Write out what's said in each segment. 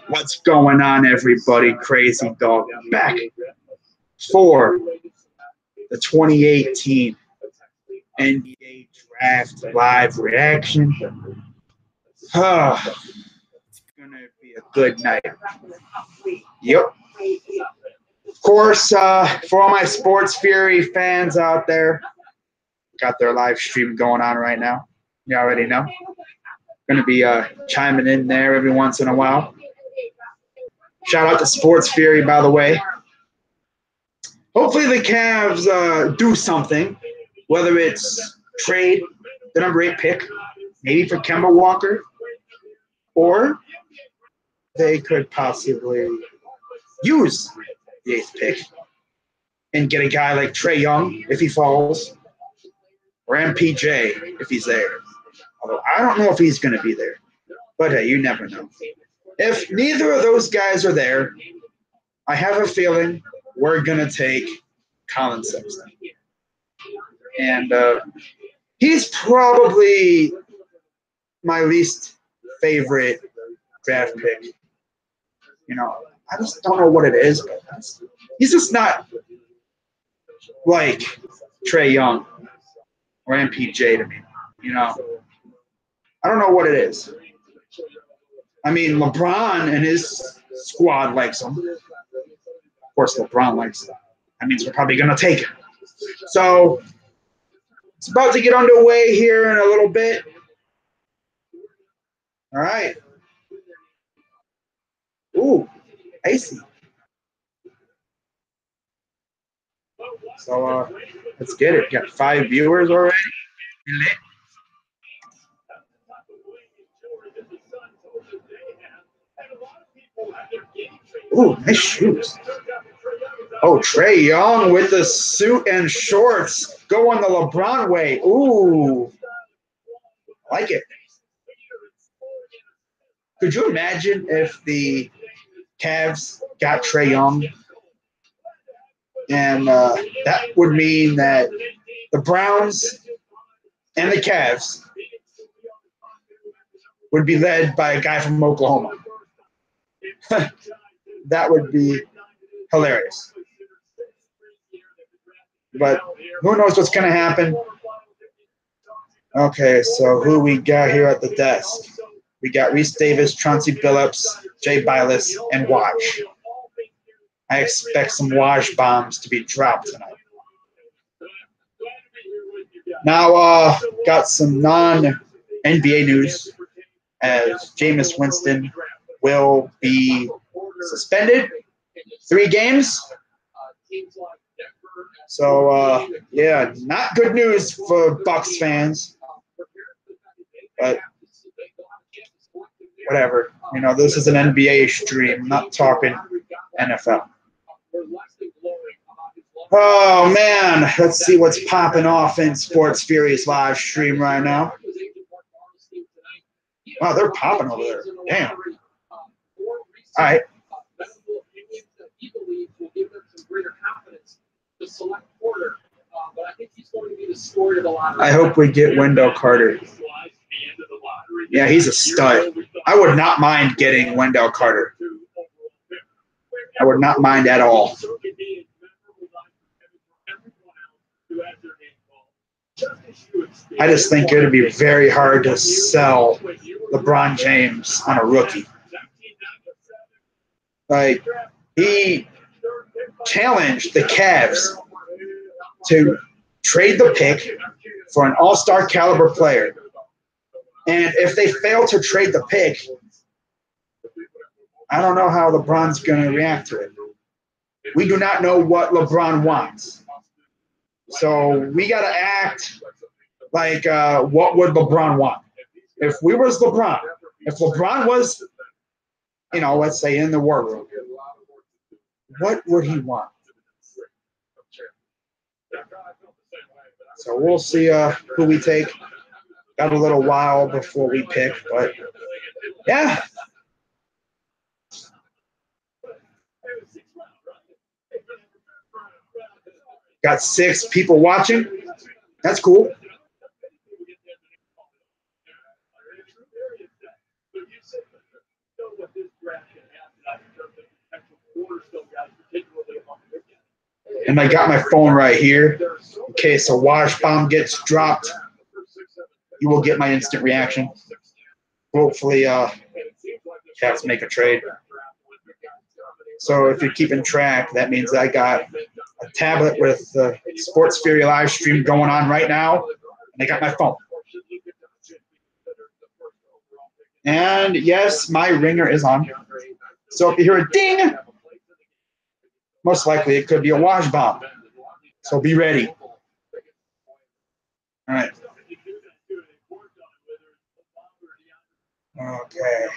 What's going on, everybody? Crazy Dog back for the 2018 NBA Draft Live Reaction. It's going to be a good night. Yep. Of course, for all my Sports Fury fans out there, got their live stream going on right now. You already know. Going to be chiming in there every once in a while. Shout out to Sports Fury, by the way. Hopefully the Cavs do something, whether it's trade the number 8 pick, maybe for Kemba Walker, or they could possibly use the 8th pick and get a guy like Trae Young if he falls, or MPJ if he's there. Although I don't know if he's going to be there, but hey, you never know. If neither of those guys are there, I have a feeling we're going to take Colin Sexton. And he's probably my least favorite draft pick. You know, I just don't know what it is, but he's just not like Trae Young or MPJ to me. You know, I don't know what it is. I mean, LeBron and his squad likes him. Of course, LeBron likes him. That means we're probably going to take him. So it's about to get underway here in a little bit. All right. Ooh, icy. So let's get it. Got 5 viewers already. Ooh, nice shoes. Oh, Trae Young with the suit and shorts going the LeBron way. Ooh, I like it. Could you imagine if the Cavs got Trae Young? And that would mean that the Browns and the Cavs would be led by a guy from Oklahoma. That would be hilarious. But who knows what's going to happen? Okay, so who we got here at the desk? We got Reese Davis, Chauncey Billups, Jay Bilas, and Waj. I expect some Waj bombs to be dropped tonight. Now, got some non-NBA news as Jameis Winston will be suspended 3 games. So, yeah, not good news for Bucks fans. But whatever. You know, this is an NBA stream. I'm not talking NFL. Oh, man. Let's see what's popping off in Sports Fury's live stream right now. Wow, they're popping over there. Damn. All right. I hope we get Wendell Carter. Yeah, he's a stud. I would not mind getting Wendell Carter. I would not mind at all. I just think it would be very hard to sell LeBron James on a rookie. Like, he challenged the Cavs to trade the pick for an all-star caliber player. And if they fail to trade the pick, I don't know how LeBron's going to react to it. We do not know what LeBron wants. So we got to act like what would LeBron want? If we was LeBron, if LeBron was, you know, let's say in the war room, what would he want? So we'll see who we take. Got a little while before we pick, but yeah. Got 6 people watching. That's cool. And I got my phone right here in case a wash bomb gets dropped. You will get my instant reaction. Hopefully, Cats make a trade. So if you're keeping track, that means I got a tablet with the Sports Fury live stream going on right now, and I got my phone. And yes, my ringer is on. So if you hear a ding, most likely it could be a wash bomb. So be ready. All right. Okay.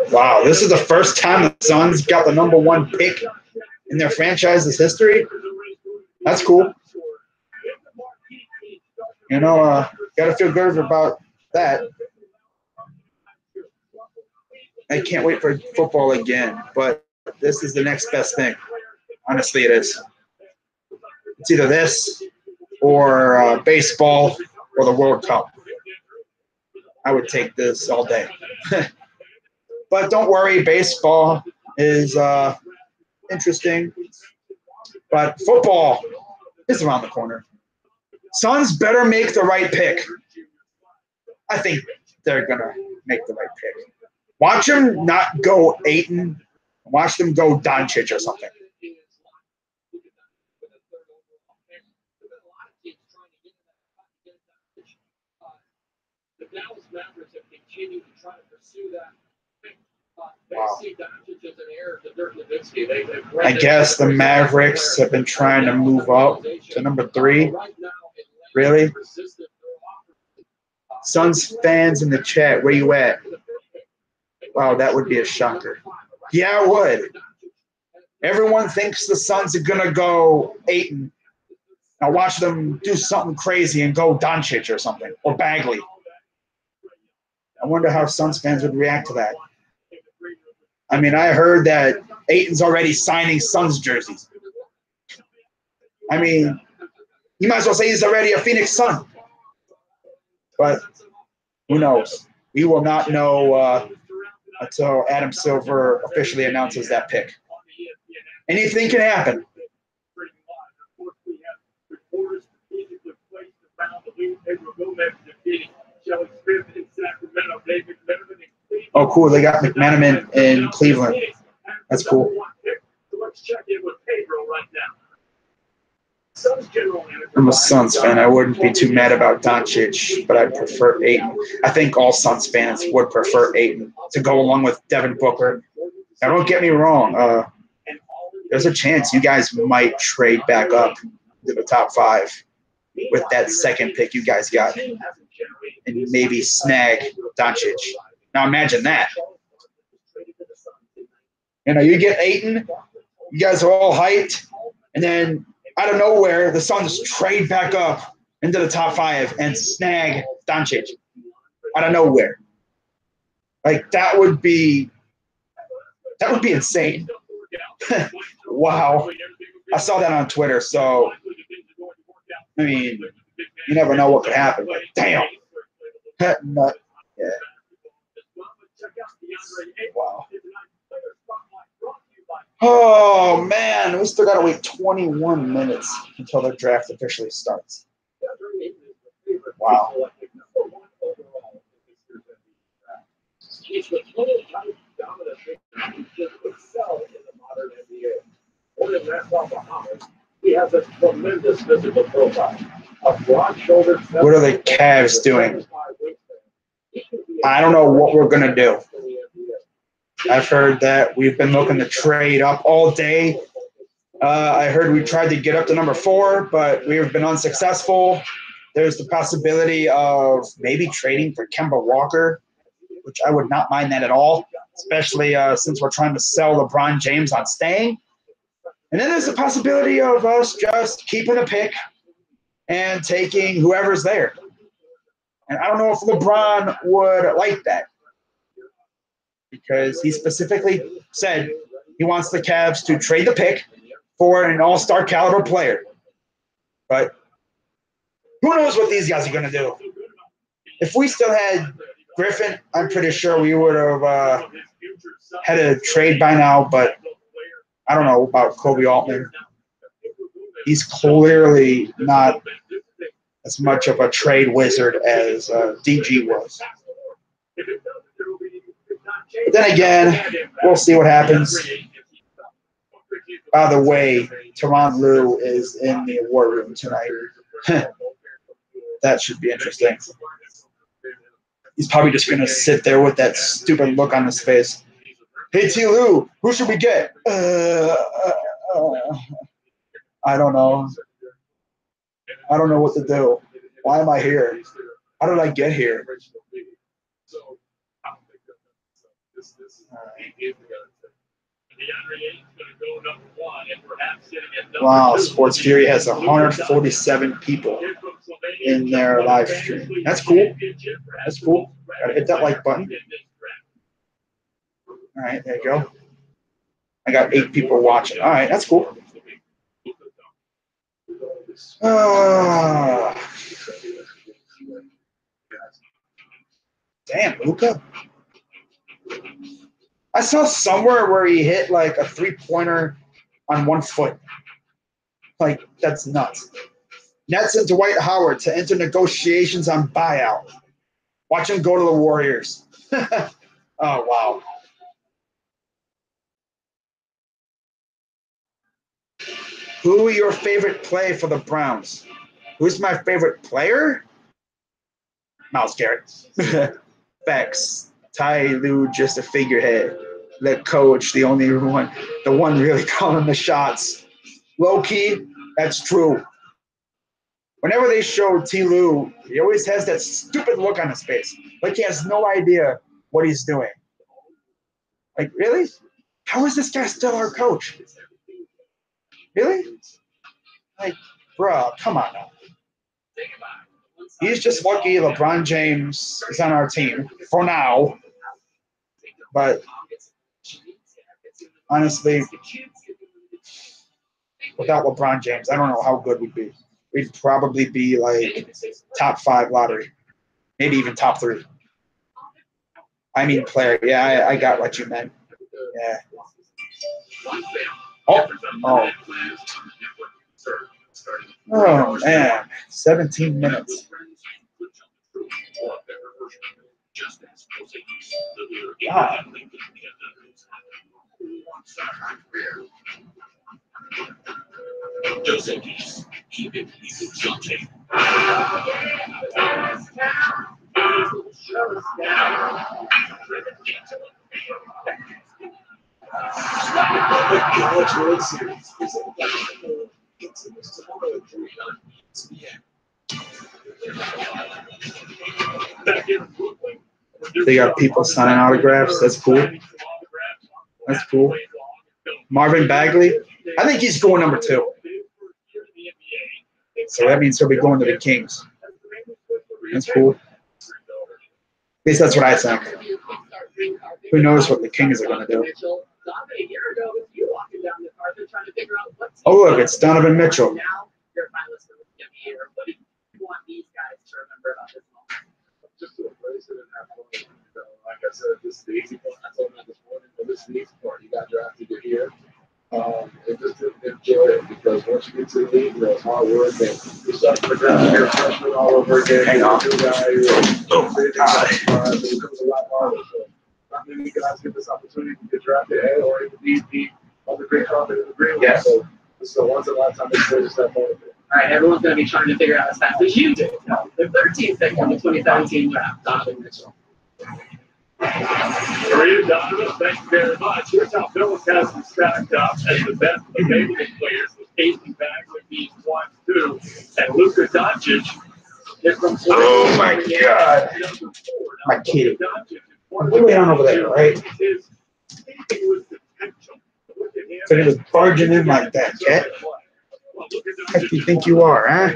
Wow, this is the first time the Suns got the #1 pick in their franchise's history. That's cool. You know, gotta feel good about that. I can't wait for football again, but this is the next best thing. Honestly, it is. It's either this or baseball or the World Cup. I would take this all day. But don't worry, baseball is interesting. But football is around the corner. Suns better make the right pick. I think they're going to make the right pick. Watch them not go Ayton. Watch them go Doncic or something. Wow. I guess the Mavericks have been trying to move up to #3. Really? Suns fans in the chat, where you at? Wow, that would be a shocker. Yeah, it would. Everyone thinks the Suns are going to go Ayton. Now watch them do something crazy and go Doncic or something, or Bagley. I wonder how Suns fans would react to that. I mean, I heard that Ayton's already signing Suns jerseys. I mean, you might as well say he's already a Phoenix Sun. But who knows? We will not know until Adam Silver officially announces that pick. Anything can happen. Oh, cool. They got McManaman in Cleveland. That's cool. I'm a Suns fan. I wouldn't be too mad about Doncic, but I prefer Ayton. I think all Suns fans would prefer Ayton to go along with Devin Booker. Now, don't get me wrong. There's a chance you guys might trade back up to the top 5 with that second pick you guys got and maybe snag Doncic. Now imagine that. You know, you get Ayton, you guys are all hyped, and then out of nowhere, the Suns trade back up into the top 5 and snag Doncic out of nowhere. Like that would be insane. Wow. I saw that on Twitter, so I mean, you never know what could happen, but damn. Nut. Yeah. Wow. Oh man, we still gotta wait 21 minutes until the draft officially starts. Wow. He has a tremendous physical profile. What are the Cavs doing? I don't know what we're gonna do. I've heard that we've been looking to trade up all day. I heard we tried to get up to #4, but we've been unsuccessful. There's the possibility of maybe trading for Kemba Walker, which I would not mind that at all, especially since we're trying to sell LeBron James on staying. And then there's the possibility of us just keeping the pick and taking whoever's there. And I don't know if LeBron would like that because he specifically said he wants the Cavs to trade the pick for an all-star caliber player. But who knows what these guys are going to do. If we still had Griffin, I'm pretty sure we would have had a trade by now, but I don't know about Kobe Altman. He's clearly not as much of a trade wizard as DG was. But then again, we'll see what happens. By the way, Tyronn Lue is in the war room tonight. That should be interesting. He's probably just going to sit there with that stupid look on his face. Hey, T. Lue, who should we get? I don't know. I don't know what to do. Why am I here? How did I get here? Wow, Sports Fury has 147 people in their live stream. That's cool. That's cool. Gotta hit that like button. All right, there you go. I got 8 people watching. All right, that's cool. Damn, Luka. I saw somewhere where he hit like a 3-pointer on 1 foot. Like, that's nuts. Nets and Dwight Howard to enter negotiations on buyout. Watch him go to the Warriors. Oh, wow. Who your favorite play for the Browns? Who's my favorite player? Myles Garrett. Facts. Ty Lue, just a figurehead. The coach, the only one, the one really calling the shots. Low key, that's true. Whenever they show T. Lue, he always has that stupid look on his face. Like he has no idea what he's doing. Like, really? How is this guy still our coach? Really? Like, bro, come on now. He's just lucky LeBron James is on our team for now. But honestly, without LeBron James, I don't know how good we'd be. We'd probably be like top 5 lottery, maybe even top 3. I mean, player. Yeah, I got what you meant. Yeah. Oh, man. 17 minutes. God. They got people signing autographs. That's cool. That's cool. Marvin Bagley. I think he's going number 2. So that means he'll be going to the Kings. That's cool. At least that's what I think. Who knows what the Kings are going to do? Oh, look, it's Donovan Mitchell. Like I said, this is the easy part. I told him this morning, but this is the easy part. You got drafted, you're here. And just to enjoy it, because once you get to the league, it's hard work, and you're starting to ground your freshman all over again. Hang on. New guy, it becomes a lot harder. So I mean, you guys get this opportunity to get drafted, or even be on the great carpet in the green. Yeah. So once in a lifetime experience that moment. All right, everyone's going to be trying to figure out as fast as you do. The 13th pick from the 2017 draft, Donovan Mitchell. Maria Donovan, thank you very much. Here's how Phillips has them stacked up as the best available players with Casey Bags at these 1, 2, and Luka Doncic. Oh my God. My kid. We're way on over there, right? So he was barging in like that, cat. What do you think you are, huh?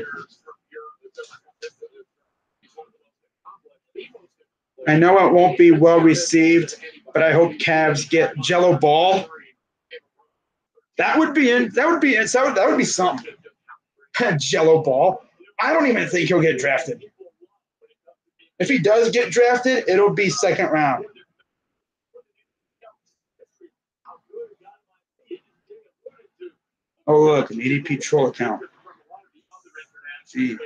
I know it won't be well received, but I hope Cavs get Jello Ball. That would be in. That would be in. That would be something. Jello Ball. I don't even think he'll get drafted. If he does get drafted, it'll be second round. Oh, look, an ADP troll account. Gee. But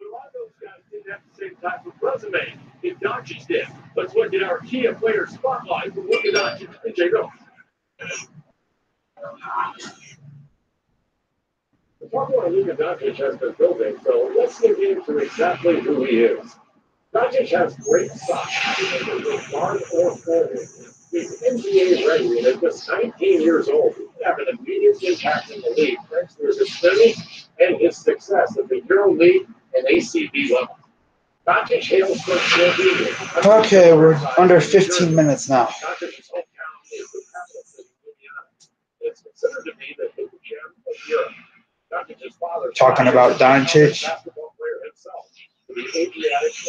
a lot of those guys didn't have the same type of resume that Doncic did. Let's look at our key player spotlight. Look at Doncic. There you go. The formula Luka Doncic has been building, so let's dig into exactly who he is. Doncic has great size, either guard or forward. He's NBA ready, and at just 19 years old, he can have an immediate impact in the league thanks to his experience and his success at the EuroLeague and ACB level. Doncic hails from Slovenia. Okay, we're under 15 minutes now. Doncic's hometown is the capital city, Ljubljana. It's considered to be the hidden gem of Europe. Doncic's father, Talking about Doncic, basketball player himself.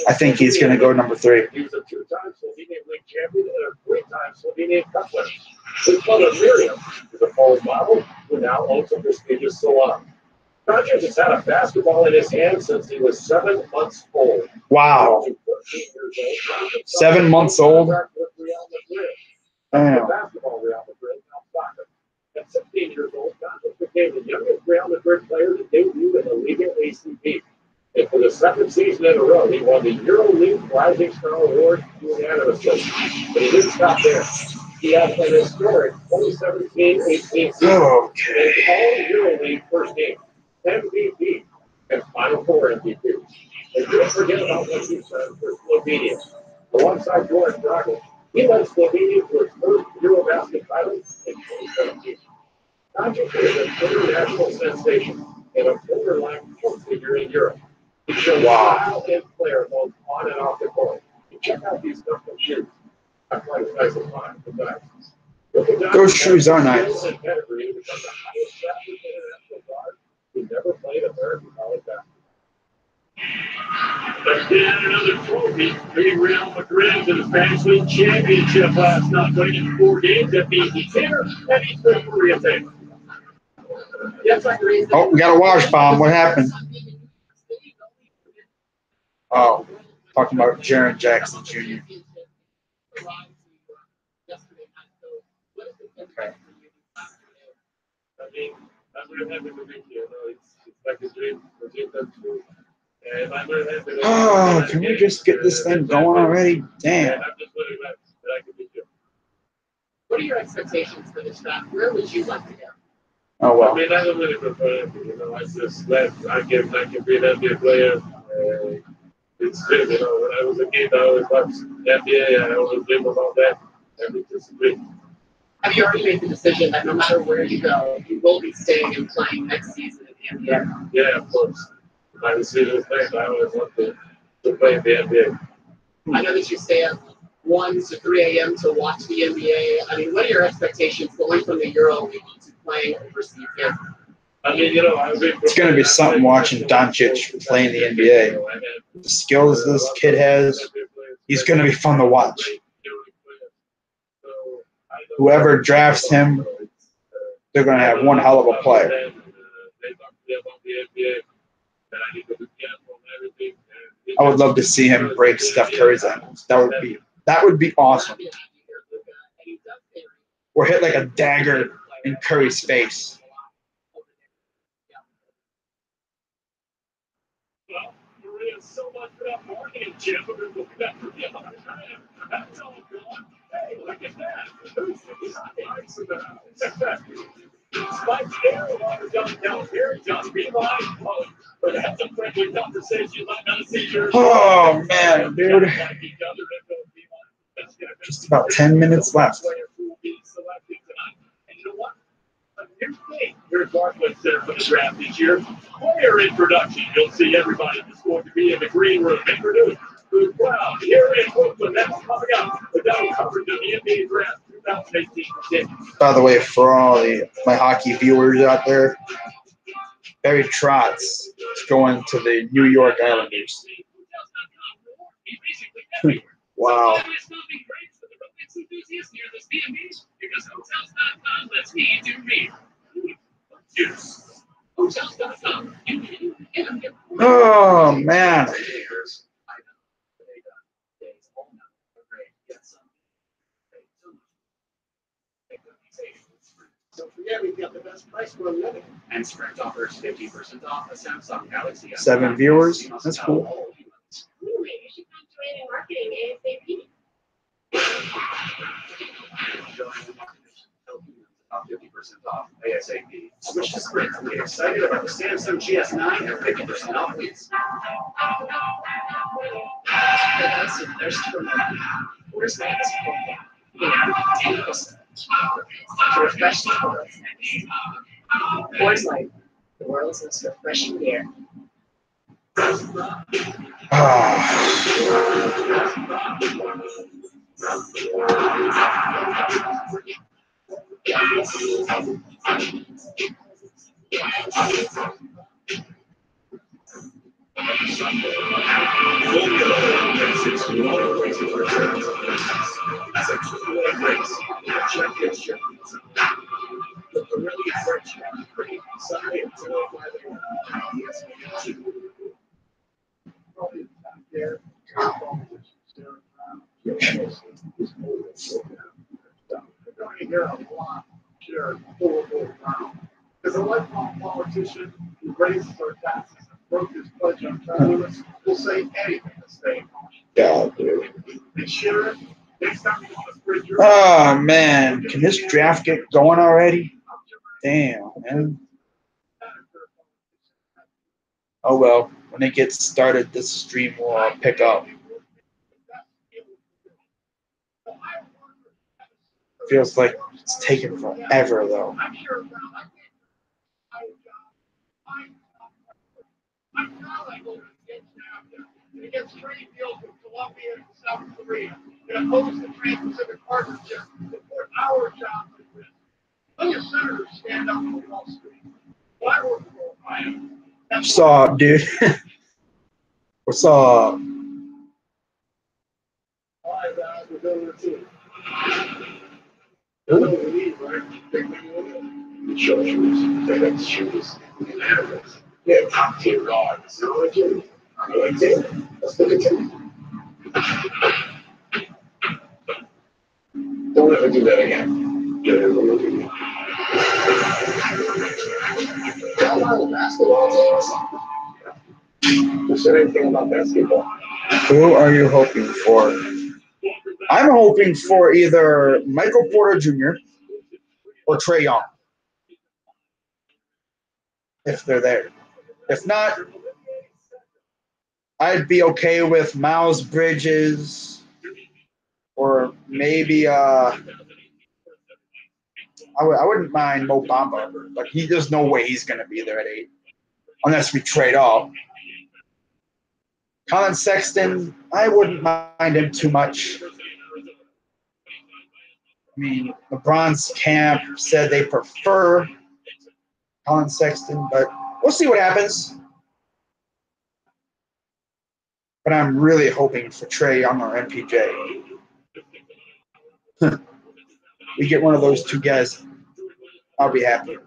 I think he's going to go number 3. He was a 2-time Slovenian League champion and a 3-time Slovenian Cup winner. His mother, Miriam, is a Polish model who now owns a prestigious salon. Doncic has had a basketball in his hand since he was 7 months old. Wow. 7 months old? Damn. Basketball Real Madrid, now soccer. At 16 years old, Doncic became the youngest Real Madrid player to debut in the Liga ACB. And for the second season in a row, he won the EuroLeague Rising Star Award unanimously. But he didn't stop there. He had an historic 2017-18 season. Okay. And all EuroLeague first team, MVP, and Final Four MVP. And don't forget about what he said for Slovenia. Alongside Goran Dragic, he led Slovenia to its first Eurobasket title in 2017. Doncic is an international sensation and a borderline cult figure in Europe. He shows style and flair both on and off the court. Check out these custom shoes. I find it nice and fine. Those shoes are nice. And pedigree to become the highest drafted international guard who never played American college basketball. Again, another trophy. Beating Real Madrid to the Spanish League Championship last night, winning in 4 games. That means he's here and he's good for Real Madrid. Oh, we got a wash bomb. What happened? Oh, talking about Jaren Jackson Jr. Okay. I mean, I'm very happy with it. You know, it's like a dream come true. And I'm very happy. Oh, can we just get this thing going already? Damn. I'm just really glad that I can be here. What are your expectations for this draft? Where would you like to go? Oh, I well. mean, I don't really prefer it. You know, I just glad I can be an NBA player. It's good, you know. When I was a kid, I always watched NBA. I always dreamed about that. And it's just great. Have you already made the decision that no matter where you go, you will be staying and playing next season in the NBA? Yeah, of course. My decision is made. I always want to play in the NBA. I know that you stay up 1 to 3 a.m. to watch the NBA. I mean, what are your expectations going from the EuroLeague to playing overseas here? I mean, you know, It's going to be something watching Doncic play in the NBA. The skills this kid has, he's going to be fun to watch. Whoever drafts him, they're going to have one hell of a player. I would love to see him break Steph Curry's ankles. That would be awesome. Or hit like a dagger in Curry's face. Well, there is so much for that marketing, Jim. That's all gone. Hey, look at that. Who's nice in the house? Spike Taylor on downtown here. John Beeline. But that's a friendly conversation. Like not see your. Oh, man, dude. Just about 10 minutes left. And you know what? A new thing here at Barclays Center for the draft this year. Player introduction. You'll see everybody that's going to be in the green room introduced. Good crowd here in Brooklyn. That's coming up. The down coverage of the NBA draft 2018. By the way, for all my hockey viewers out there, Barry Trotz is going to the New York Islanders. Wow. Because hotels.com lets me do me. Cheers. Oh man. Don't forget, we've got the best price for a living. And Sprint offers 50% off a Samsung Galaxy S7. 7 viewers. That's cool. Anyway, you should come join in marketing ASAP. About 50% off ASAP. Switch to Sprint. Get excited about the Samsung GS9 at 50% off, please. For those who thirst for more, Coors Light is full. 10% to refresh the world. Coors Light, the world's most refreshing beer. As a lifelong politician who raises our taxes and broke his pledge on Congress, will say anything to stay in office. Yeah, dude. And Sheriff, next time you want to spread your Oh man, can this draft get going already? Damn, man. Oh well, when it gets started, this stream will pick up. Feels like it's taking forever though. I'm sure I'm proud I voted against NAFTA and against trade deals with Colombia and South Korea and oppose the Trans-Pacific Partnership that put our jobs at risk. Plenty of senators stand up for Wall Street. Well, I work for Ohio. Saw, dude. What's up? We're going to That's what we need, right? Big money. Short shoes, FedEx shoes, and Airways. Yeah, top tier guards. You know what I do? I like Taylor. Let's look at Taylor. Don't ever do that again. Don't ever look at me. How about the basketball teams? Who said anything about basketball? Who are you hoping for? I'm hoping for either Michael Porter Jr. or Trae Young, if they're there. If not, I'd be okay with Miles Bridges or maybe I wouldn't mind Mo Bamba. Like there's no way he's going to be there at 8 unless we trade off. Colin Sexton, I wouldn't mind him too much. I mean, LeBron's camp said they prefer Colin Sexton, but we'll see what happens. But I'm really hoping for Trae Young or MPJ. We get one of those two guys, I'll be happy.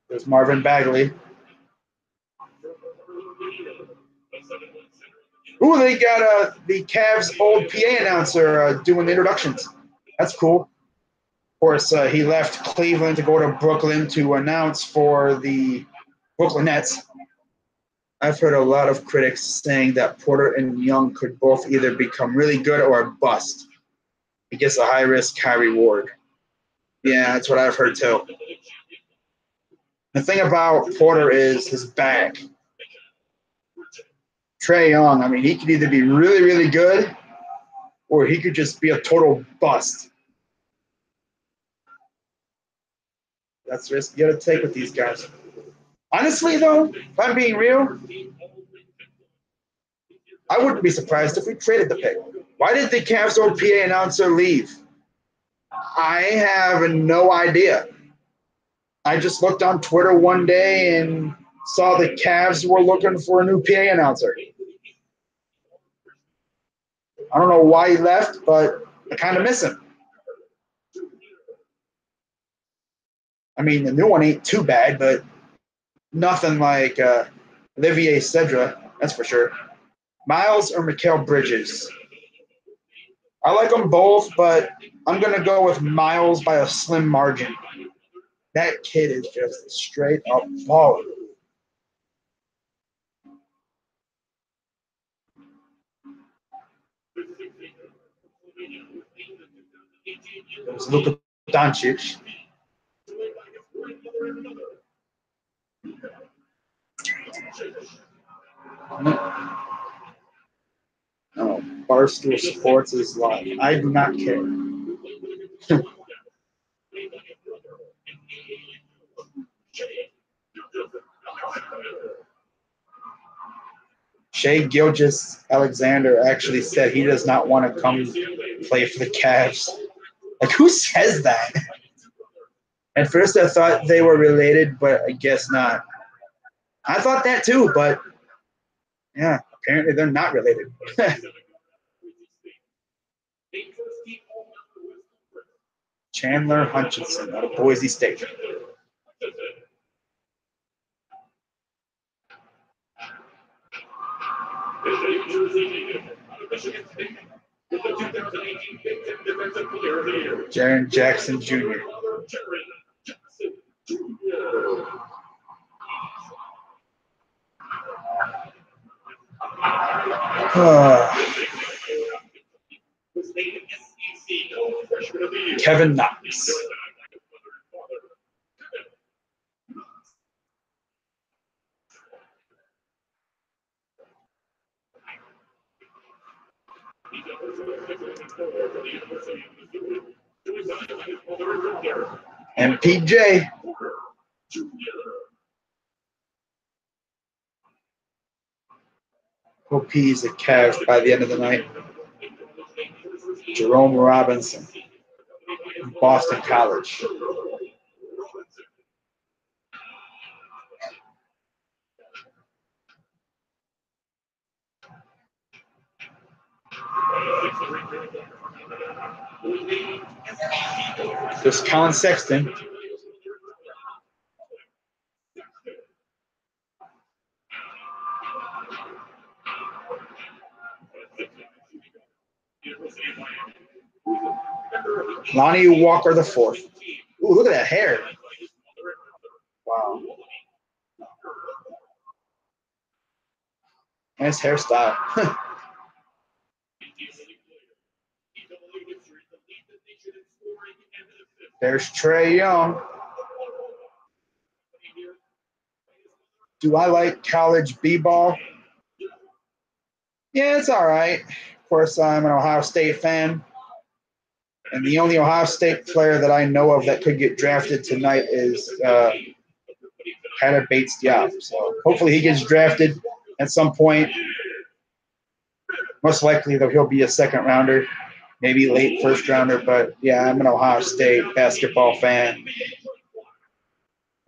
There's Marvin Bagley. Ooh, they got the Cavs' old PA announcer doing the introductions. That's cool. Of course, he left Cleveland to go to Brooklyn to announce for the Brooklyn Nets. I've heard a lot of critics saying that Porter and Young could both either become really good or bust. He gets a high risk, high reward. Yeah, that's what I've heard too. The thing about Porter is his back. Trae Young, I mean, he could either be really, really good or he could just be a total bust. That's the risk you got to take with these guys. Honestly, though, if I'm being real, I wouldn't be surprised if we traded the pick. Why did the Cavs old PA announcer leave? I have no idea. I just looked on Twitter one day and saw the Cavs were looking for a new PA announcer. I don't know why he left, but I kind of miss him. I mean, the new one ain't too bad, but nothing like Olivier Cedra, that's for sure. Miles or Mikal Bridges? I like them both, but I'm going to go with Miles by a slim margin. That kid is just a straight up baller. There's Luka Doncic. No, Barstool Sports is live. I do not care. Shai Gilgeous-Alexander actually said he does not want to come play for the Cavs. Like, who says that? At first, I thought they were related, but I guess not. I thought that too, but yeah, apparently they're not related. Chandler Hutchinson out of Boise State. Jaren Jackson Jr. Kevin Knox. MPJ. Hope he's a Cav by the end of the night. Jerome Robinson, Boston College. There's Colin Sexton. Lonnie Walker the fourth. Ooh, look at that hair. Wow. Nice hairstyle. There's Trae Young. Do I like college b-ball? Yeah, it's all right. Of course, I'm an Ohio State fan. And the only Ohio State player that I know of that could get drafted tonight is Tyler Bates-Diop. So hopefully he gets drafted at some point. Most likely, though, he'll be a second rounder, maybe late first rounder. But yeah, I'm an Ohio State basketball fan.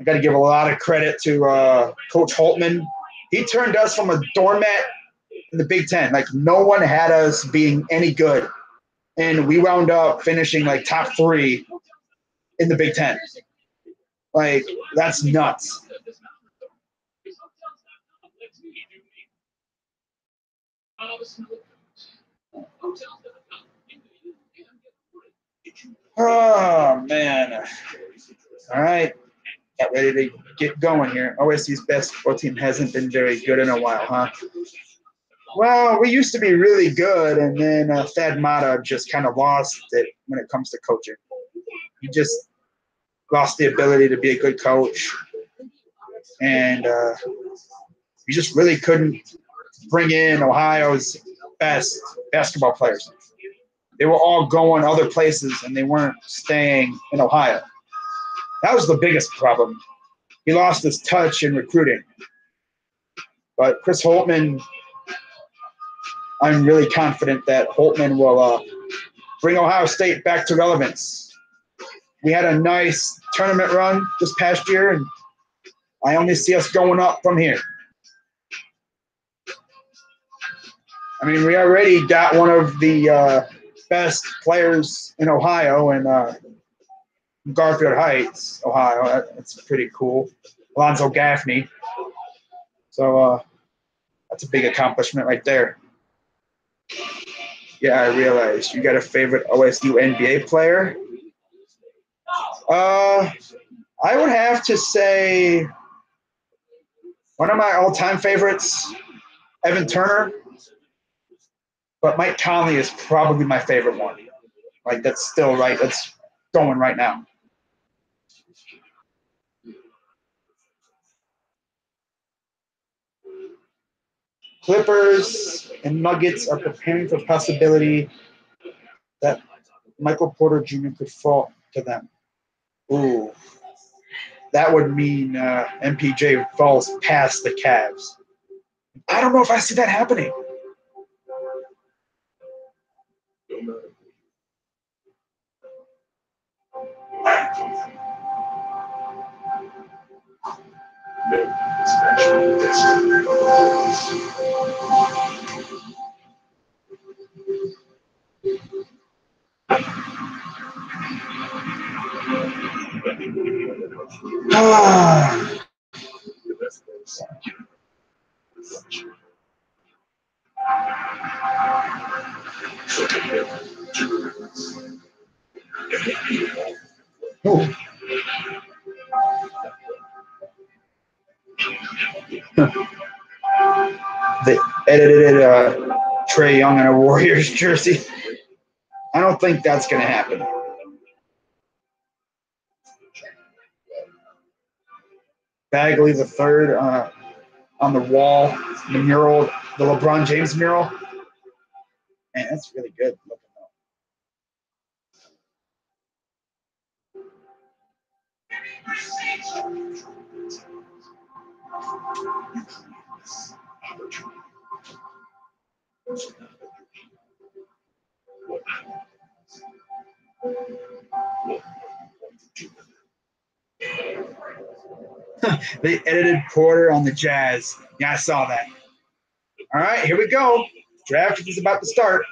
I got to give a lot of credit to Coach Holtman. He turned us from a doormat in the Big Ten. Like, no one had us being any good. And we wound up finishing like top 3 in the Big Ten. Like, that's nuts. Oh, man. All right. Got ready to get going here. OSU's basketball team hasn't been very good in a while, huh? Well, we used to be really good, and then Thad Matta just kind of lost it when it comes to coaching. He just lost the ability to be a good coach, and he just really couldn't bring in Ohio's best basketball players. They were all going other places, and they weren't staying in Ohio. That was the biggest problem. He lost his touch in recruiting. But Chris Holtman, I'm really confident that Holtman will bring Ohio State back to relevance. We had a nice tournament run this past year, and I only see us going up from here. I mean, we already got one of the best players in Ohio, and Garfield Heights, Ohio. That's pretty cool. Alonzo Gaffney. So that's a big accomplishment right there. Yeah, I realized you got a favorite OSU NBA player. I would have to say one of my all-time favorites, Evan Turner. But Mike Conley is probably my favorite one. Like, that's still right. That's going right now. Clippers and Nuggets are preparing for the possibility that Michael Porter Jr. could fall to them. Ooh. That would mean MPJ falls past the Cavs. I don't know if I see that happening. Oh. They edited Trae Young in a Warriors jersey. I don't think that's going to happen. Bagley the third on the wall, the mural, the LeBron James mural. Man, that's really good looking though. They edited Porter on the Jazz. Yeah, I saw that. All right, here we go. Draft is about to start.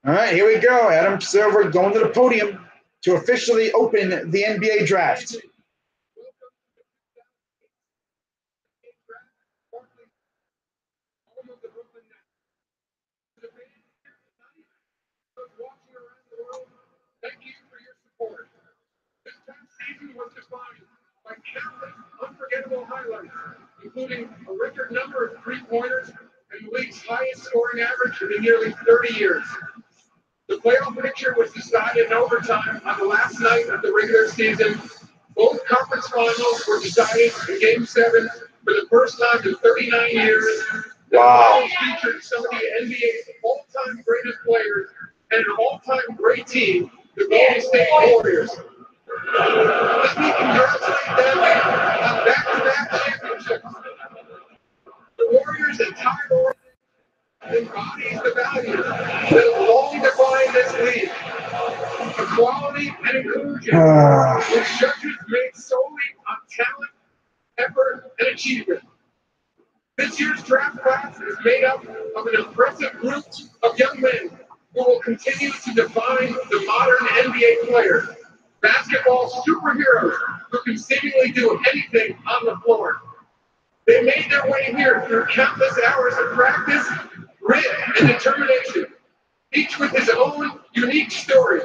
All right, here we go. Adam Silver going to the podium to officially open the NBA draft. Thank you for your support. This past season was defined by countless unforgettable highlights, including a record number of three-pointers and the league's highest scoring average in nearly 30 years. The playoff picture was decided in overtime on the last night of the regular season. Both conference finals were decided in Game 7 for the first time in 39 years. Wow. The finals featured some of the NBA's all-time greatest players and an all-time great team, the Golden State Warriors. Let me congratulate them on back-to-back championships. The Warriors' entire embodies the values that have long defined this league. Equality and inclusion, which judges made solely on talent, effort, and achievement. This year's draft class is made up of an impressive group of young men who will continue to define the modern NBA player. Basketball superheroes who can seemingly do anything on the floor. They made their way here through countless hours of practice, grit, and determination, each with his own unique story.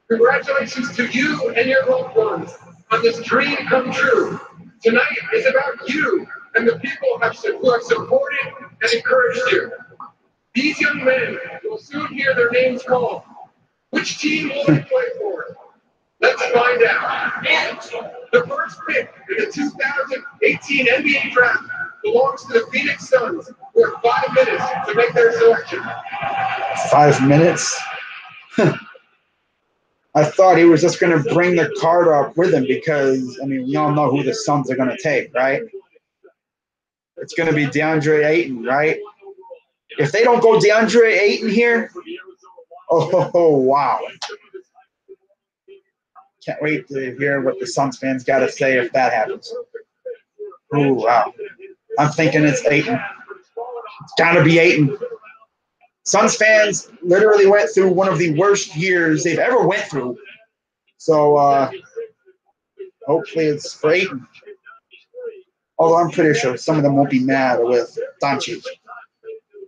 Congratulations to you and your loved ones on this dream come true. Tonight is about you and the people who have supported and encouraged you. These young men will soon hear their names called. Which team will they play for? Let's find out. The first pick in the 2018 NBA draft belongs to the Phoenix Suns, who have 5 minutes to make their selection. 5 minutes? I thought he was just going to bring the card up with him because, I mean, we all know who the Suns are going to take, right? it's going to be DeAndre Ayton, right? If they don't go DeAndre Ayton here, oh, wow. Can't wait to hear what the Suns fans got to say if that happens. Oh, wow. I'm thinking it's Ayton. It's got to be Ayton. Suns fans literally went through one of the worst years they've ever went through. So hopefully it's for Ayton. Although I'm pretty sure some of them won't be mad with Doncic.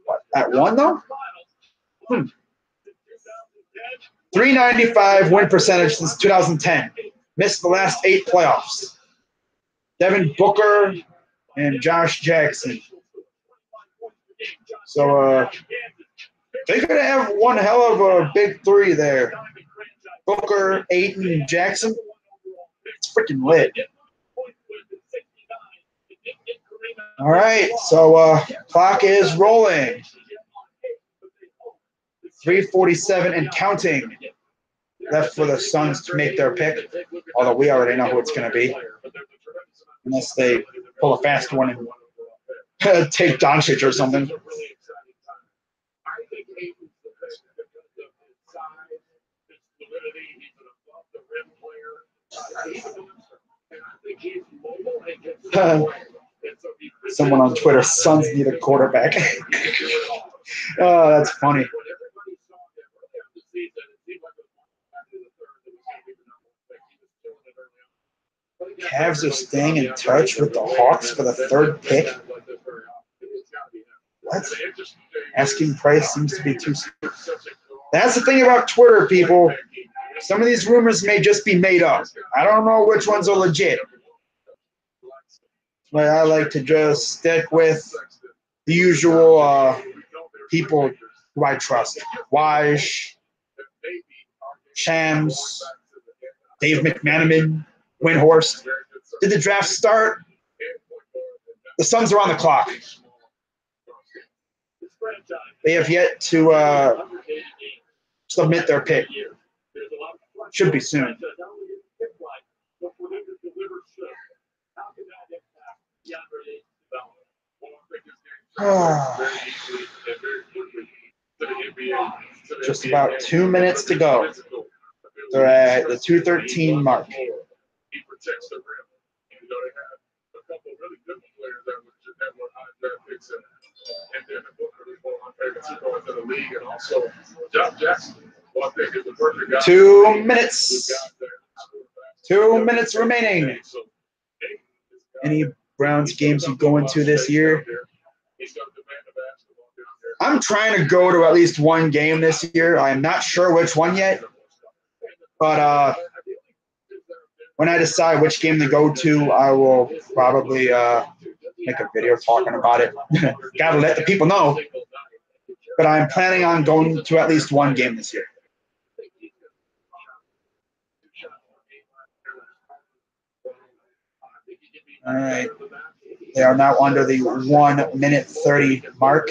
What, at 1, though? 395 win percentage since 2010. Missed the last 8 playoffs. Devin Booker and Josh Jackson. So they could have one hell of a big 3 there. Booker, Ayton, Jackson. It's freaking lit. All right, so clock is rolling. 3:47 and counting left for the Suns to make their pick, although we already know who it's going to be, unless they pull a fast one and take Doncic or something. Someone on Twitter, Suns need a quarterback. Oh, that's funny. Cavs are staying in touch with the Hawks for the 3rd pick. What? Asking price seems to be too steep. That's the thing about Twitter, people. Some of these rumors may just be made up. I don't know which ones are legit. But I like to just stick with the usual people who I trust. Waj, Shams, Dave McManaman, Windhorst. Did the draft start? The Suns are on the clock. They have yet to submit their pick. Should be soon. Just about 2 minutes to go. They're at the 2:13 mark. Two minutes. 2 minutes remaining. Any Browns games you go into this year? I'm trying to go to at least one game this year. I'm not sure which one yet. But when I decide which game to go to, I will probably make a video talking about it. Got to let the people know. But I'm planning on going to at least one game this year. All right. They are now under the 1:30 mark.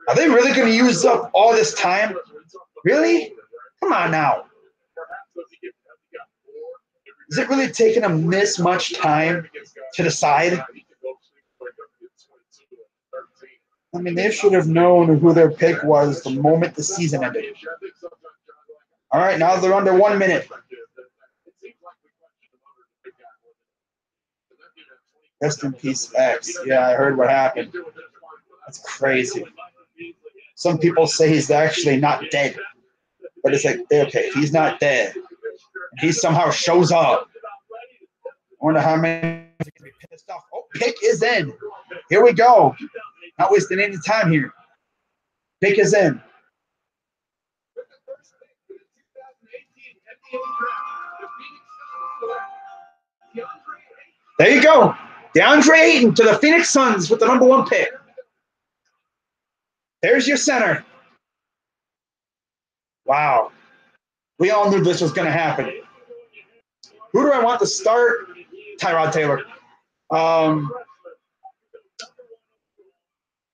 Are they really going to use up all this time? Really? Come on now. Is it really taking them this much time to decide? I mean, they should have known who their pick was the moment the season ended. All right, now they're under 1 minute. Rest in peace, X. Yeah, I heard what happened. That's crazy. Some people say he's actually not dead. But it's like, okay, if he's not dead, he somehow shows up. I wonder how many are going to be pissed off. Oh, pick is in. Here we go. Not wasting any time here. Pick is in. There you go. DeAndre Ayton to the Phoenix Suns with the number 1 pick. There's your center. Wow. We all knew this was going to happen. Who do I want to start? Tyrod Taylor.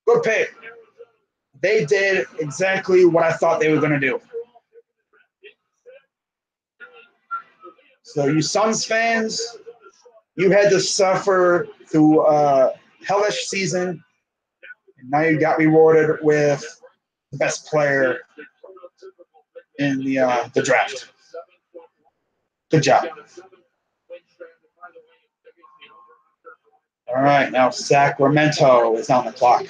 Good pick. They did exactly what I thought they were going to do. So you Suns fans, You had to suffer through a hellish season, and now you got rewarded with the best player in the draft. Good job. All right, now Sacramento is on the clock.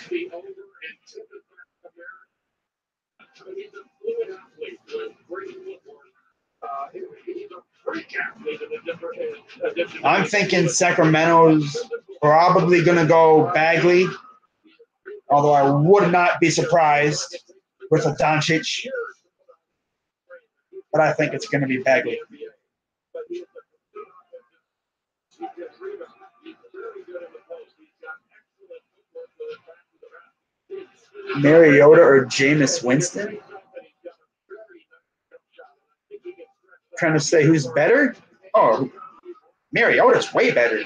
I'm thinking Sacramento's probably going to go Bagley, although I would not be surprised with a Doncic. But I think it's going to be Bagley. Mariota or Jameis Winston? Trying to say who's better? Oh, Mariota's way better.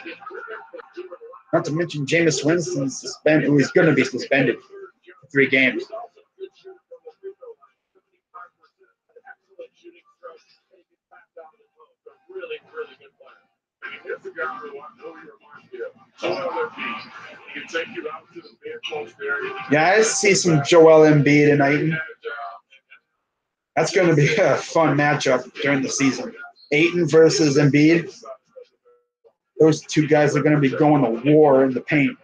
Not to mention Jameis Winston's suspended, who is going to be suspended for 3 games. Yeah, I see some Joel Embiid tonight. That's going to be a fun matchup during the season. Ayton versus Embiid. Those two guys are going to be going to war in the paint.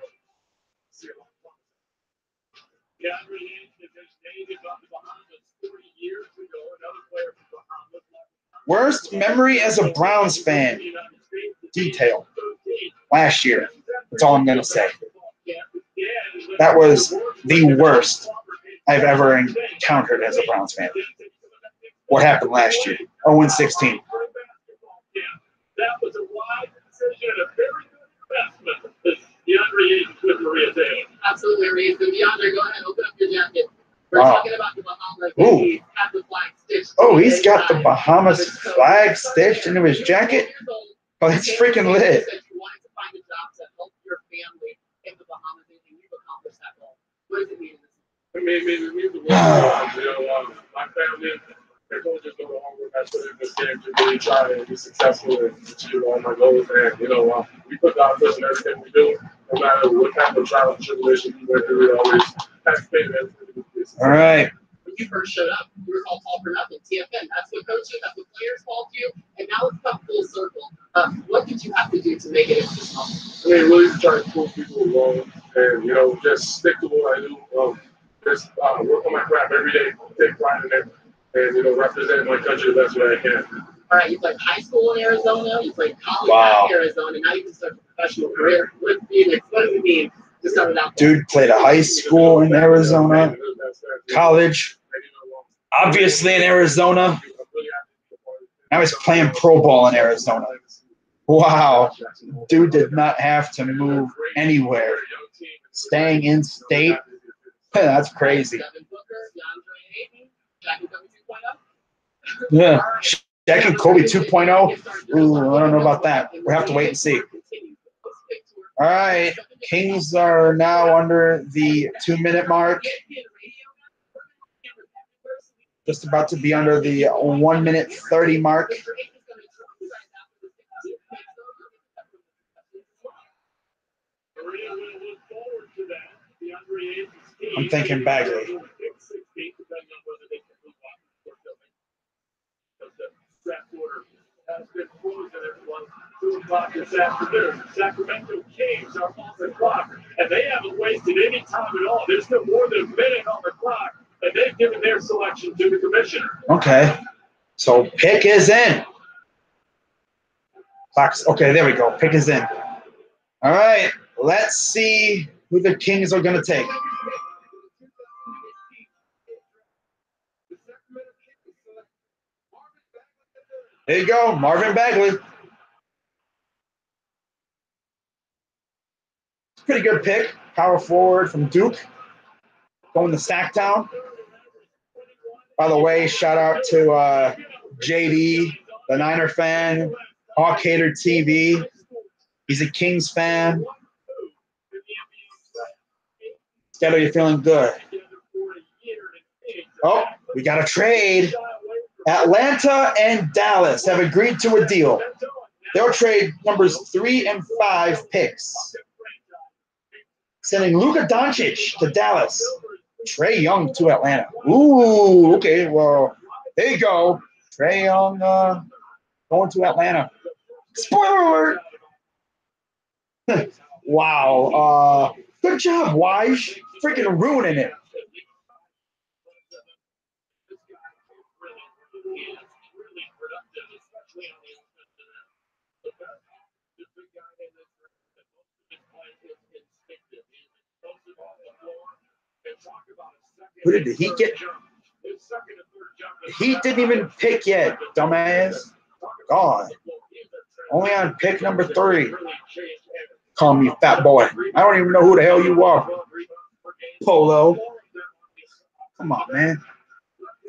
Worst memory as a Browns fan. Detail. Last year. That's all I'm going to say. That was the worst I've ever encountered as a Browns fan. What happened last year? 0-16. That was a wise decision and a very good investment. DeAndre Ayton with Maria Taylor. Absolutely amazing. DeAndre, go ahead, open up your jacket. We're Wow. talking about the Bahamas. Ooh. He's got the flag stitched. Oh, he's got the Bahamas flag stitched into his jacket? Oh, that's freaking lit. You wanted to find a job to help your family in the Bahamas, and you've accomplished that goal. What does it mean? It means the world. My family, they're going to just go to home with that in this game to really try to be successful and achieve all my goals. And, we put God first in everything we do, no matter what kind of trial and tribulation we went through, we always have faith in everything we do. All right. When you first showed up, you were called Tall for Nothing, TFN. That's what coaches, that's what players called you. And now it's come full circle. What did you have to do to make it into this moment? I mean, really try to prove people wrong and, just stick to what I do. Just work on my craft every day, take pride in it, and, represent my country the best way I can. All right, you played high school in Arizona, you played college in Arizona, now you can start a professional career with Phoenix. What does it mean to start it out? Dude played a high school in Arizona, college, obviously in Arizona. Now he's playing pro ball in Arizona. Wow. Dude did not have to move anywhere. Staying in state. That's crazy. Yeah. Shaq and Kobe 2.0. Ooh, I don't know about that. We'll have to wait and see. All right. Kings are now under the 2-minute mark. Just about to be under the 1-minute 30 mark. I'm thinking Bagley. This afternoon, Sacramento Kings are on the clock, and they haven't wasted any time at all. There's still more than a minute on the clock, and they've given their selection to the commissioner. Okay, so pick is in. Fox. Okay, there we go. Pick is in. All right, let's see who the Kings are going to take. There you go, Marvin Bagley. Pretty good pick. Power forward from Duke. Going to Sacktown. By the way, shout out to JD, the Niner fan, Hawk Hater TV. He's a Kings fan. Scott, are you feeling good? Oh, we got a trade. Atlanta and Dallas have agreed to a deal. They'll trade numbers 3 and 5 picks, sending Luka Doncic to Dallas, Trae Young to Atlanta. Ooh, okay. Well, there you go. Trae Young going to Atlanta. Spoiler alert. Wow. Good job, Wise. Freaking ruining it. Who did the Heat get? The Heat didn't even pick yet, dumbass. God. Only on pick number 3. Call me fat boy. I don't even know who the hell you are. Polo. Come on, man.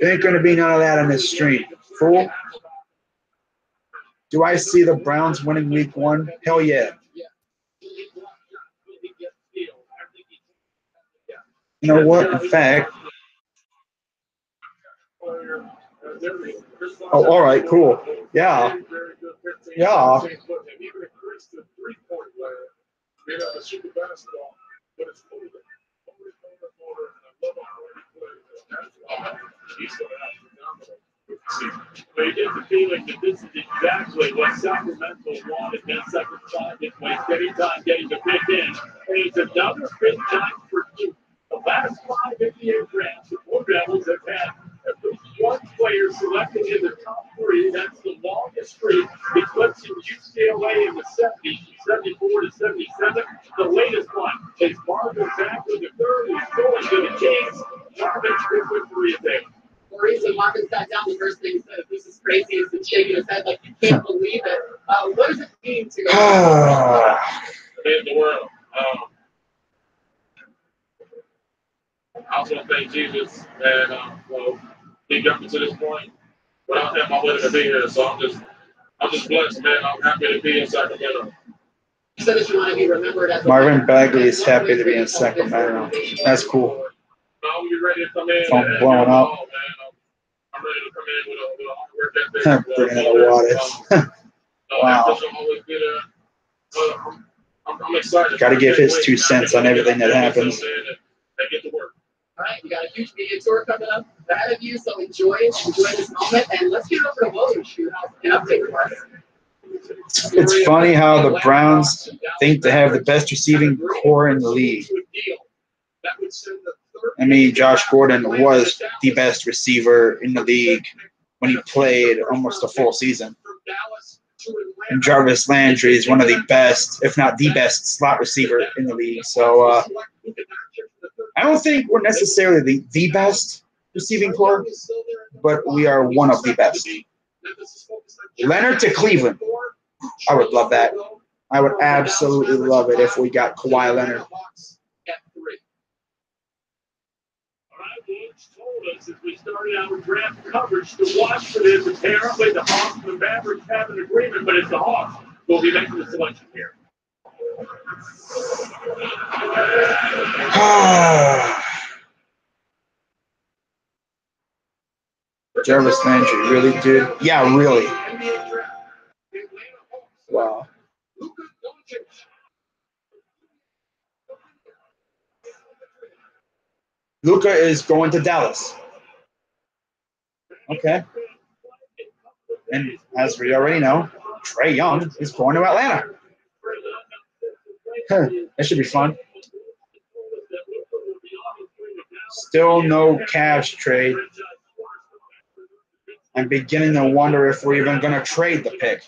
There ain't going to be none of that on this stream. Fool. Do I see the Browns winning week 1? Hell yeah. You know what? In fact. Oh, all right, cool. Yeah. Yeah. But you get the feeling that this is exactly what Sacramento wanted. That second time, it wastes any time getting the pick in. And it's another big time for Duke. The last 5 NBA drafts, the Blue Devils have had at least one player selected in the top 3. That's the longest streak. Eclipsing UCLA in the 70s, 74 to 77. The latest one is Marvin Bagley the third, who's going to the Kings. Marvin's good with 3 a day. The reason Marvin sat down, the first thing he said, "This is crazy," is to shaking his head like you can't believe it. What does it mean to go in the world? I also want to thank Jesus that he got me to this point. Without him, I wouldn't be here. So I'm just blessed, man. I'm happy to be in Sacramento. You said that you want to be remembered as Marvin Bagley is happy to be in Sacramento. That's cool. Now you're ready to come in. Phone blowing up. I'm ready to come in with a hard work ethic. Bringing in the waters. Wow. I'm excited. Got to give his 2 cents on everything that happens. All right, we got a huge media tour coming up ahead of you, so enjoy it. Enjoy this moment, and let's get over to William shoot out an update for us. It's funny how the Browns think they have the best receiving core in the league. I mean, Josh Gordon was the best receiver in the league when he played almost a full season. And Jarvis Landry is one of the best, if not the best, slot receiver in the league. So I don't think we're necessarily the best receiving core, but we are one of the best. Leonard to Cleveland. I would love that. I would absolutely love it if we got Kawhi Leonard. Told us as we started our draft coverage to watch for this. Apparently, the Hawks and the Mavericks have an agreement, but it's the Hawks who will be making the selection here. Jarvis Landry, really, dude? Yeah, really. Wow. Luka is going to Dallas. Okay. And as we already know, Trae Young is going to Atlanta. That should be fun. Still no Cavs trade. I'm beginning to wonder if we're even going to trade the pick.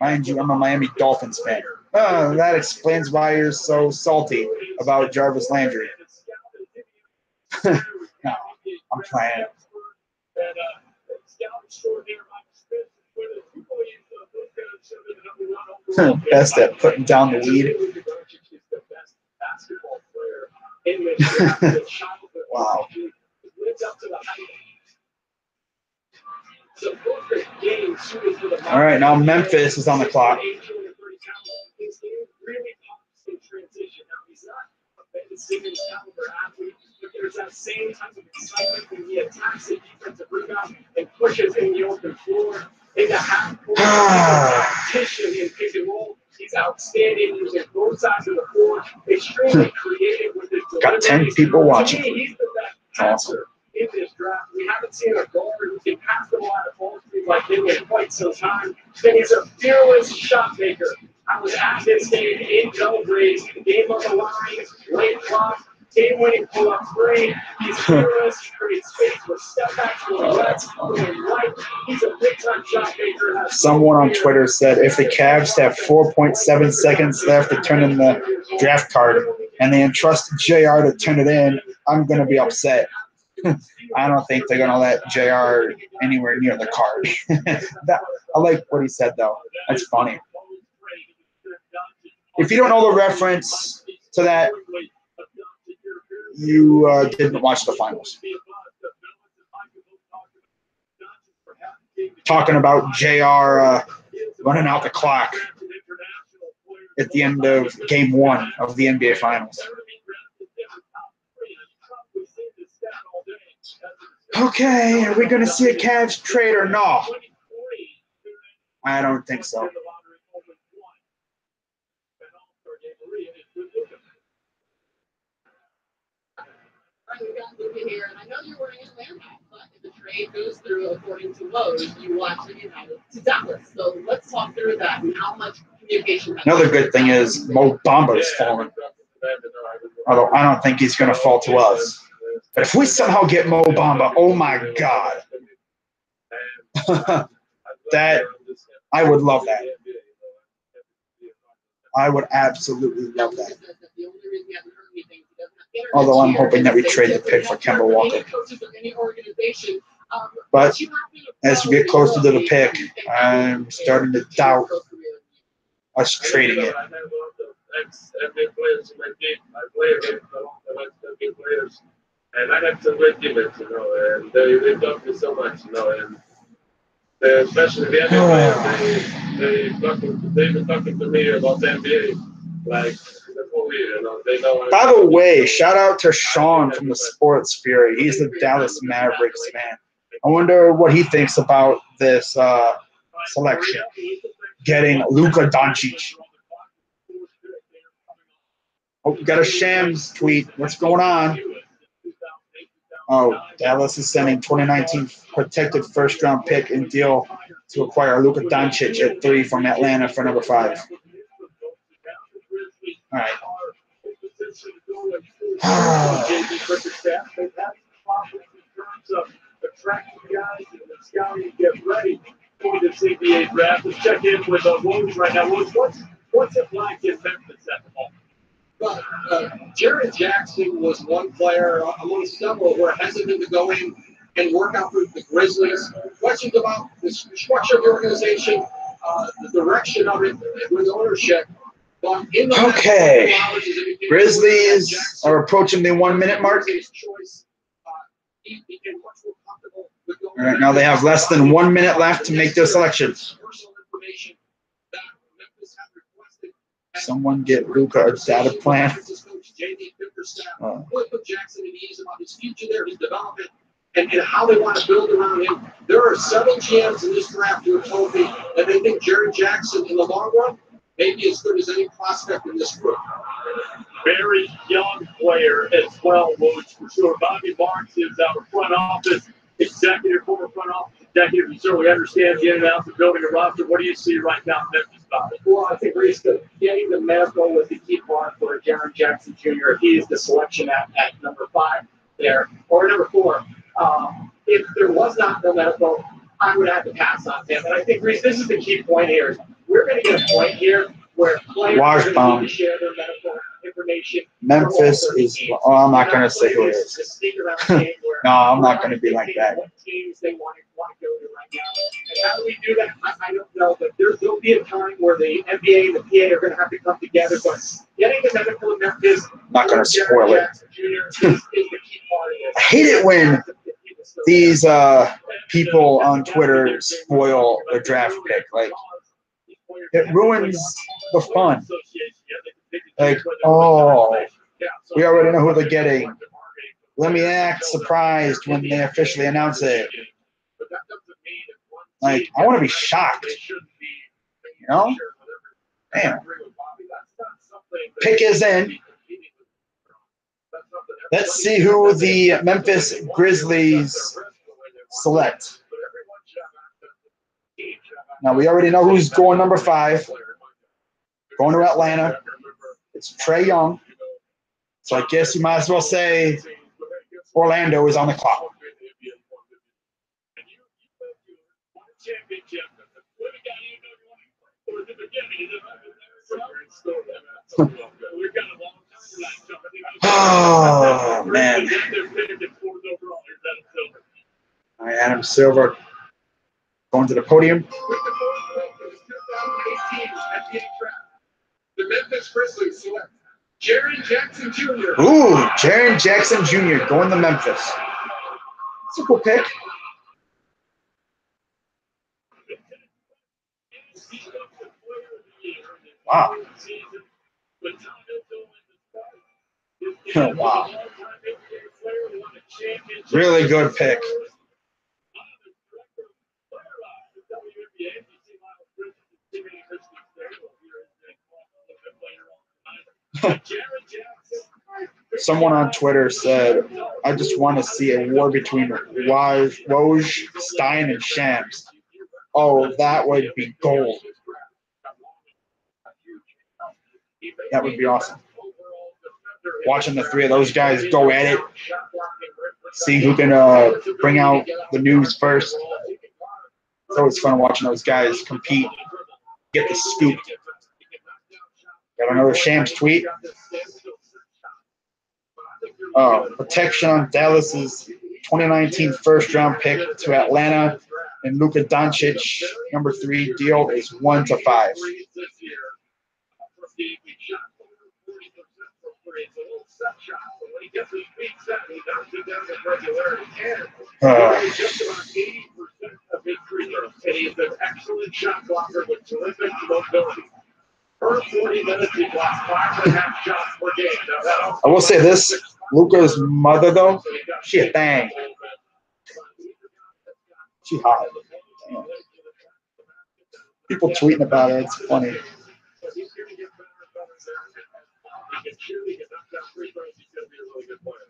Mind you, I'm a Miami Dolphins fan. That explains why you're so salty about Jarvis Landry. No, I'm playing. Best at putting down the weed. Wow. All right, now Memphis is on the clock. There's that same type of excitement when he attacks the defensive rebound and pushes in the open floor. in the half-court competition in pick and roll. He's outstanding using both sides of the floor. Extremely creative with his Got 10 delivery. people watching. To me, he's the best passer in this draft. We haven't seen a guard who can pass the ball out of ball screens like him in quite some time. And he's a fearless shot maker. I was at this game in Belgrade, game on the line, late clock, game-winning pull-up three. He's fearless, creates space with step-backs to the left, going right. He's a big-time shot maker. Someone on Twitter said if the Cavs have 4.7 seconds left to turn in the draft card and they entrust JR to turn it in, I'm going to be upset. I don't think they're going to let JR anywhere near the card. I like what he said, though. That's funny. If you don't know the reference to that, you didn't watch the finals. Talking about JR running out the clock at the end of Game 1 of the NBA Finals. Okay, are we going to see a Cavs trade or no? I don't think so. We got Luka here, and I know you're wearing Atlanta, but if the trade goes through according to Woj, you want to United to Dallas. So let's talk through that and how much communication. Another good thing is Mo Bamba's falling. Although I don't think he's going to fall to us. But if we somehow get Mo Bamba, oh my God. That, I would love that. I would absolutely love that. Although I'm hoping that we trade the pick for Kemba Walker. But as we get closer to the pick, I'm starting to doubt us trading it. And I got some great teammates, and they taught me so much, and especially the NBA players, they've been talking to me about the NBA, like the whole year, they know. By the way, shout out to Sean from the Sports Fury. He's the Dallas Mavericks fan. I wonder what he thinks about this selection, getting Luka Doncic. Oh, we got a Shams tweet. What's going on? Oh, Dallas is sending 2019 protected first-round pick and deal to acquire Luka Doncic at 3 from Atlanta for number 5. All right. This NBA draft. Let's check in with Woj right now. Woj, what's it like in Memphis at the moment? But Jaren Jackson was one player among several who are hesitant to go in and work out for the Grizzlies. Questions about the structure of the organization, the direction of it with ownership. But in the Okay. Grizzlies are approaching the 1-minute mark. All right, now they have less than 1 minute left to make their selection. Someone get Luka a data plan. Jackson and ease about his future there, his development, and how they want to build around him. There are several GMs in this draft who have told me that they think Jaren Jackson in the long run may be as good as any prospect in this group. Very young player as well, Woj, for sure. Bobby Marks is our front office executive, former front office executive. He certainly understands the ins and outs of building a roster. What do you see right now in Memphis, Bobby? Well, I think Reese, getting the medical was the key part for Jaren Jackson Jr. He is the selection at number 5 there, or number 4. If there was not the medical, I would have to pass on him. And I think, Reese, this is the key point here. We're going to get a point here where players are going to need to share their medical information. Memphis is – oh, I'm not going to say who it is. No, I'm not going to be like that. What teams they want to go to right now. And how do we do that? I don't know, but there'll be a time where the NBA and the PA are going to have to come together. But getting the medical in Memphis, I'm not going to spoil it. Is the key part of this. I hate it when these people on Twitter spoil the draft pick. Like, it ruins the fun. Like, oh, we already know who they're getting. Let me act surprised when they officially announce it. Like, I want to be shocked. You know? Damn. Pick is in. Let's see who the Memphis Grizzlies select. Now, we already know who's going number 5. Going to Atlanta. It's Trae Young. So I guess you might as well say Orlando is on the clock. Oh, man. All right, Adam Silver going to the podium. The Memphis Grizzlies select Jaren Jackson Jr. Ooh, Jaren Jackson Jr. going to Memphis. That's a cool pick. Wow. Oh, wow. Really good pick. Someone on Twitter said, I just want to see a war between Woj, Stein, and Shams. Oh, that would be gold. That would be awesome. Watching the 3 of those guys go at it, see who can bring out the news first. It's always fun watching those guys compete, get the scoop. Got another Shams tweet. Protection on Dallas's 2019 first-round pick to Atlanta and Luka Doncic, number 3 deal is 1 to 5. He's an excellent shot blocker with terrific mobility. First 40 minutes, he blocks 5.5 shots per game. I will say this, Luka's mother, though, she a thing. She hot. Damn. People tweeting about her. It's funny.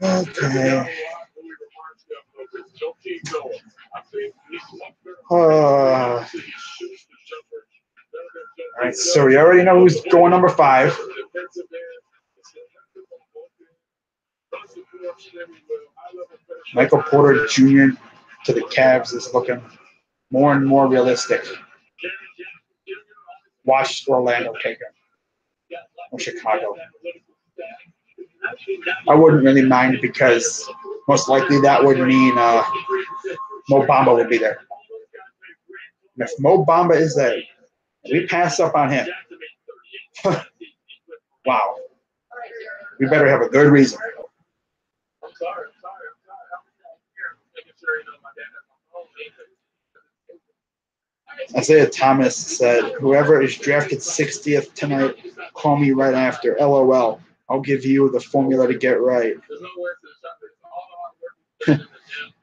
Okay. All right, so we already know who's going number 5. Michael Porter Jr. to the Cavs is looking more and more realistic. Watch Orlando take him. Or Chicago. I wouldn't really mind because most likely that would mean Mo Bamba would be there. And if Mo Bamba is there, we pass up on him. Wow. We better have a good reason. Isaiah Thomas said, whoever is drafted 60th tonight, call me right after. LOL. I'll give you the formula to get right. And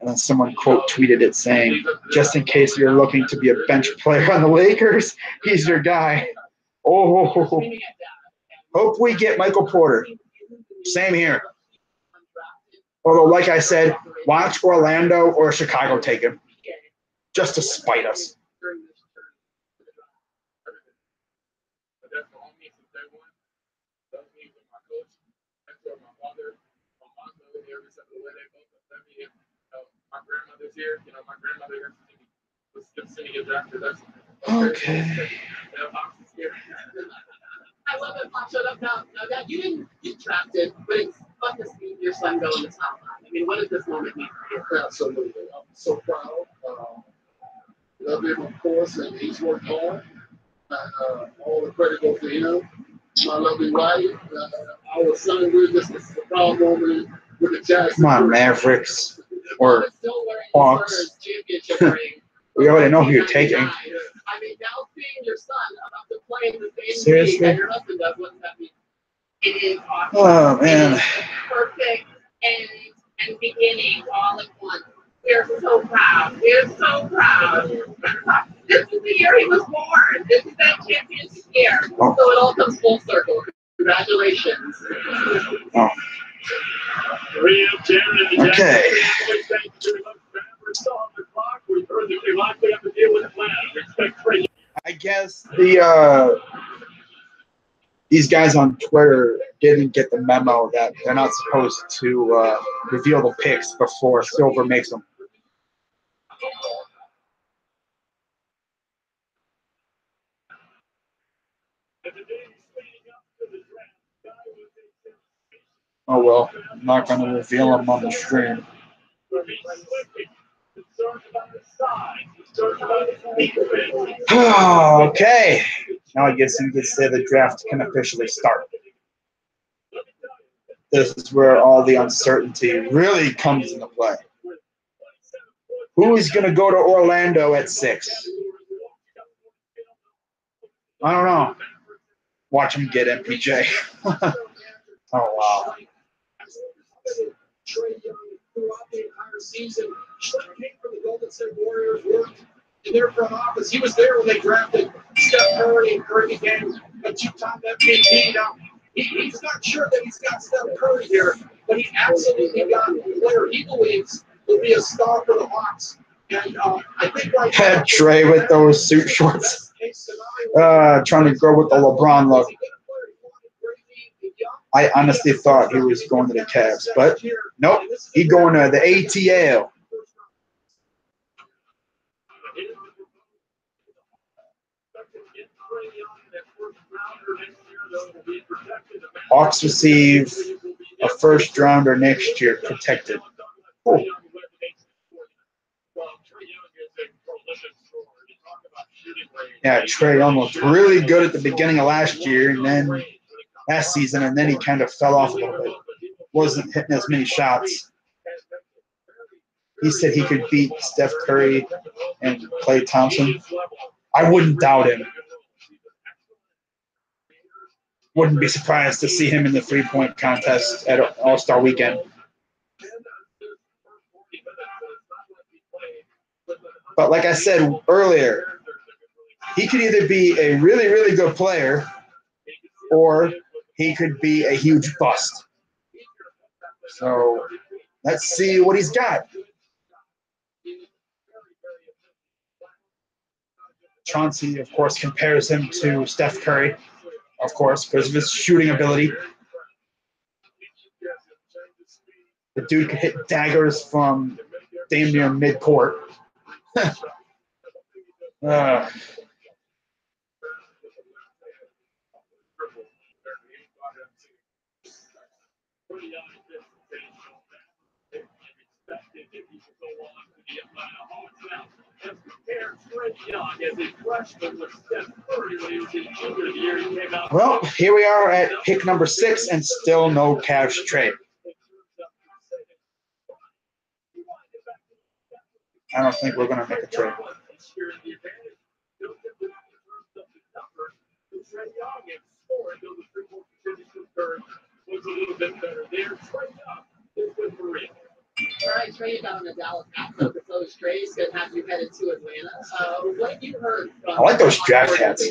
then someone quote tweeted it saying, just in case you're looking to be a bench player on the Lakers, he's your guy. Oh, hope we get Michael Porter. Same here. Although, like I said, watch Orlando or Chicago take him. Just to spite us. Okay. I love it. Pop showed up now. Dad, you didn't get drafted, but it's fun to see your son go in the top line. I mean, what does this moment mean for you? Absolutely. I'm so proud. Love him, of course, and he's worked hard. All the credit goes to him. My lovely wife, our son, we're just a proud moment with the Jackson. Come on, Mavericks or Hawks. Championship ring. We already know who you're taking. I mean, now seeing your son about to play in the same Seriously? league that your husband does, what does that mean? It is awesome. Oh, man. It is perfect end and beginning all at once. We are so proud. We are so proud. This is the year he was born. This is that championship year. Oh. So it all comes full circle. Congratulations. Oh. Okay. I guess these guys on Twitter didn't get the memo that they're not supposed to reveal the picks before Silver makes them. Oh well, I'm not going to reveal them on the stream. Okay, now I guess you could say the draft can officially start. This is where all the uncertainty really comes into play. Who is going to go to Orlando at 6? I don't know. Watch him get MPJ. Oh, wow. Trae Young throughout the entire season. Trae came from the Golden State Warriors, worked in their front office. He was there when they drafted Steph Curry, and Curry became a two-time MVP. Now, he's not sure that he's got Steph Curry here, but he absolutely got a player he believes will be a star for the Hawks. And I think right now, Trae with those suit shorts. Trying to go with the LeBron look. I honestly thought he was going to the Cavs, but nope, he's going to the ATL. Hawks receive a first rounder next year, protected. Cool. Yeah, Trae Young looked really good at the beginning of last season, and then he kind of fell off a little bit. Wasn't hitting as many shots. He said he could beat Steph Curry and Klay Thompson. I wouldn't doubt him. Wouldn't be surprised to see him in the three-point contest at All-Star Weekend. But like I said earlier, he could either be a really, really good player or he could be a huge bust. So let's see what he's got. Chauncey, of course, compares him to Steph Curry, of course, because of his shooting ability. The dude could hit daggers from damn near midcourt. Well, here we are at pick number 6 and still no Cavs trade. I don't think we're going to make a trade. All right, Trae, you got on the Dallas Mavericks proposed trades that have you headed to Atlanta. What have you heard from? I like those draft hats.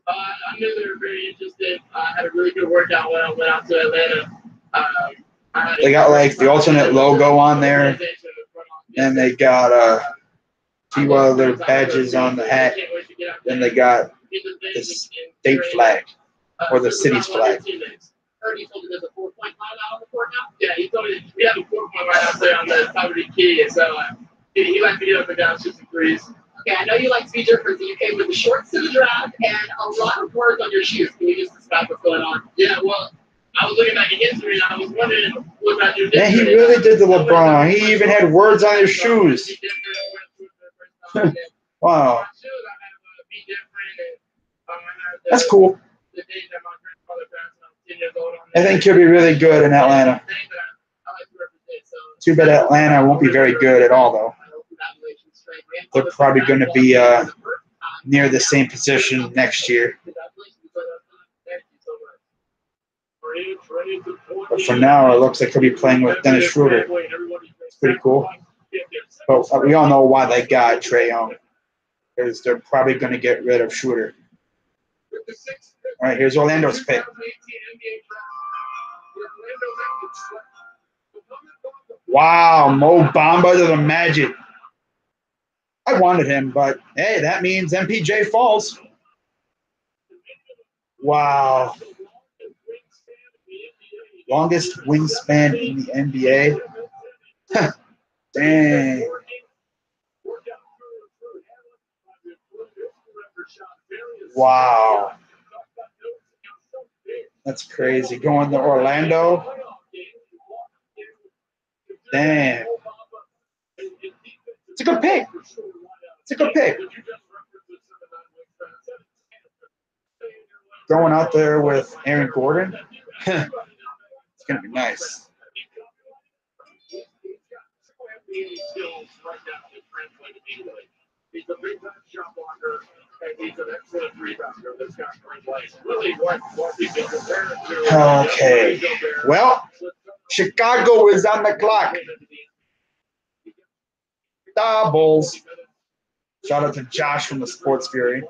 I knew they were very interested. I had a really good workout when I went out to Atlanta. They got like the alternate logo on there, and they got a few other badges on the hat. Then they got the state flag or the city's flag. Heard he told you there's a 4-point line out on the court now? Yeah, he told me we have a 4-point right out there on the top of the key. So he likes to get up and down, shoot some threes. Okay, I know you like to be different. So you came with the shorts to the draft and a lot of words on your shoes. Can you just describe what's going on? Yeah, well, I was looking back at history and I was wondering what I do different. Man, he really did the LeBron. He even had words on his shoes. Wow. That's cool. I think he'll be really good in Atlanta. Too bad Atlanta won't be very good at all, though. They're probably going to be near the same position next year. But for now, it looks like he'll be playing with Dennis Schroeder. It's pretty cool. But we all know why they got Trae Young, because they're probably going to get rid of Schroeder. All right, here's Orlando's pick. Wow, Mo Bamba to the Magic. I wanted him, but hey, that means MPJ falls. Wow. Longest wingspan in the NBA. Dang. Wow. That's crazy. Going to Orlando. Damn. It's a good pick. It's a good pick. Going out there with Aaron Gordon. It's going to be nice. He's a big-time shot blocker, and he's an excellent rebounder that's got great legs. Really, what we can compare it to. Okay. Well, Chicago is on the clock. Bulls. Shout out to Josh from the Sports Fury.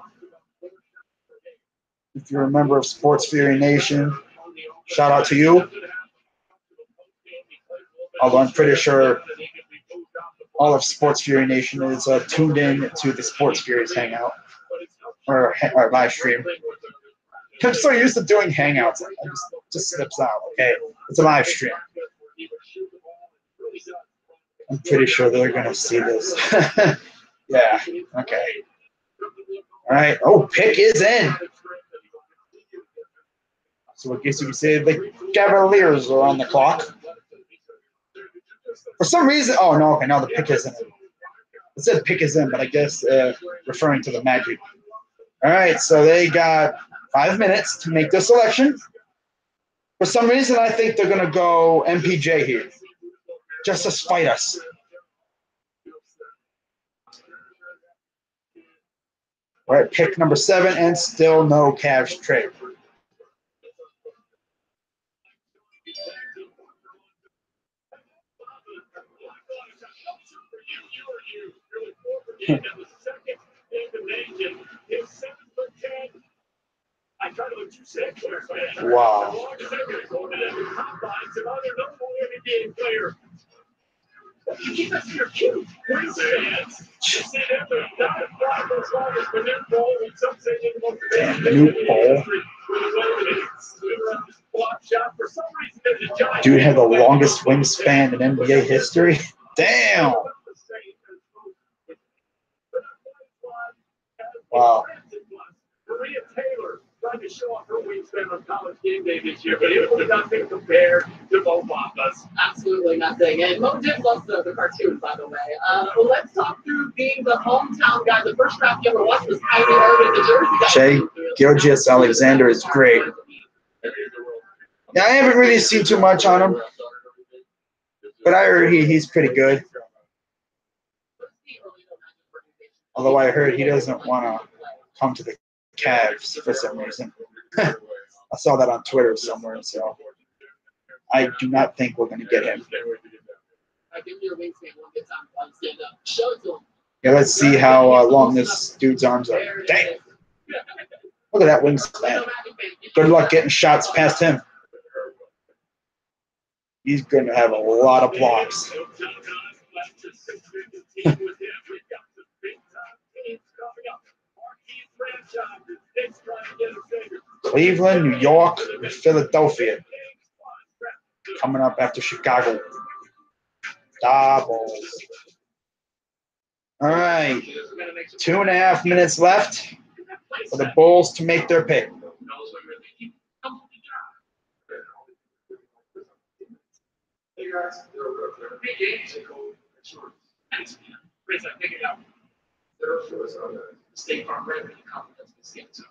If you're a member of Sports Fury Nation, shout out to you. Although I'm pretty sure all of Sports Fury Nation is tuned in to the Sports Fury's hangout or live stream. I'm so used to doing hangouts, it just slips out. Okay, it's a live stream. I'm pretty sure they're gonna see this. Yeah. Okay. All right. Oh, pick is in. So I guess you can say the Cavaliers are on the clock. For some reason, oh no, okay, now the pick isn't in. It said pick is in, but I guess referring to the Magic. All right, so they got 5 minutes to make their selection. For some reason, I think they're going to go MPJ here, just to spite us. All right, pick number 7, and still no Cavs trade. Wow. Damn, new ball. Dude had the longest wingspan in NBA history. Damn. Wow. Maria Taylor tried to show off her wingspan on College Game Day this year, but it was nothing compared to Mo Bamba's. Absolutely nothing. And Mo did love the cartoon, by the way. Well, let's talk through being the hometown guy. The first draft you ever watched was Kyrie Irving, the Jersey guy. Shai Gilgeous-Alexander is great. Yeah, I haven't really seen too much on him, but I heard he's pretty good. Although I heard he doesn't want to come to the Cavs for some reason. I saw that on Twitter somewhere, so I do not think we're going to get him. Yeah, let's see how long this dude's arms are. Dang. Look at that wingspan. Good luck getting shots past him. He's going to have a lot of blocks. Cleveland, New York, and Philadelphia. Coming up after Chicago. Doubles. All right. 2.5 minutes left for the Bulls to make their pick. State Farm revenue compliments the skin tone.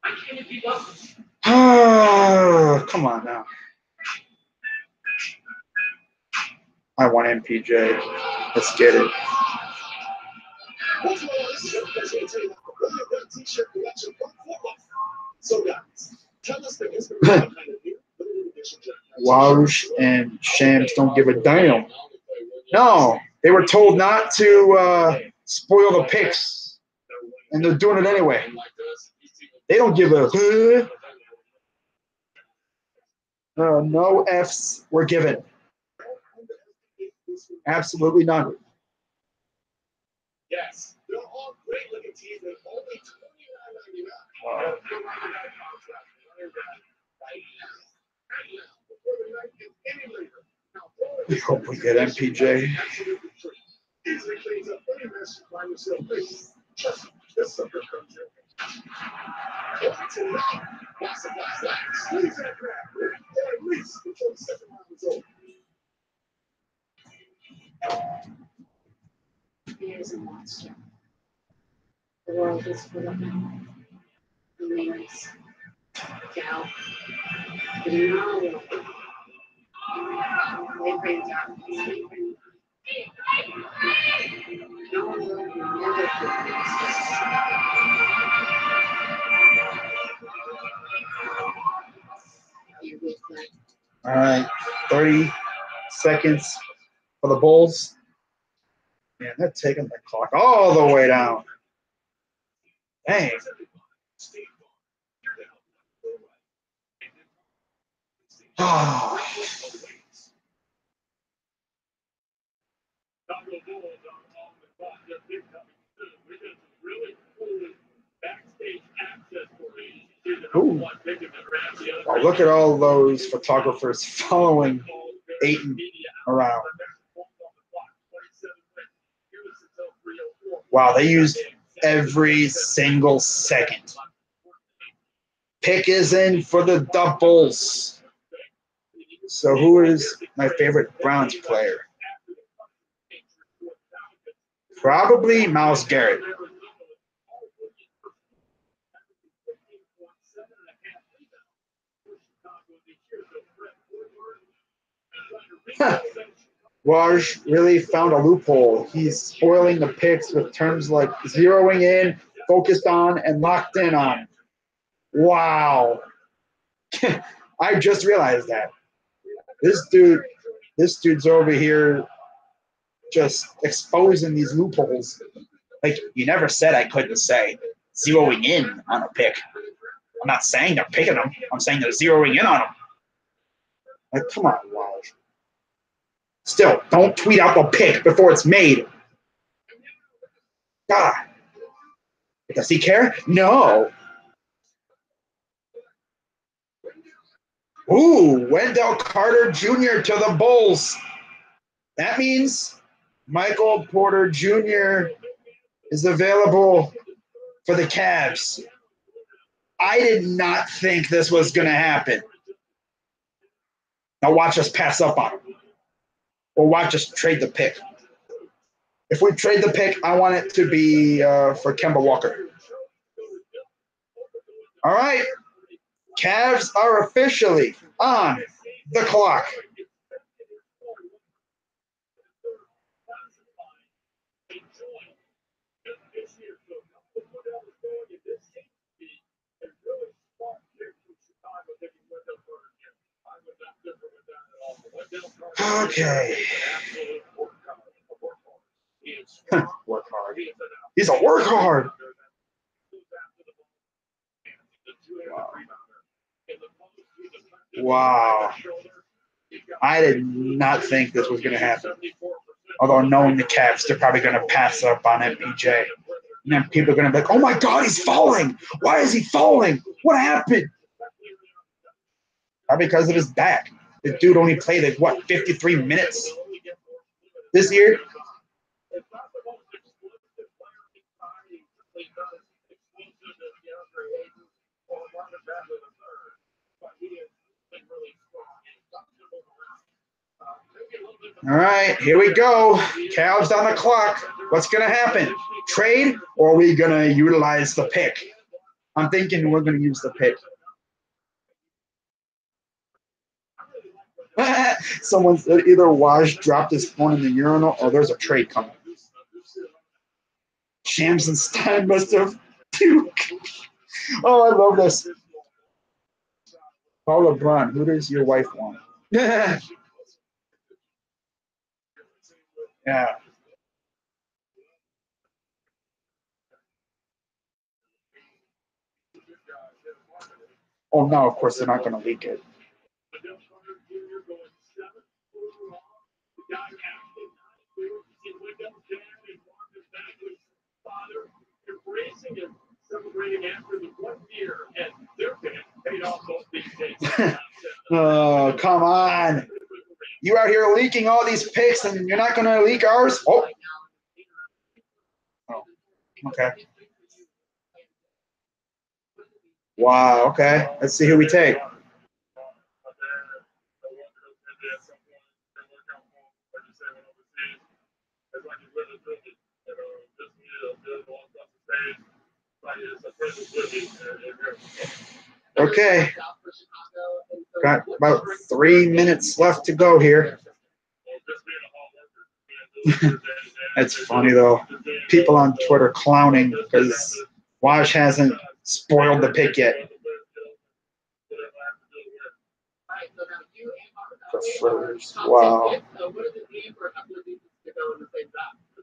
I can't keep up. Oh, come on now. I want MPJ. Let's get it. Walsh and Shams don't give a damn. No, they were told not to spoil the picks, and they're doing it anyway. They don't give a no Fs were given. Absolutely none. Yes, they're all great looking teams, and only $29.99. We hope we get MPJ. He is a monster. The world is full of him. Ramirez, Gal, but no, they bring darkness. No one will never be All right, 30 seconds for the Bulls. Man, they're taking the clock all the way down. Dang. Oh. Ooh. Oh, look at all those photographers following Ayton around. Wow, they used every single second. Pick is in for the doubles. So who is my favorite Browns player? Probably Myles Garrett. Waj really found a loophole. He's spoiling the picks with terms like zeroing in, focused on, and locked in on. Wow. I just realized that. This dude's over here just exposing these loopholes. Like, you never said I couldn't say zeroing in on a pick. I'm not saying they're picking them. I'm saying they're zeroing in on them. Like, come on, Waj. Still, don't tweet out the pick before it's made. God. Does he care? No. Ooh, Wendell Carter Jr. to the Bulls. That means Michael Porter Jr. is available for the Cavs. I did not think this was going to happen. Now watch us pass up on him. Or watch us trade the pick. If we trade the pick, I want it to be for Kemba Walker. All right. Cavs are officially on the clock. Okay. Work hard. He's a work hard. Wow. I did not think this was going to happen. Although knowing the Cavs, they're probably going to pass up on MPJ. And then people are going to be like, oh my God, he's falling. Why is he falling? What happened? Probably because of his back. The dude only played like, what, 53 minutes this year? All right, here we go. Cavs on the clock. What's going to happen? Trade, or are we going to utilize the pick? I'm thinking we're going to use the pick. Someone said either Waj dropped his phone in the urinal or there's a trade coming. Shams and Stein must have puked. Oh, I love this. Paul LeBron, who does your wife want? Yeah. Oh no, of course they're not going to leak it. Oh, come on. You out here leaking all these picks and you're not going to leak ours? Oh. Oh, okay. Wow, okay. Let's see who we take. Okay. Got about 3 minutes left to go here. That's funny, though. People on Twitter clowning because Waj hasn't spoiled the pick yet. Prefers. Wow. It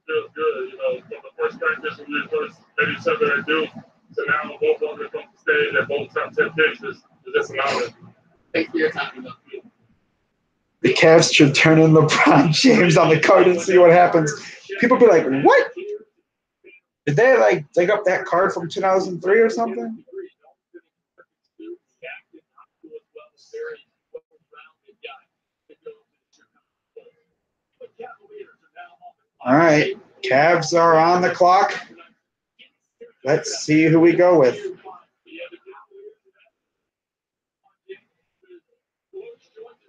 feels good, you know, from the first practice when we first maybe something I do, so now both of them come to stage and both top 10 picks is just an honor. Thanks for your time. The Cavs should turn in LeBron James on the card and see what happens. People be like, what? Did they like dig up that card from 2003 or something? All right, Cavs are on the clock. Let's see who we go with.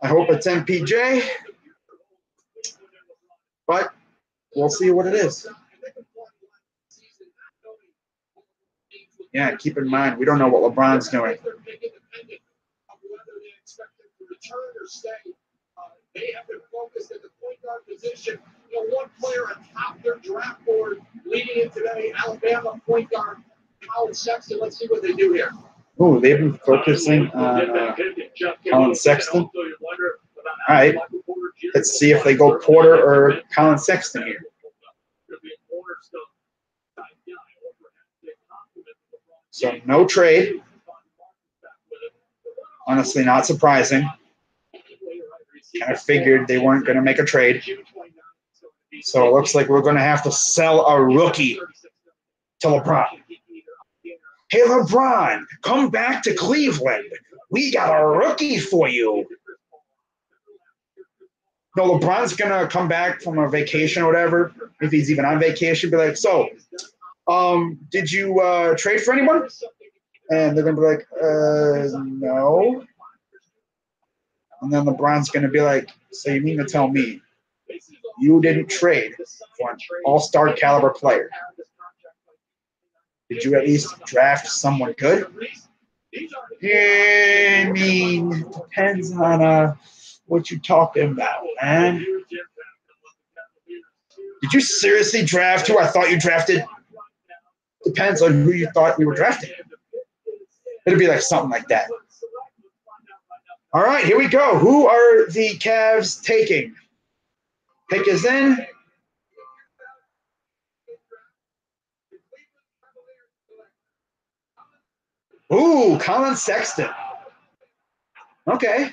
I hope it's MPJ, but we'll see what it is. Yeah, keep in mind, we don't know what LeBron's doing. They have been focused at the point guard position. You know, one player atop their draft board leading in today, Alabama point guard Colin Sexton. Let's see what they do here. Oh, they've been focusing on Colin Sexton. All right, let's see if they go Porter or Colin Sexton here. So no trade. Honestly, not surprising. Kind of figured they weren't going to make a trade. So it looks like we're going to have to sell a rookie to LeBron. Hey, LeBron, come back to Cleveland. We got a rookie for you. No, LeBron's going to come back from a vacation or whatever, if he's even on vacation, be like, so, did you trade for anyone? And they're going to be like, no. And then LeBron's going to be like, so you mean to tell me you didn't trade for an all-star caliber player? Did you at least draft someone good? Yeah, I mean, depends on what you're talking about, man. Did you seriously draft who I thought you drafted? Depends on who you thought we were drafting. It'd be like something like that. All right, here we go. Who are the Cavs taking? Pick is in. Ooh, Colin Sexton. Okay. I'm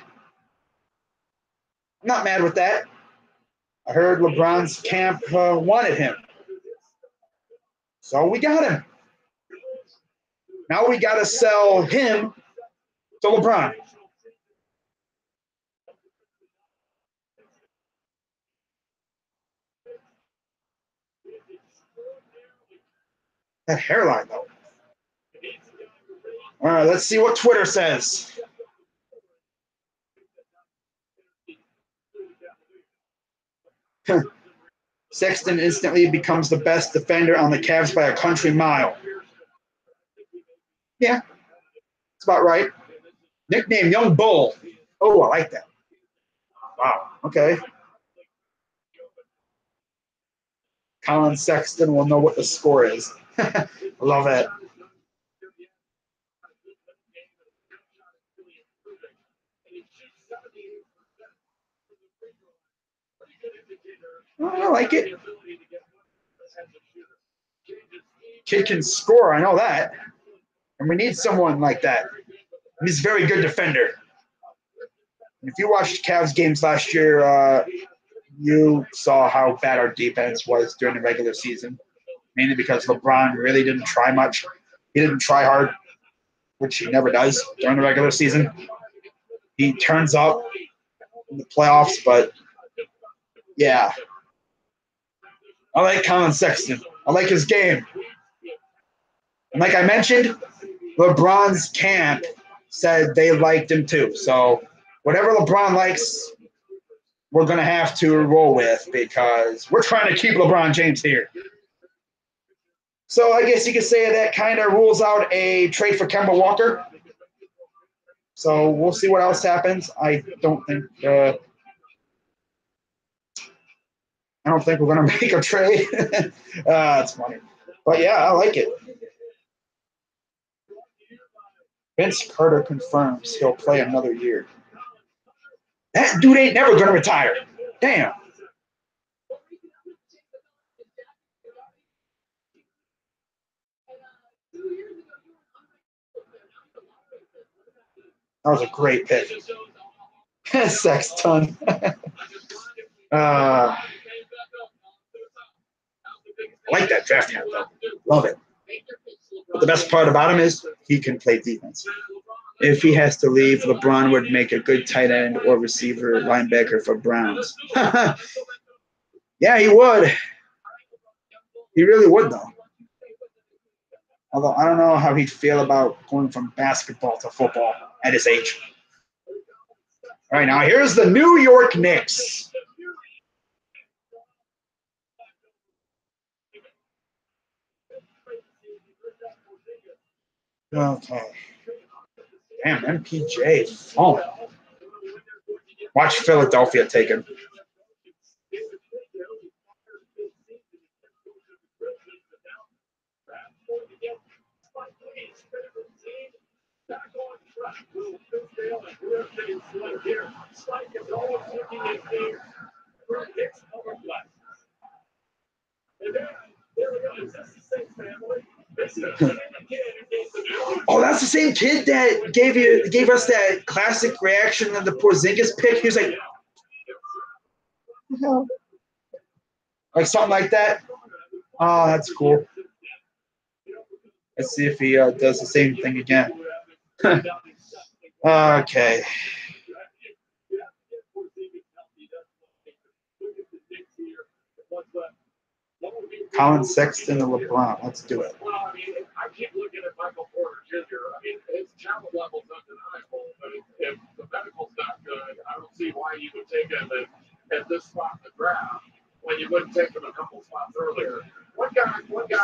not mad with that. I heard LeBron's camp wanted him. So we got him. Now we got to sell him to LeBron. That hairline, though. All right, let's see what Twitter says. Sexton instantly becomes the best defender on the Cavs by a country mile. Yeah, that's about right. Nickname Young Bull. Oh, I like that. Wow, okay. Colin Sexton will know what the score is. Love it. I like it. Kid can score, I know that. And we need someone like that. He's a very good defender. If you watched Cavs games last year, you saw how bad our defense was during the regular season, mainly because LeBron really didn't try much. He didn't try hard, which he never does during the regular season. He turns up in the playoffs, but yeah. I like Colin Sexton. I like his game. And like I mentioned, LeBron's camp said they liked him too. So whatever LeBron likes, we're going to have to roll with because we're trying to keep LeBron James here. So I guess you could say that kind of rules out a trade for Kemba Walker. So we'll see what else happens. I don't think we're going to make a trade. That's funny. But yeah, I like it. Vince Carter confirms he'll play another year. That dude ain't never going to retire. Damn. That was a great pick. Sexton. I like that draft hat, though. Love it. But the best part about him is he can play defense. If he has to leave, LeBron would make a good tight end or receiver linebacker for Browns. Yeah, he would. He really would, though. Although I don't know how he'd feel about going from basketball to football at his age. All right, now here's the New York Knicks. Okay. Damn, MPJ falling. Watch Philadelphia take him. Oh, that's the same kid that gave us that classic reaction of the Porzingis pick. He was like, like something like that. Oh, that's cool. Let's see if he does the same thing again. Okay. Colin Sexton and LeBron. Let's do it. Well, I mean, I keep looking at Michael Porter Jr. I mean, his talent level's undeniable, but if the medical's not good, I don't see why you would take him at this spot in the draft when you wouldn't take him a couple spots earlier. One guy I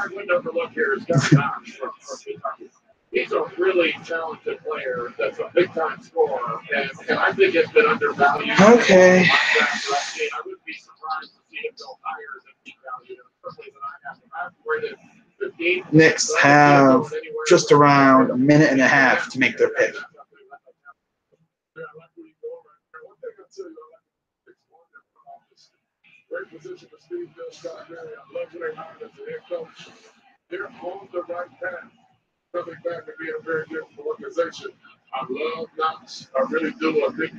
wouldn't overlook here is Gary Knox from Kentucky. He's a really talented player that's a big-time scorer, and I think it's been undervalued. Okay. I wouldn't be surprised to see him go higher than he valued, especially than I have. I've rated the game. Knicks have just around a minute and a half to make their pick. Great position for Steve Scott. I love their hire as a head coach. They're on the right path. Coming back and being a very different organization. I love Knox. I really do. I think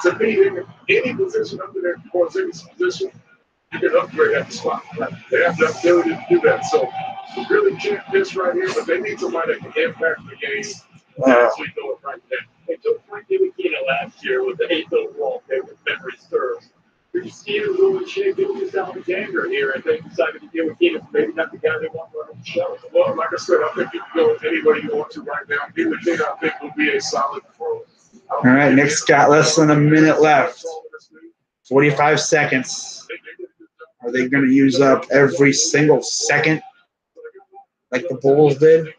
to me, any position under their Porzingis position, you can upgrade at the spot. Right? They have the ability to do that. So you really can't miss right here, but they need somebody that can impact the game. Actually do it right there. They took Frank Ntilikina last year with the 8th overall pick with memory serves. You're just seeing a little shake of Julius Alexander here, and they decided to deal with Keenan. Maybe not the guy they want to run the show. Well, like I said, I think you can go with anybody you want to right now. Ntilikina, I think, will be a solid pro. All right, Knicks got less than a minute left. 45 seconds. Are they going to use up every single second like the Bulls did?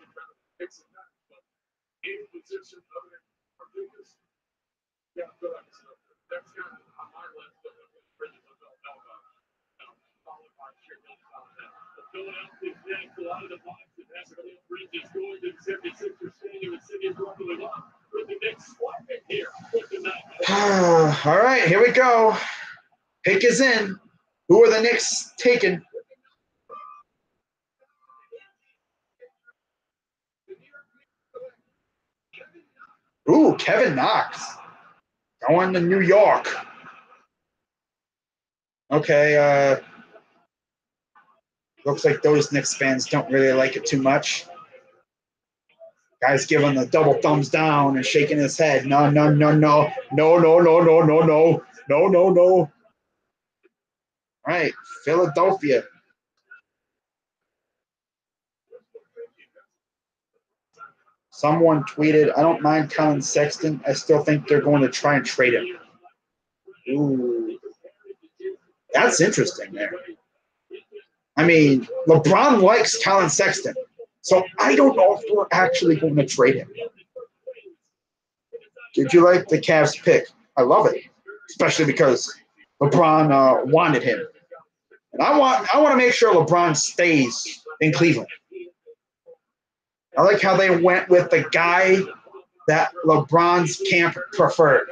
All right, here we go. Pick is in. Who are the Knicks taking? Ooh, Kevin Knox going to New York. Okay, looks like those Knicks fans don't really like it too much. Guy's giving the double thumbs down and shaking his head. No, no, no, no. No, no, no, no, no, no. No, no, no. All right, Philadelphia. Someone tweeted, I don't mind Colin Sexton. I still think they're going to try and trade him. Ooh. That's interesting there. I mean, LeBron likes Colin Sexton. So I don't know if we're actually going to trade him. Did you like the Cavs pick? I love it, especially because LeBron wanted him, and I want to make sure LeBron stays in Cleveland. I like how they went with the guy that LeBron's camp preferred,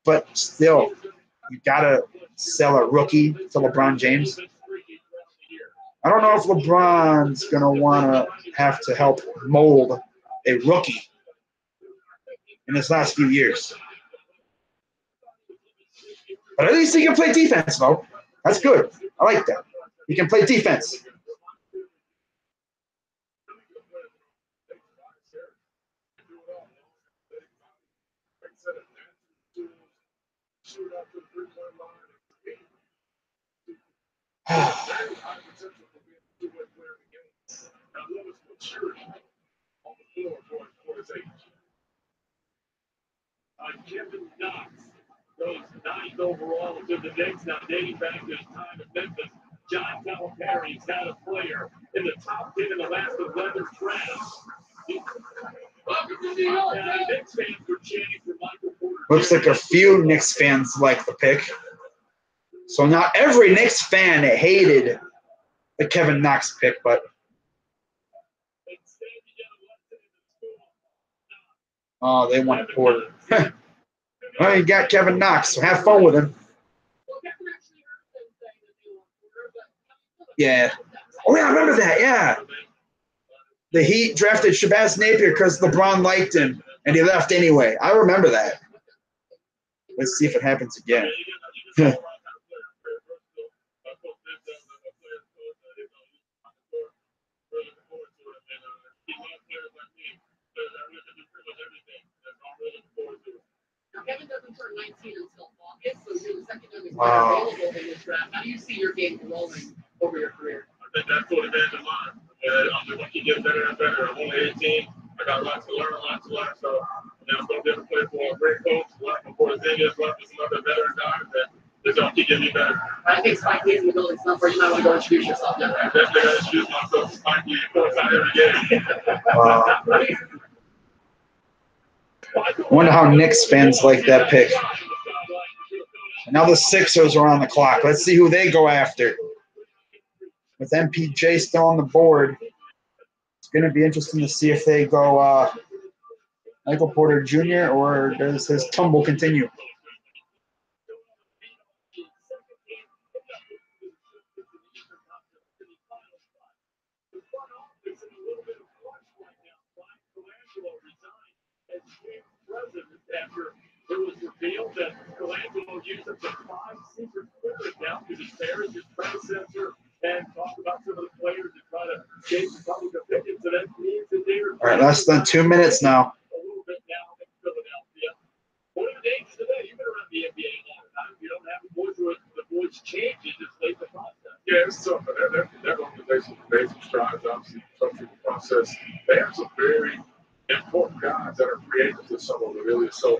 but still, you gotta sell a rookie to LeBron James. I don't know if LeBron's going to want to have to help mold a rookie in his last few years. But at least he can play defense, though. That's good. I like that. He can play defense. Kevin Knox goes 9th overall to the Knicks, now dating back to his time at Memphis. John Calipari's had a player in the top 10 in the last 11 drafts. Knicks fans were chanting for Michael Porter. Looks like a few Knicks fans like the pick. So not every Knicks fan hated the Kevin Knox pick, but oh, they want Porter. Well, you got Kevin Knox, so have fun with him. Yeah. Oh, yeah, I remember that, yeah. The Heat drafted Shabazz Napier because LeBron liked him, and he left anyway. I remember that. Let's see if it happens again. Kevin doesn't turn 19 until August, so you're the second youngest Wow. player available in this draft. How do you see your game growing over your career? I think that's what it is in mind. I'm just going to keep getting better and better. I'm only 18. I got lots to learn, lots to learn. So I'm going to play for a great coach, like before Zingas, like some other veteran guys that just going to keep getting me better. I think Spike Lee's in the building somewhere. You might want to go introduce yourself there. I definitely got to introduce myself to Spike Lee, of course, out every game. I wonder how Knicks fans like that pick. And now the Sixers are on the clock. Let's see who they go after. With MPJ still on the board, it's going to be interesting to see if they go Michael Porter Jr. or does his tumble continue? After it was revealed that Colangelo used up to 5 secret Twitter accounts to disparage his predecessor and talk about some of the players and try to change the public opinion. So that means that they are All right, less than 2 minutes now. a little bit now in Philadelphia. One of the dangers of that, you've been around the NBA a long time. You don't have the boys change it just late in the process. Yeah, it's tough. That organization made some strides, obviously, tough through the process. They have some very important guys that are free agents, with some of them, really, so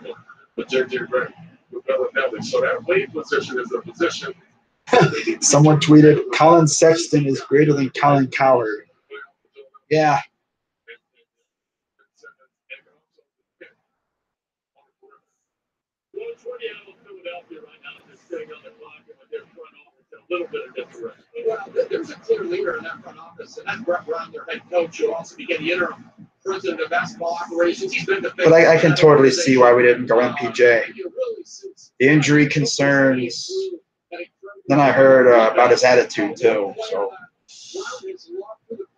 with JJ Redick, with Bellinelli. So that lead position is a position. Someone tweeted, Colin Sexton is greater than Colin Cowherd. Yeah. A little bit of difference. Well, there's a clear leader in that front office, and that's Brett Brown, their head coach, who also became the interim president of basketball operations. He's been the But I can totally see why we didn't go MPJ. He really suits The injury concerns, Then I heard about his attitude too. So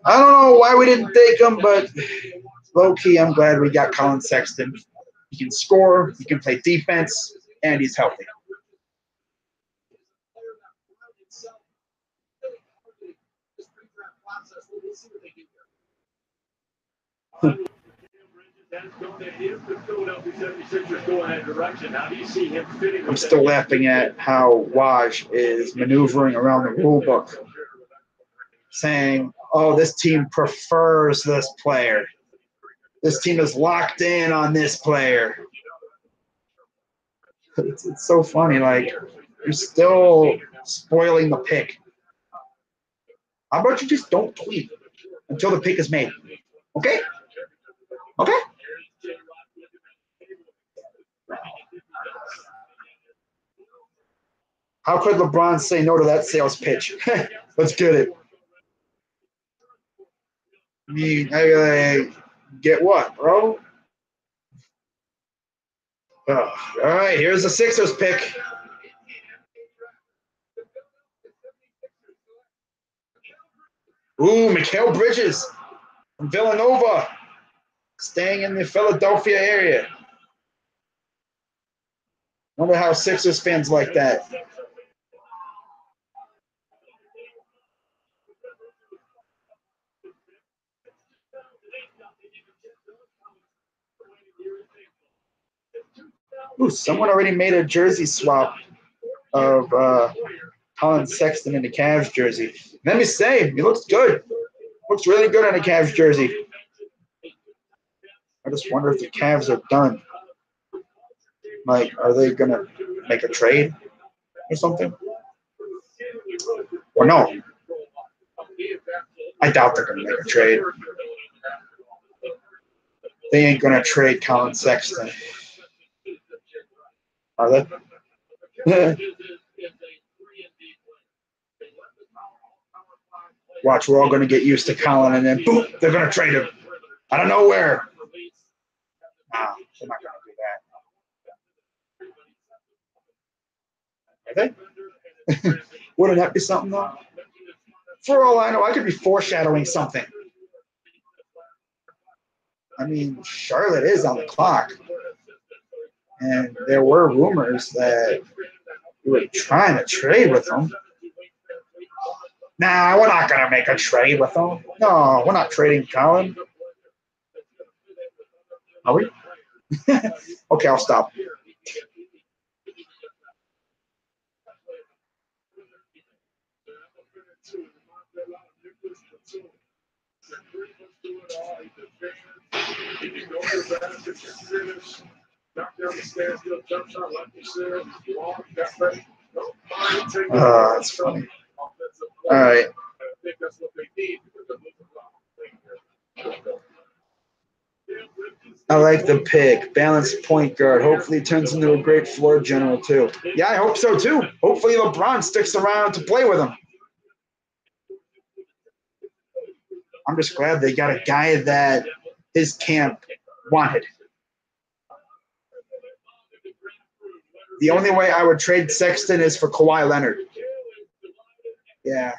I don't know why we didn't take him, but low key, I'm glad we got Colin Sexton. He can score, he can play defense, and he's healthy. I'm still laughing at how Waj is maneuvering around the rule book, saying, oh, this team prefers this player. This team is locked in on this player. It's so funny. Like, you're still spoiling the pick. How about you just don't tweet until the pick is made? Okay? Okay? How could LeBron say no to that sales pitch? Let's get it. I get what, bro? Oh, all right, here's the Sixers pick. Ooh, Mikal Bridges from Villanova, staying in the Philadelphia area. Wonder how Sixers fans like that. Ooh, someone already made a jersey swap of Colin Sexton in the Cavs jersey. Let me say, he looks good. Looks really good in a Cavs jersey. I just wonder if the Cavs are done. Like, are they going to make a trade or something? Or no? I doubt they're going to make a trade. They ain't going to trade Colin Sexton. Are they? Watch, we're all going to get used to Colin, and then boom, they're going to trade him out of nowhere. Nah, they're not going to do that. Are they? Wouldn't that be something, though? For all I know, I could be foreshadowing something. I mean, Charlotte is on the clock. And there were rumors that we were trying to trade with them. Nah, we're not going to make a trade with them. No, we're not trading Colin. Are we? Okay, I'll stop. That's funny. All right. I like the pick. Balanced point guard. Hopefully it turns into a great floor general, too. Yeah, I hope so, too. Hopefully LeBron sticks around to play with him. I'm just glad they got a guy that his camp wanted. The only way I would trade Sexton is for Kawhi Leonard. Yeah.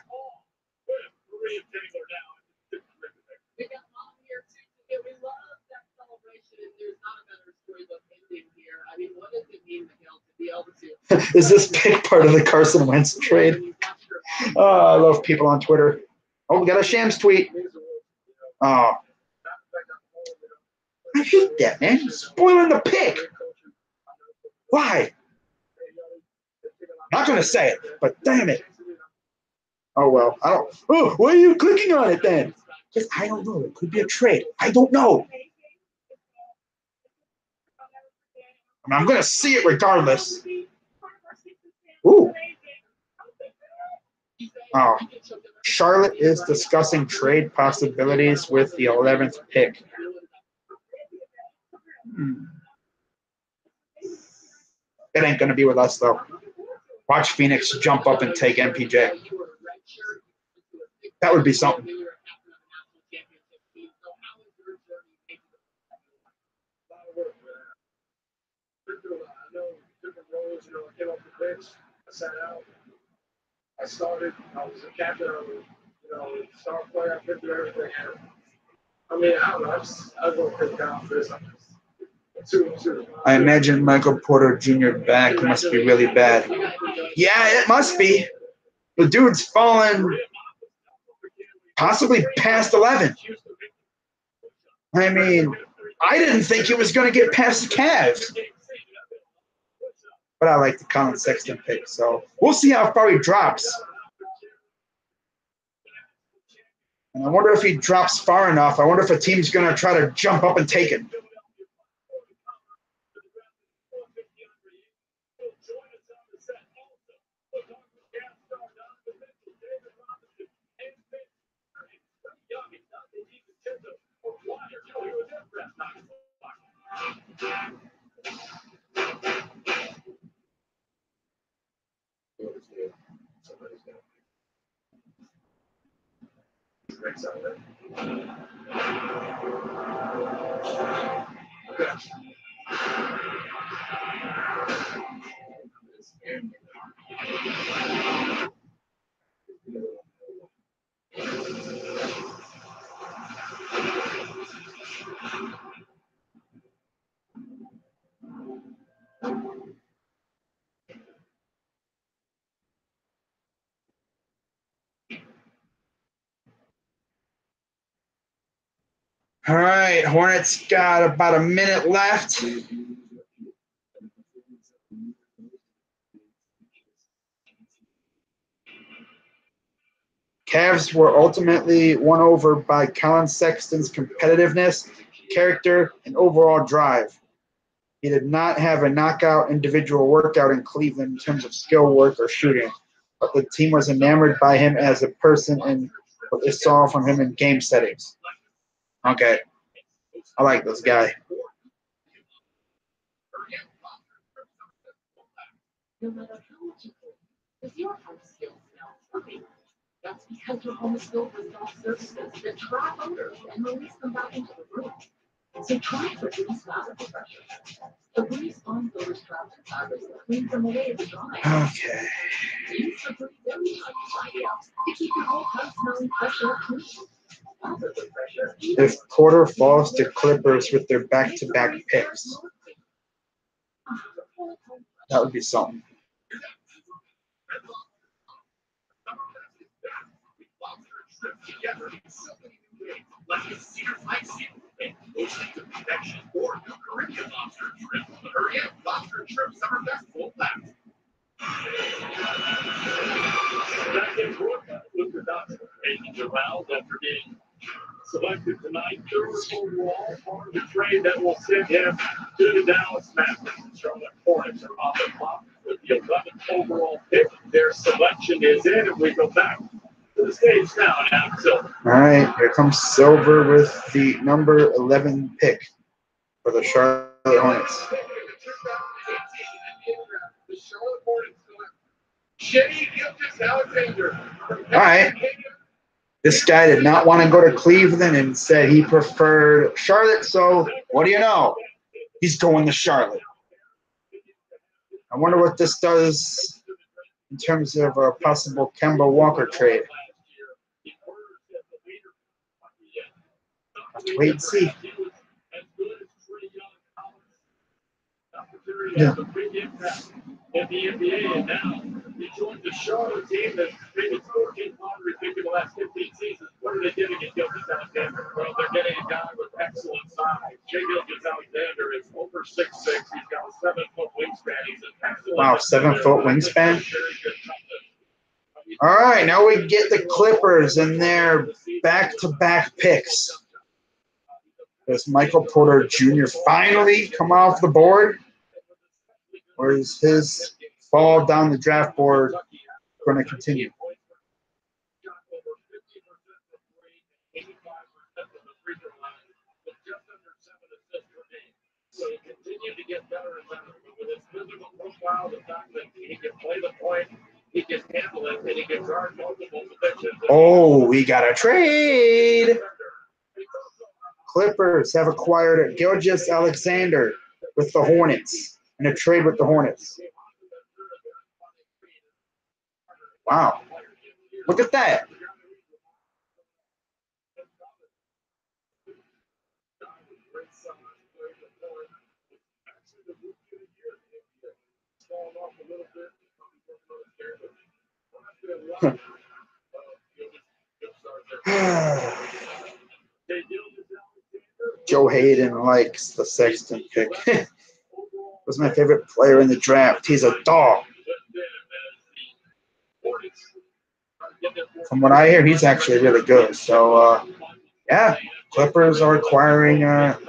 Is this pick part of the Carson Wentz trade? Oh, I love people on Twitter. Oh, we got a Shams tweet. Oh. I hate that, man. Spoiling the pick. Why? Not going to say it, but damn it. Oh, well. I don't. Oh, why are you clicking on it then? Because I don't know. It could be a trade. I don't know. I mean, I'm going to see it regardless. Ooh. Oh. Charlotte is discussing trade possibilities with the 11th pick. It ain't going to be with us, though. Watch Phoenix jump up and take MPJ. That would be something. I started. I was a captain. I was, star player. I could do everything. I mean, I don't know. I go pretty down for this. I imagine Michael Porter Jr. back must be really bad. Yeah, it must be. The dude's fallen possibly past 11. I mean, I didn't think he was going to get past the Cavs. But I like the Colin Sexton pick, so we'll see how far he drops. And I wonder if he drops far enough. I wonder if a team's going to try to jump up and take it. All right, Hornets got about a minute left. Cavs were ultimately won over by Colin Sexton's competitiveness, character, and overall drive. He did not have a knockout individual workout in Cleveland in terms of skill work or shooting, but the team was enamored by him as a person and what they saw from him in game settings. Okay. I like this guy. No matter how much you cook, does your house still smell funny? That's because your home is filled with soft surfaces that trap odors and release them back into the room. So try for Breeze Fabric Refresher. The Breeze Fine Filters traps and fabrics that clean them away as dry. Okay. Use the Breeze every time you tidy up to keep your whole house smelling fresh and clean. Fabric Refresher. If Porter falls to Clippers with their back-to-back picks, that would be something. Selected tonight, third overall, part of the trade that will send him to the Dallas Mavericks. Charlotte Hornets are on the clock with the 11th overall pick. Their selection is in, and we go back to the stage now. Adam Silver. All right, here comes Silver with the number 11 pick for the Charlotte Hornets. The Charlotte Hornets Shea Gilgeous-Alexander. All right. This guy did not want to go to Cleveland and said he preferred Charlotte, so what do you know? He's going to Charlotte. I wonder what this does in terms of a possible Kemba Walker trade. Have to wait and see. Yeah. In the NBA, and now he joined the Charlotte team that's made its 14th lottery pick in the last 15 seasons. What are they getting at Gilgeous-Alexander? Well, they're getting a guy with excellent size. Shea Gilgeous-Alexander is over 6'6". He's got a 7-foot wingspan. He's an excellent. Wow, 7-foot wingspan. All right, now we get the Clippers and their back-to-back picks. Does Michael Porter Jr. finally come off the board? Or is his fall down the draft board going to continue? So he continued to get better and better. With his physical profile, the fact that he can play the point, he can handle it, and he can guard multiple positions. Oh, we got a trade. Clippers have acquired Gilgeous-Alexander with the Hornets in a trade with the Hornets. Wow. Look at that. Joe Hayden likes the Sexton pick. Was my favorite player in the draft. He's a dog. From what I hear, he's actually really good. So, yeah, Clippers are acquiring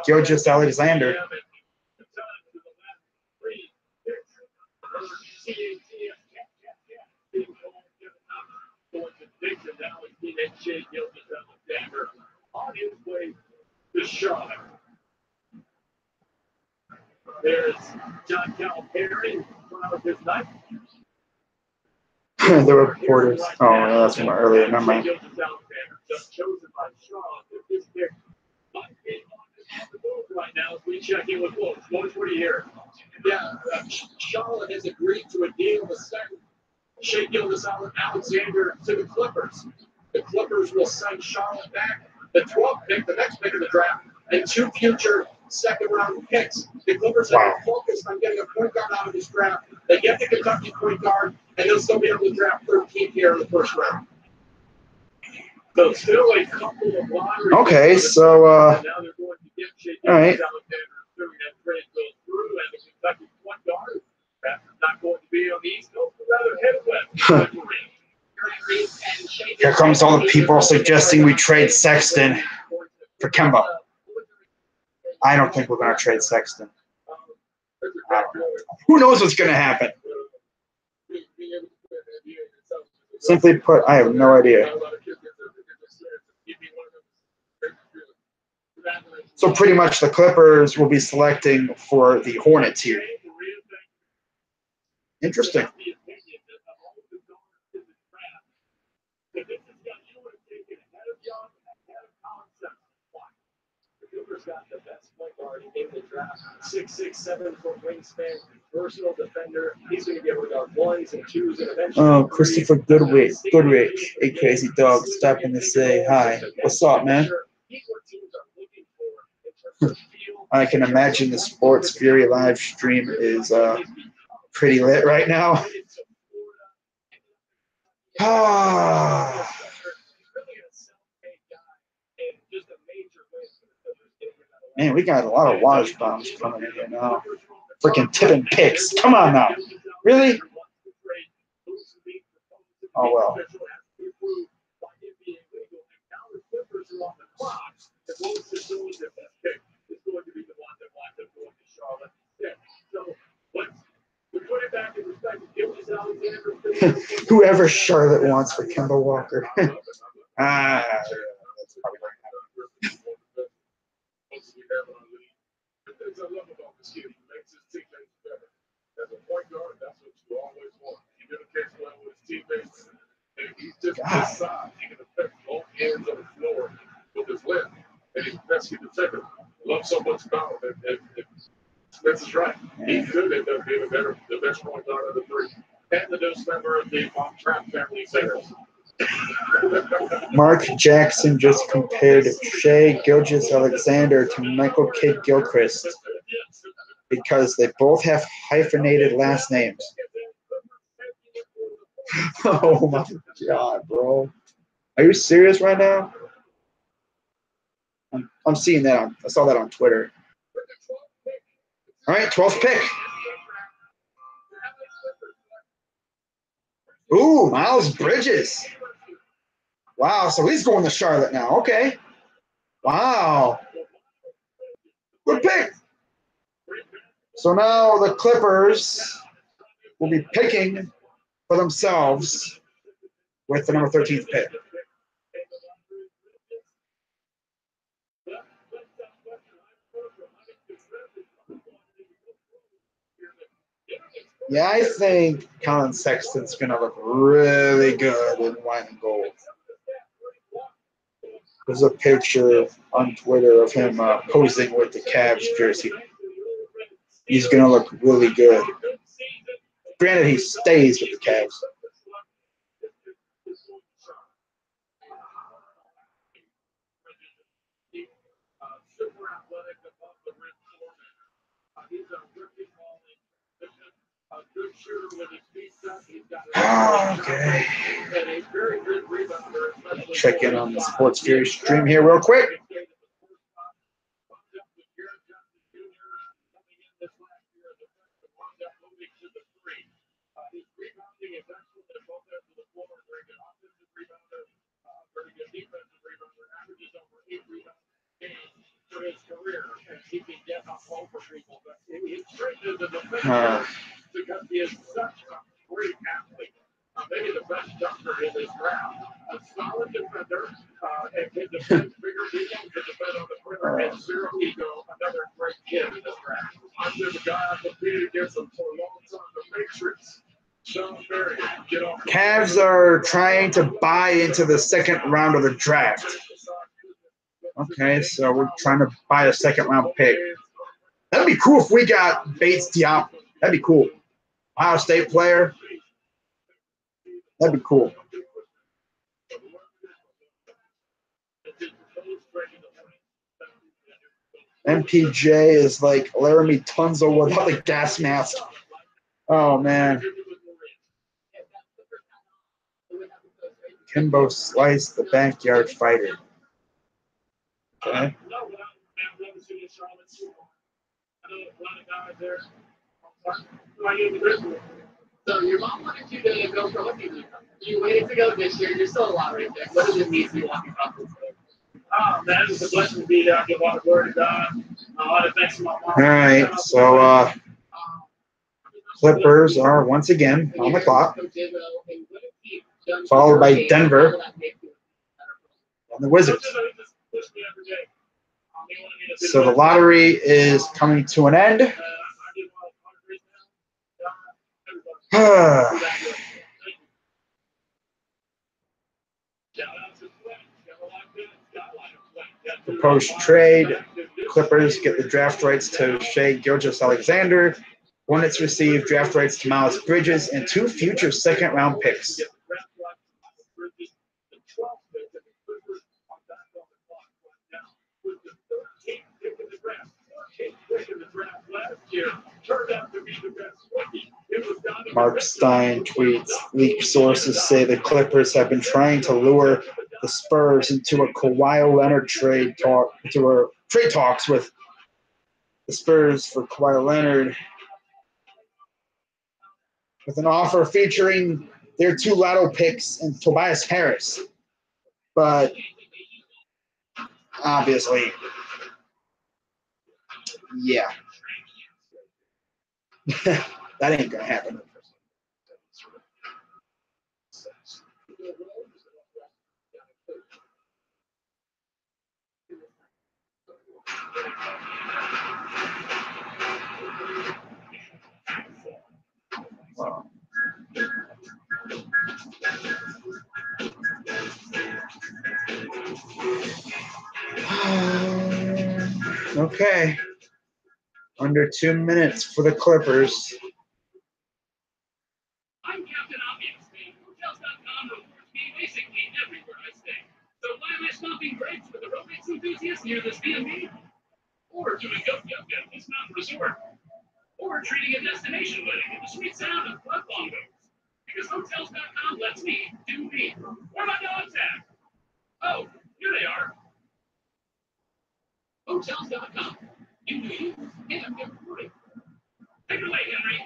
Gilgeous Alexander. On his way to Charlotte. There's John Calipari from his night. The reporters. Oh, yeah, that's from earlier. Never mind. Just chosen by Charlotte. This pick might be on the move right now as we check in with Woj. Woj, what do you hear? Yeah, Charlotte has agreed to a deal to send Shai Gilgeous-Alexander to the Clippers. The Clippers will send Charlotte back the 12th pick, the next pick of the draft, and 2 future second-round picks. The Clippers have been focused on getting a point guard out of this draft. They get the Kentucky point guard, and they'll still be able to draft 13th here in the first round. So still a couple of lottery. Okay, so, now they're going to get Shai all right. Gilgeous-Alexander, assuming that trade goes through, and the Kentucky point guard not going to be on the East Coast, but rather head west. Here comes all the people suggesting we trade Sexton for Kemba. I don't think we're going to trade Sexton. Who knows what's going to happen? Simply put, I have no idea. So pretty much the Clippers will be selecting for the Hornets here. Interesting. Got the best point guard in the draft. 6'6", 7-foot wingspan, versatile defender. He's going to be able to guard 1s and 2s and eventually. Oh, Christopher Goodrich, a crazy dog, stopping to say hi. What's up, man? I can imagine the Sports Fury live stream is pretty lit right now. Ah. Man, we got a lot of watch bombs coming in here now. Freaking tipping picks. Come on now. Really? Oh, well. Whoever Charlotte wants for Kemba Walker. That's probably right. Things I love about this kid, he makes his teammates better. As a point guard, that's what you always want. He communicates well with his teammates, and he's just this size. He can affect both ends of the floor with his left, and he's the best he can take it. Loves so much power. This is right. He could end up being the best point guard of the 3, and the newest member of the Trap family centers. Mark Jackson just compared Shai Gilgeous-Alexander to Michael Kidd-Gilchrist because they both have hyphenated last names. Oh my God, bro. Are you serious right now? I'm seeing that. I saw that on Twitter. All right, 12th pick. Ooh, Miles Bridges. Wow, so he's going to Charlotte now. Okay. Wow. Good pick. So now the Clippers will be picking for themselves with the number 13th pick. Yeah, I think Colin Sexton's going to look really good in white and gold. There's a picture on Twitter of him posing with the Cavs jersey. He's going to look really good. Granted, he stays with the Cavs. Okay. Check in on the Sports Fury stream here real quick. Because he is such a great athlete. Maybe the best jumper in this draft. A solid defender and can defend bigger people, can defend on the perimeter, and zero ego. Another great kid in this draft. Under the guy I competed against him for a long time, the Matrix. Sean Berry, get off. Cavs are trying to buy into the second round of the draft. Okay, so we're trying to buy a second round pick. That'd be cool if we got Bates Diop. That'd be cool. Ohio State player. That'd be cool. MPJ is like Laramie Tunzel without the gas mask. Oh, man. Kimbo Slice, the backyard fighter. Okay. So your mom wanted you to go for rugby league. You waited to go this year. You're still a lot right there. What does it mean to you walking off this day? Oh, man, it's a blessing to be there. I give all the glory to God. A lot of thanks to my mom. All right, so Clippers are once again on the clock, followed by Denver and the Wizards. So the lottery is coming to an end. Proposed trade. Clippers get the draft rights to Shai Gilgeous-Alexander. Hornets receive draft rights to Miles Bridges and 2 future second-round picks. Mark Stein tweets, leaked sources say the Clippers have been trying to lure the Spurs into a Kawhi Leonard trade talks with the Spurs for Kawhi Leonard, with an offer featuring their 2 lotto picks and Tobias Harris. But obviously, yeah. That ain't gonna happen. Wow. Okay. Under 2 minutes for the Clippers. I'm Captain Obvious. Hotels.com rewards me basically everywhere I stay. So why am I stopping brakes with the romance enthusiast near this B&B? Or doing yoga at this mountain resort? Or treating a destination wedding in the sweet sound of club bongos? Because Hotels.com lets me do me. Where my dogs at? Oh, here they are. Hotels.com. You do you, and get free. Take it away, Henry.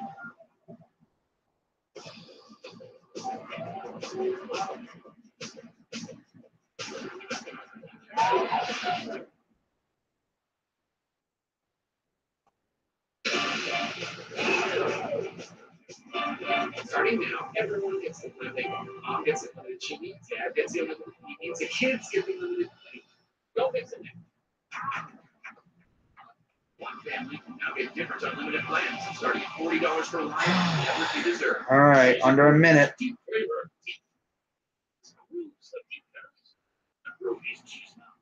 Starting now, everyone gets the food they want. Mom gets unlimited chili, Dad gets unlimited meals, the kids get unlimited plate. Go fix it now. One family can now get different unlimited plans, starting at $40 for life, everything you deserve. All right, under a minute. Deep flavor. Ruby's cheese now.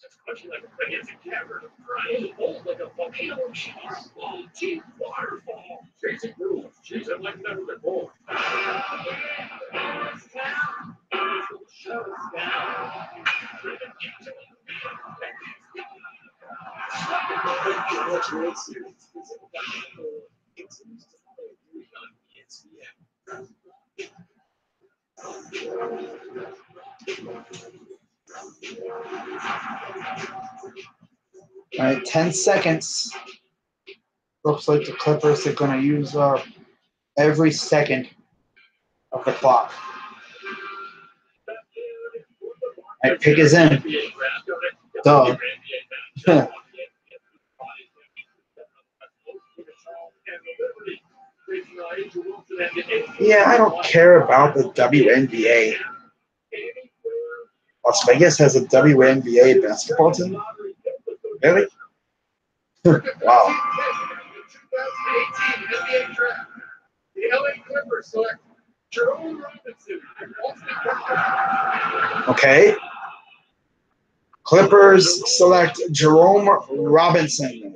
It's crunchy like a pregnancy cavern, dry bold like a volcano cheese. Long cheese waterfall. Chasing rules, cheese like never before. Shut us down. All right, 10 seconds. Looks like the Clippers are going to use up every second of the clock. All right, pick is in. Duh. Yeah, I don't care about the WNBA. Las Vegas has a WNBA basketball team? Really? Wow. 2018 NBA draft. The LA Clippers select Jerome Robinson. Okay. Clippers select Jerome Robinson,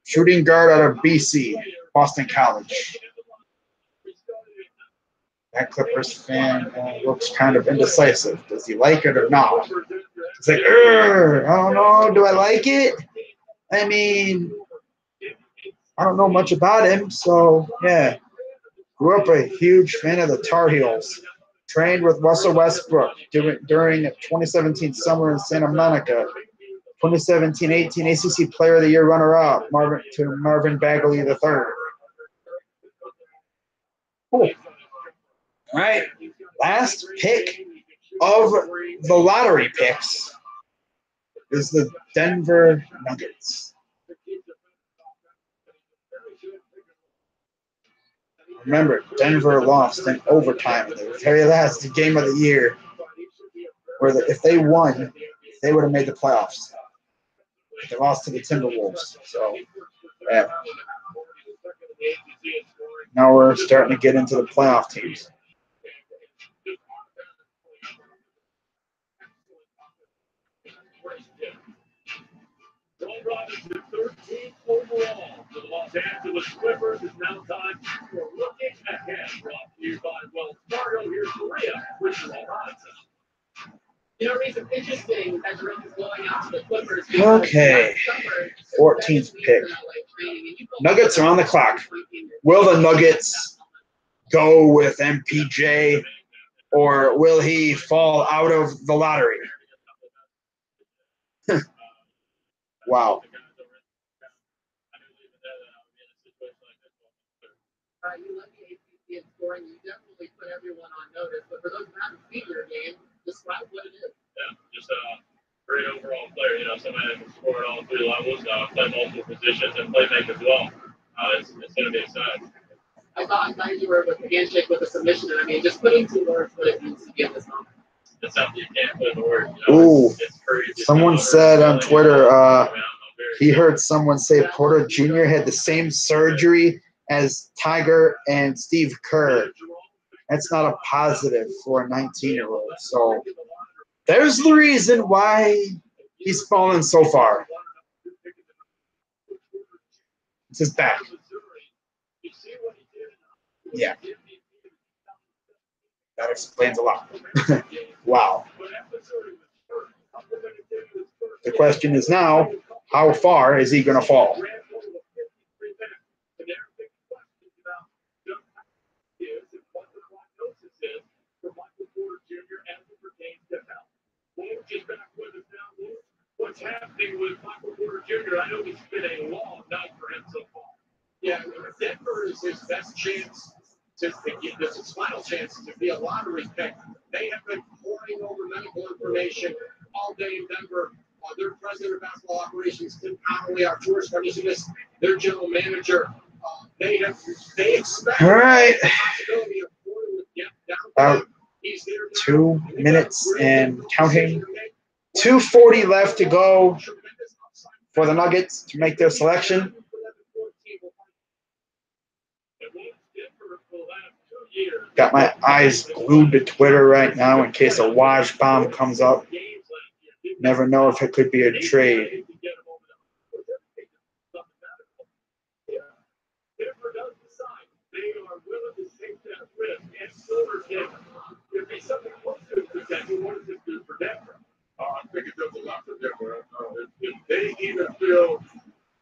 shooting guard out of BC, Boston College. That Clippers fan looks kind of indecisive. Does he like it or not? It's like, I don't know. Do I like it? I mean, I don't know much about him, so yeah. Grew up a huge fan of the Tar Heels. Trained with Russell Westbrook during 2017 summer in Santa Monica. 2017-18 ACC Player of the Year runner-up, Marvin Bagley III. Cool. All right, last pick of the lottery picks is the Denver Nuggets. Remember, Denver lost in overtime in the very last game of the year, where if they won, they would have made the playoffs. They lost to the Timberwolves. So, yeah. Now we're starting to get into the playoff teams. Jerome Robinson, 13th overall to the Los Angeles Clippers. It's now time for Looking Ahead, brought to you by Wells Fargo. Here's Maria with Jerome Robinson. You know, it's interesting that Jerome is going out to the Clippers. Okay, 14th pick. Nuggets are on the clock. Will the Nuggets go with MPJ, or will he fall out of the lottery? Wow. You love the ACC and scoring. You definitely put everyone on notice. But for those who haven't seen your game, describe what it is. Yeah, just a great overall player. You know, somebody that can score at all three levels, play multiple positions, and play make as well. It's going to be exciting. I thought you were with the handshake with the submission. And I mean, just putting two words what it means to get this moment. It's something you can't put in words. You know, Ooh. it's crazy. Someone said on Twitter, he heard someone say Porter Jr. had the same surgery as Tiger and Steve Kerr. That's not a positive for a 19-year-old. So there's the reason why he's fallen so far. It's his back. Yeah. That explains a lot. Wow. The question is now, how far is he going to fall? What's happening with Michael Porter Jr.? I know it's been a long night for him so far. Yeah, Denver is his best chance to get this his final chance to be a lottery pick. They have been pouring over medical information all day in Denver. Their president of basketball operations, Tim Connolly, our tourist this, their general manager, they expect All right. the possibility of Porter would get down. About 2 minutes and counting. 2:40 left to go for the Nuggets to make their selection. Got my eyes glued to Twitter right now in case a Waj bomb comes up. Never know if it could be a trade. I think it does a lot for Denver. If they even feel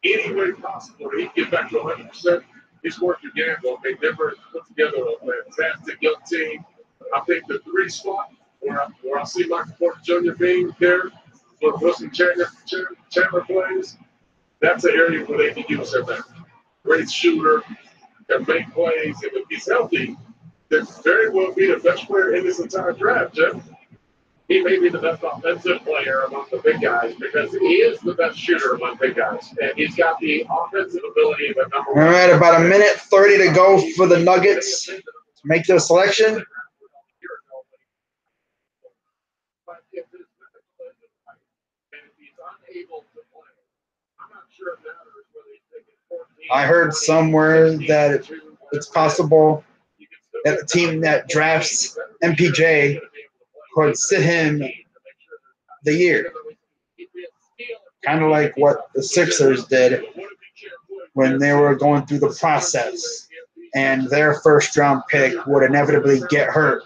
any way possible he can get back to 100%, he's worth the gamble. I think Denver put together a fantastic young team. I think the 3 spot where I see Michael Porter Jr. being there, with Wilson Chandler plays, that's an area where they can use him there. Great shooter, can make plays, and if he's healthy, then very well be the best player in this entire draft, Jeff. He may be the best offensive player among the big guys because he is the best shooter among big guys. And he's got the offensive ability of a number one. All right, about a minute 30 to go for the Nuggets to make their selection. I heard somewhere that it's possible that the team that drafts MPJ could sit him the year. Kind of like what the Sixers did when they were going through the process and their first round pick would inevitably get hurt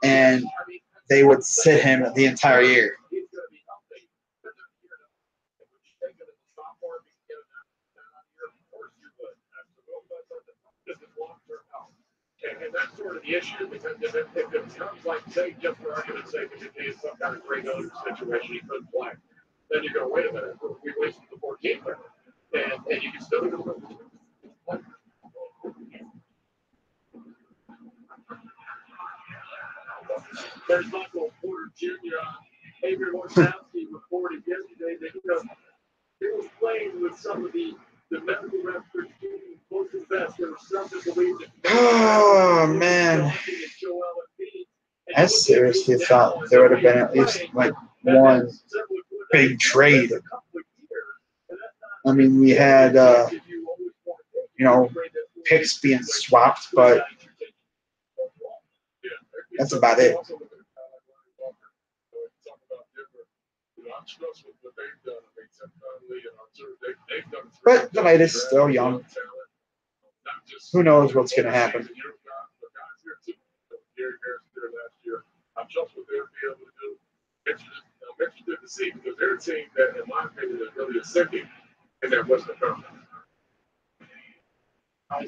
and they would sit him the entire year. And that's sort of the issue because if it becomes like, say, just for argument's sake, if it is some kind of great owner situation, he couldn't play, then you go, wait a minute, we wasted the 14th there. And you can still go. There's Michael Porter Jr. Avery Morsowski reported yesterday that he was playing with some of the medical records close to the best. There was some that believed that. Oh, man. I seriously thought there would have been at least like one big trade. I mean, we had, picks being swapped, but that's about it. But the night is still young. Who knows what's going to happen? I'm just what they'll be able to do. I'm interested to see because they're a team that, in my opinion, is really ascending in that Western Conference.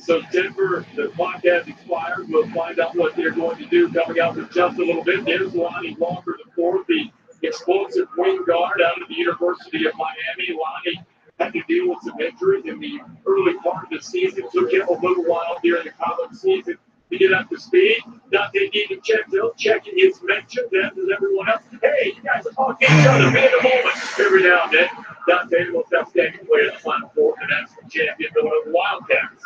So Denver, the clock has expired. We'll find out what they're going to do coming out in just a little bit. There's Lonnie Walker, the explosive wing guard out of the University of Miami. Lonnie had to deal with some injuries in the early part of the season. It took him a little while during the college season to get up to speed. Dante Deacon checking his mentions, as is everyone else. Hey, you guys are talking each other. Be in the moment every now and then. Dante, the most outstanding player in the Final Four, the national champion, the Wildcats.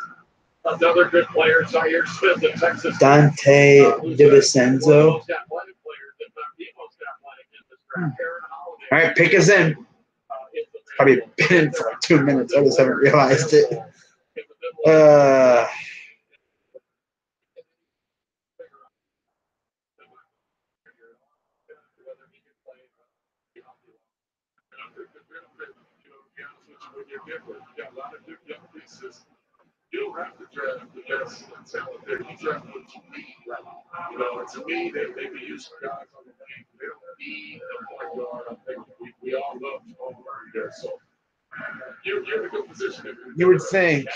Another good player, Zaire Smith of Texas. Dante DiVincenzo. All right, pick us in. Probably been in for like 2 minutes. I just haven't realized it. You don't have to draft the best talent there. You draft what you need. And to me, they be using guys on the team. They don't need a point guard. I think we all love Jamal Murray there. So you're in a good position. You would think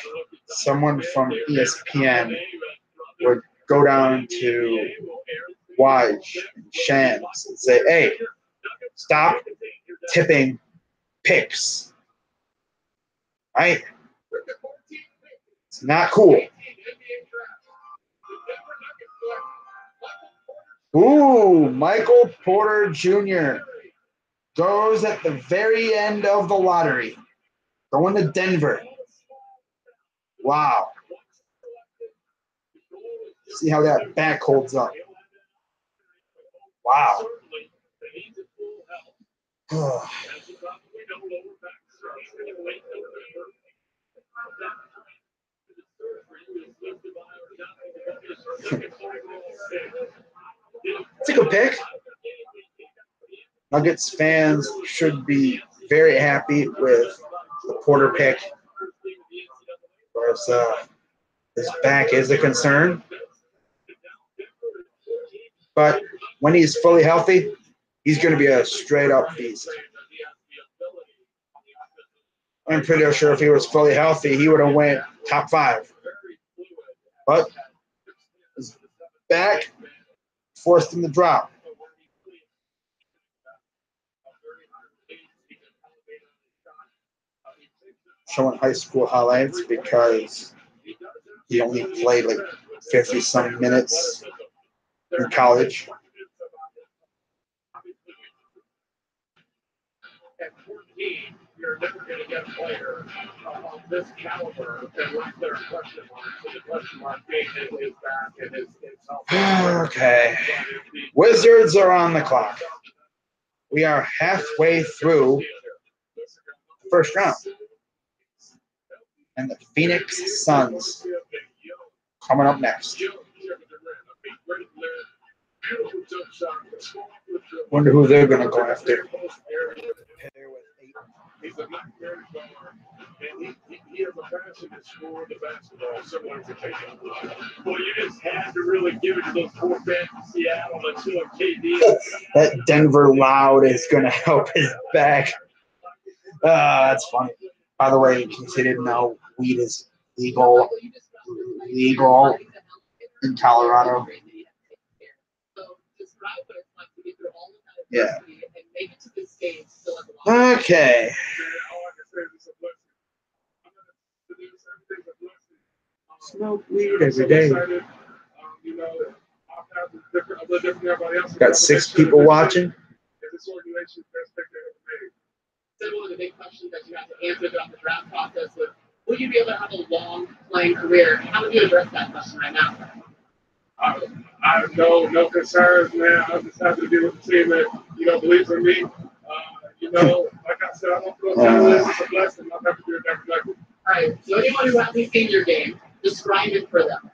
someone from ESPN would go down to Waj and Shams and say, hey, stop tipping picks. Right? It's not cool. Ooh, Michael Porter Jr. goes at the very end of the lottery. Going to Denver. Wow. See how that back holds up. Wow. It's a good pick. Nuggets fans should be very happy with the Porter pick. Of course, his back is a concern. But when he's fully healthy, he's going to be a straight-up beast. I'm pretty sure if he was fully healthy, he would have went top 5. But his back forced him to drop. showing high school highlights because he only played like 50 some minutes in college. At 14, you're never going to get a player of this caliber unless there are question marks. So the question mark being his back and his health. Okay. Wizards are on the clock. We are halfway through the first round. And the Phoenix Suns coming up next. Wonder who they're going to go after. He's a nightmare guard, and he has a passion to score the basketball similar to KD. Well, you just had to really give it to those poor fans in Seattle until KD. That Denver Loud is going to help his back. That's funny. By the way, in case you didn't know, weed is legal in Colorado. Yeah. Okay. Smoke weed every day. Got 6 people watching. One of the big questions that you have to answer throughout the draft process was, will you be able to have a long playing career? How would you address that question right now? I have no concerns, man. I'm just happy to be with the team that, believes in me. Like I said, I don't feel jealous. It's a blessing. I'm happy to be there for All right. So anyone who hasn't seen your game, describe it for them.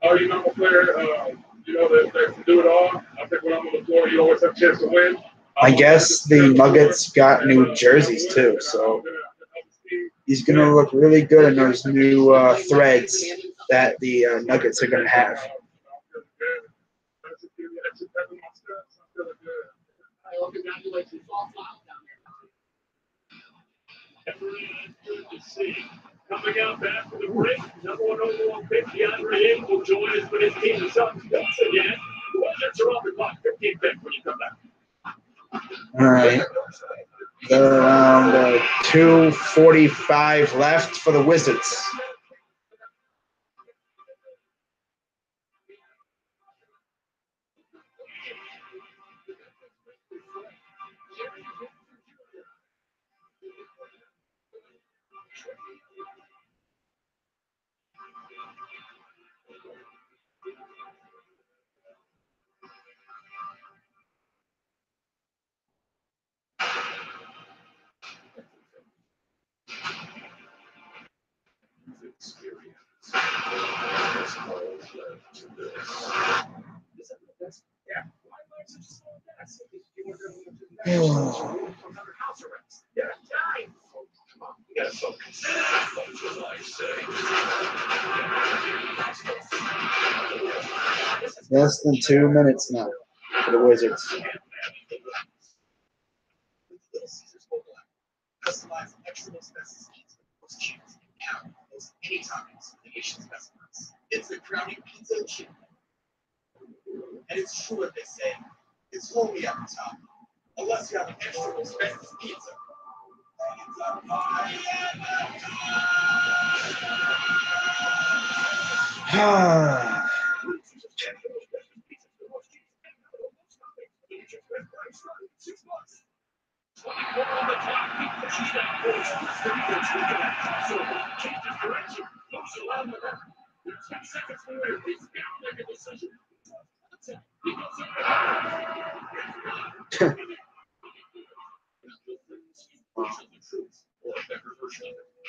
Oh, I'm a player, that can do it all. I think when I'm on the floor, you always have a chance to win. I guess the Nuggets got new jerseys too, so he's going to look really good in those new threads that the Nuggets are going to have. Well, congratulations. All smiles down Good to see. Coming up after the break, number 1 overall pick, DeAndre Ayton will join us with his team, the Suns, once again. The Wizards are on the clock. 15 picks when you come back. All right. Around 2:45 left for the Wizards. Less than 2 minutes now for the Wizards. Customize excellent specimens with cheese and cows anytime specification specimens. It's the Crowdy Pizza Chip. And it's true what they say. It's homey at the top. Unless you have an extra expensive pizza.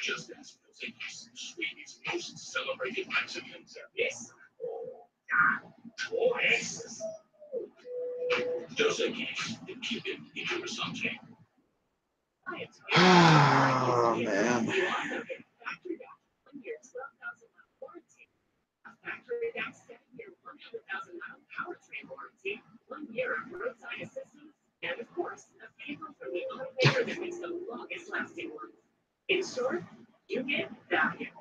Just as Sweeties most celebrated Mexicans. Yes. Yes. Dos Equis, the Cuban into something. Oh, man. Factory back 7-year, 100,000-mile powertrain warranty, 1 year of roadside assistance, and of course, a vehicle from the automaker that makes the longest lasting ones. In short, you get value.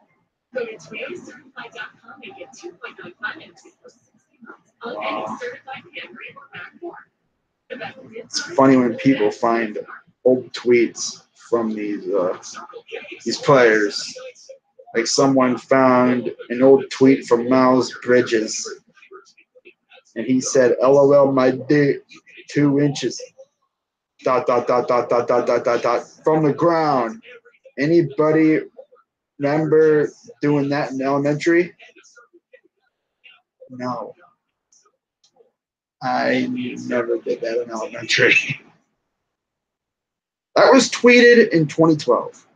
Go to ToyotaCertified.com and get 2.9 financing for 60 months on any certified Camry or Rav4. It's funny when people find old tweets from these players. Like someone found an old tweet from Miles Bridges, and he said, "LOL, my dick, 2 inches. Dot dot dot dot dot dot dot dot dot from the ground." Anybody remember doing that in elementary? No, I never did that in elementary. That was tweeted in 2012.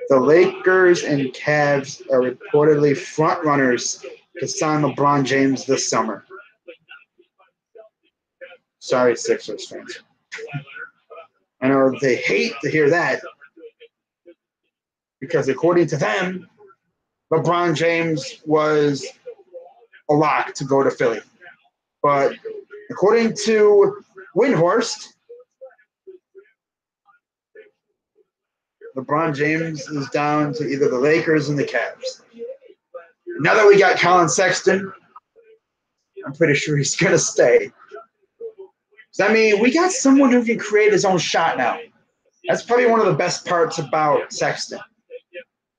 The Lakers and Cavs are reportedly frontrunners to sign LeBron James this summer. Sorry, Sixers fans. I know they hate to hear that because according to them, LeBron James was a lock to go to Philly. But according to Windhorst, LeBron James is down to either the Lakers and the Cavs. Now that we got Colin Sexton, I'm pretty sure he's going to stay. So, I mean, we got someone who can create his own shot now. That's probably one of the best parts about Sexton.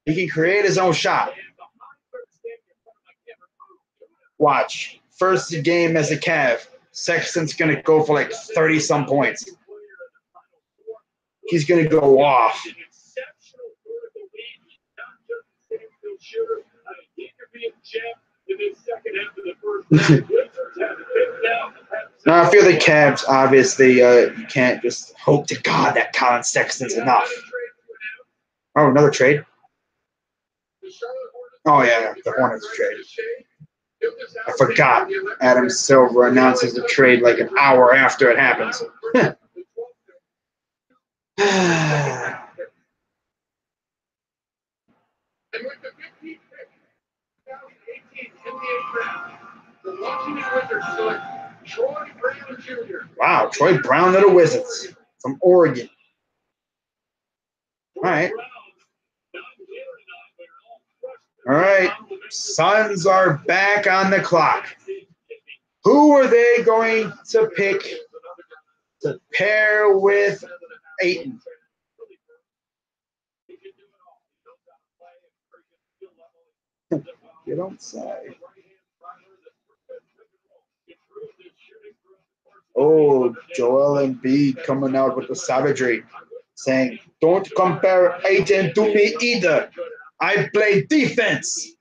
He can create his own shot. Watch. First game as a Cav, Sexton's going to go for like 30-some points. He's going to go off. Now, if you're the Cavs, obviously you can't just hope to God that Colin Sexton's enough. Oh, another trade? Oh, yeah, the Hornets trade. I forgot Adam Silver announces the trade like an hour after it happens. Wow, Troy Brown to the Wizards from Oregon. All right. All right. Suns are back on the clock. Who are they going to pick to pair with Ayton? You don't say. Oh, Joel Embiid coming out with the savagery, saying, "Don't compare Ayton to me either. I play defense."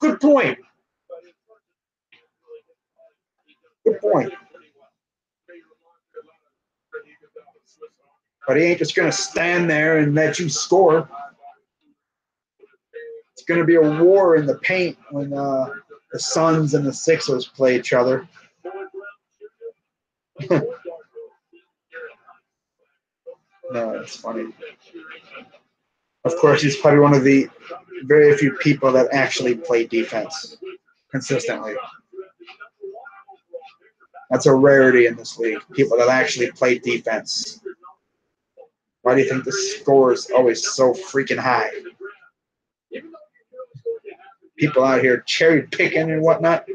Good point. Good point. But he ain't just going to stand there and let you score. It's going to be a war in the paint when the Suns and the Sixers play each other. No, it's funny. Of course, he's probably one of the very few people that actually play defense consistently. That's a rarity in this league, people that actually play defense. Why do you think the score is always so freaking high? People out here cherry picking and whatnot.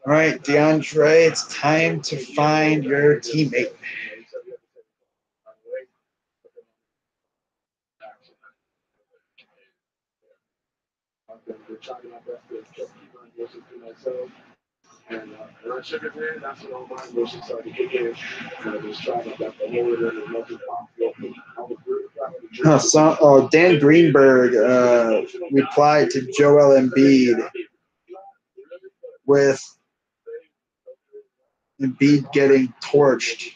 All right, DeAndre, it's time to find your teammate. Dan Greenberg replied to Joel Embiid with Embiid getting torched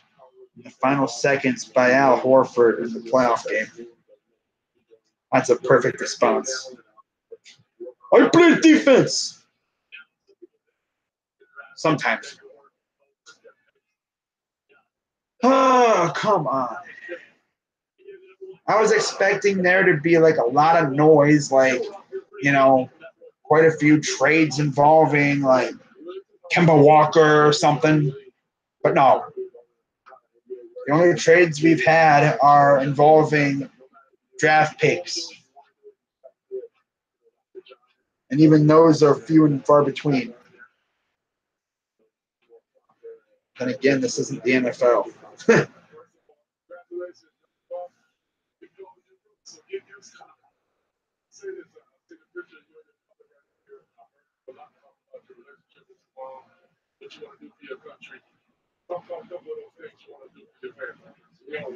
in the final seconds by Al Horford in the playoff game. That's a perfect response. I play defense. Sometimes. Oh, come on. I was expecting there to be like a lot of noise, like, quite a few trades involving like Kemba Walker or something. But no. The only trades we've had are involving draft picks. And even those are few and far between. Then again, this isn't the NFL. What you want to do for your country. Talk about a couple of those things you want to do for your family. You know,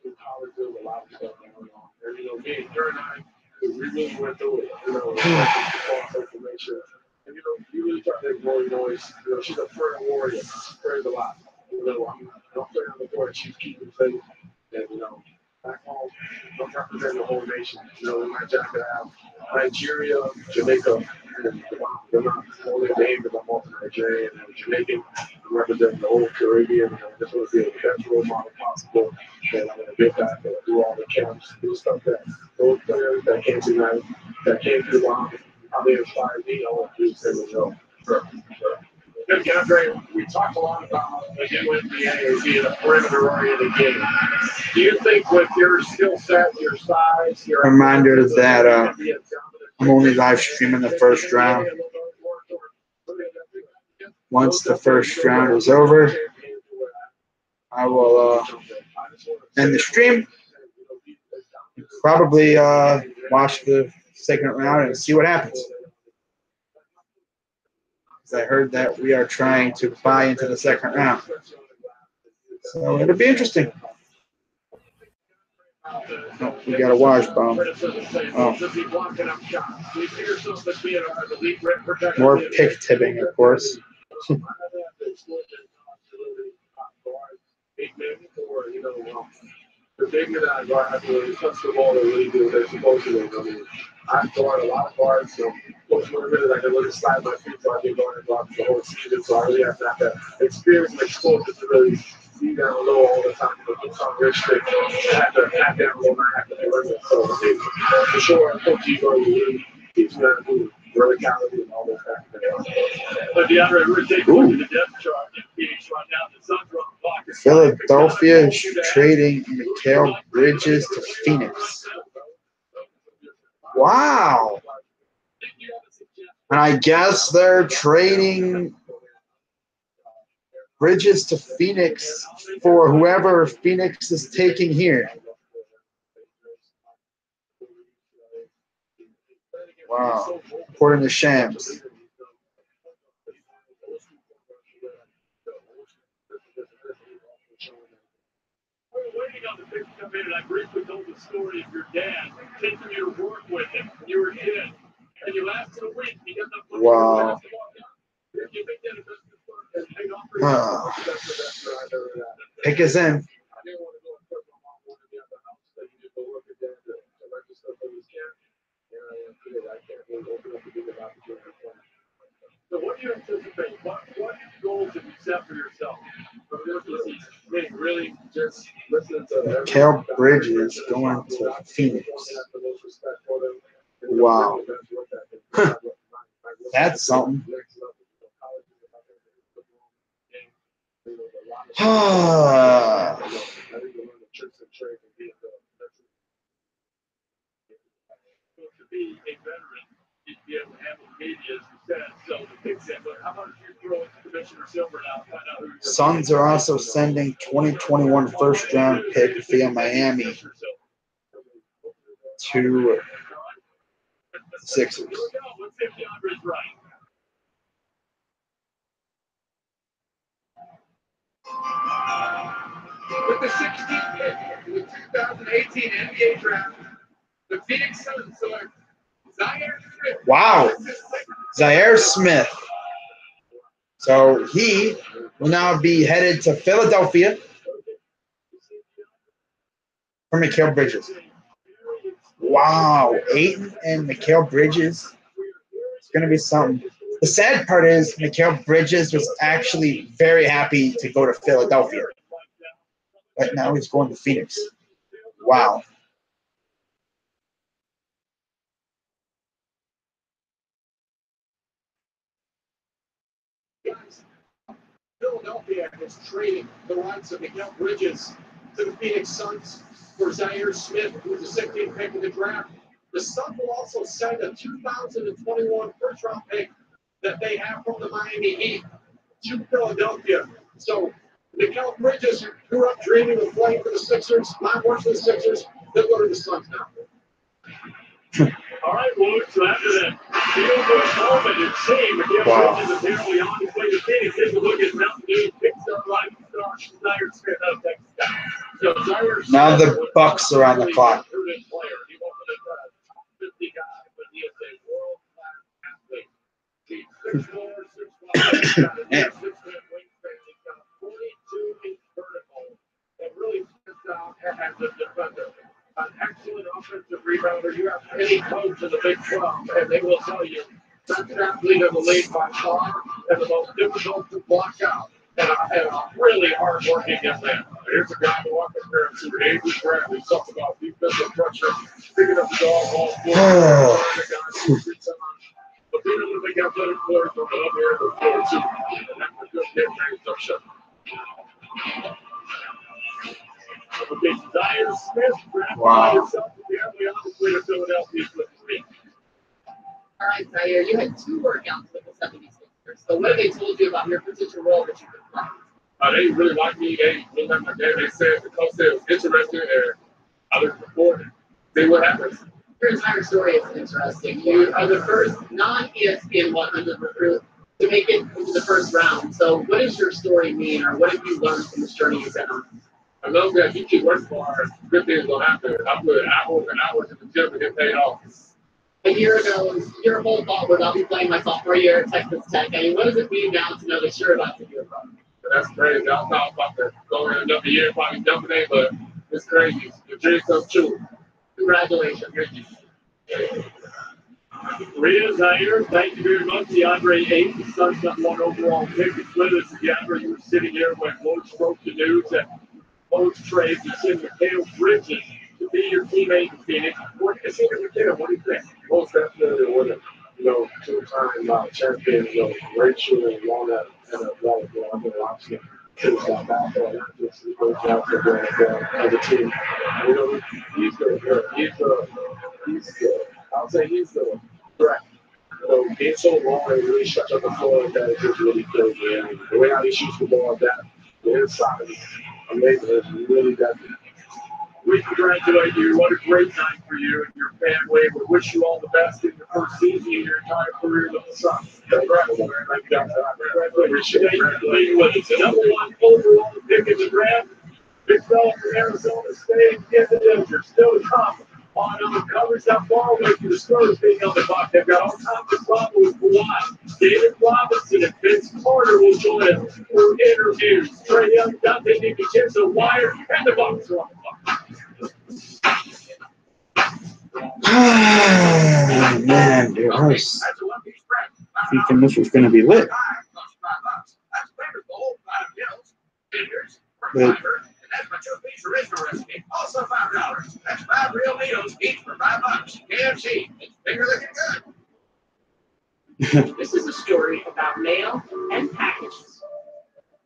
in college, there's a lot of stuff going on. And, you know, me and her and I, we really went through it. You know, false information. And, you know, you really try to ignore noise. You know, she's a prayer warrior. She prays a lot. You know, I'm praying on the Lord. She's keeping faith. And, you know, back home, I'm representing the whole nation. You know, in my job, I have Nigeria, Jamaica, and they're not only named as I'm also Nigerian and Jamaican. I'm representing the whole Caribbean. And I just want to be the best role model possible. And I'm going to get back and do all the camps, do stuff that those players that came tonight, that came through how they inspired me. I want to do the same as well. Sure. Andre, we talked a lot about the NBA being a perimeter-oriented game. Do you think with your skill set, your size, your Reminder that I'm only live streaming the first round. Once the first round is over, I will end the stream. Probably watch the second round and see what happens. I heard that we are trying to buy into the second round. So it'll be interesting. Oh, we got a wash bomb. Oh. More pick tipping, of course. The big men that guard have to really touch the ball and really do what they're supposed to do. I mean, I've guarded a lot of guards, so most limited, I can really slide my feet, so I've been guarding guards the whole season, so I really have to have that experience and exposure to really see down low all the time. But it's on rich thing. I have to have down low, and I have to learn it. So I think for sure, Coach Igor really teach me how to do verticality and all those kinds of things. But DeAndre, we're taking a look at the depth chart in Phoenix right now. The Suns are on the clock. Philadelphia is trading Mikal Bridges to Phoenix. Wow. And I guess they're trading Bridges to Phoenix for whoever Phoenix is taking here. Wow. According to Shams. Waiting on the pick to come in, and I briefly told the story of your dad taking you to work with him when you were a kid, and you lasted a week. You got the Wow. Pick is in. So what do you anticipate? What goals have you set for yourself? Really just listen to Mikal Bridges going to Phoenix. Wow. That's something. Be a veteran, you'd be able to handle the media, as you said. So the big thing, but how about if you throw in Commissioner Silver now? Find out who Suns are also sending 2021 first round pick via Miami to Sixers. Let's see if DeAndre's right. With the 16th pick in the 2018 NBA draft, the Phoenix Suns select Zaire Smith. Wow. Zaire Smith. So he will now be headed to Philadelphia for Mikal Bridges. Wow. Ayton and Mikal Bridges. It's going to be something. The sad part is Mikal Bridges was actually very happy to go to Philadelphia. But now he's going to Phoenix. Wow. Philadelphia is trading the rights of Mikal Bridges to the Phoenix Suns for Zaire Smith, who was the 16th pick in the draft. The Suns will also send a 2021 first-round pick that they have from the Miami Heat to Philadelphia. So Mikal Bridges grew up dreaming of playing for the Sixers, not working for the Sixers. They'll go to the Suns now. All right, well, so after that field goal moment, it seemed Mikal Bridges apparently on his way to Phoenix. Take a look at Mountain Dew, picks up right star, Zaire Smith of Texas Tech. So Zaire Now Smith the Bucks are on the clock. He wasn't a 50 guy, but he is a world-class athlete. He's 6'4", 6'5", 6'10" wingspan. He's got 42-inch vertical and really stands out as a defender. An excellent offensive rebounder. You have any coach in the Big 12, and they will tell you that's an athlete of the league by far and the most difficult to block out. And a really hard-working young man. Here's a guy who walked up there and said, Avery Bradley, talked about defensive pressure, picking up the dog ball, but being able to make athletic players from up here in the floor, too. And that's a good hit range up shot. Okay, Zaire Smith, Wow. yourself apparently on his way to Philadelphia with 3. All right, Zaire, you had 2 workouts with the 76ers. So what have they told you about your potential role that you could play? They really liked me. They liked my game. They said the coach said it was interesting, and I looked forward to see what happens. Your entire story is interesting. You are the first non-ESPN 100 recruit to make it into the first round. So what does your story mean, or what have you learned from this journey you've been on? I know that you keep working hard, good things will happen. I put hours and hours in the gym to get paid off. A year ago, your whole thought was, I'll be playing my sophomore year at Texas Tech. I mean, what does it mean now to know that you're about to be a pro? That's crazy. I thought about to go in another year, probably jumping in, but it's crazy. The dream comes true. Congratulations. Rita Zaire, thank you very much. DeAndre Ayton, the Suns got 1 overall pick. It's with us together. You were sitting here when Coach broke the news that Coach trade to send Mikal Bridges to be your teammate in Phoenix. What do you think of Mikal? What do you think? Most definitely a winner. 2-time champion, great shooter, won that NFL. I've been watching since I got there. Not just the coach out there as a team. He's good. He's good. I'll say he's the threat. Being so long and really shuts up the floor like that, it just really kills me. And the way how he shoots the ball like that, the inside is amazing. It's really definitely. We congratulate you. What a great night for you and your family. We wish you all the best in your first season in your entire career with the Suns. Congratulations. Appreciate you being with us. Number 1 overall pick in the draft. Big fella from Arizona State. Get the Dodgers. Still to come on covers that far away from the Spurs being on the clock. They've got all kinds of problems with Kawhi. David Robinson and Vince Carter will join us for interviews. Trae Young, Dante DiVincenzo, Wire, and the Bucks are on the clock. Oh, man, dude, I was thinking this was going to be lit. But That's my 2-piece original recipe. Also $5. That's 5 real meals, each for $5. KFC. It's bigger looking good. This is a story about mail and packages.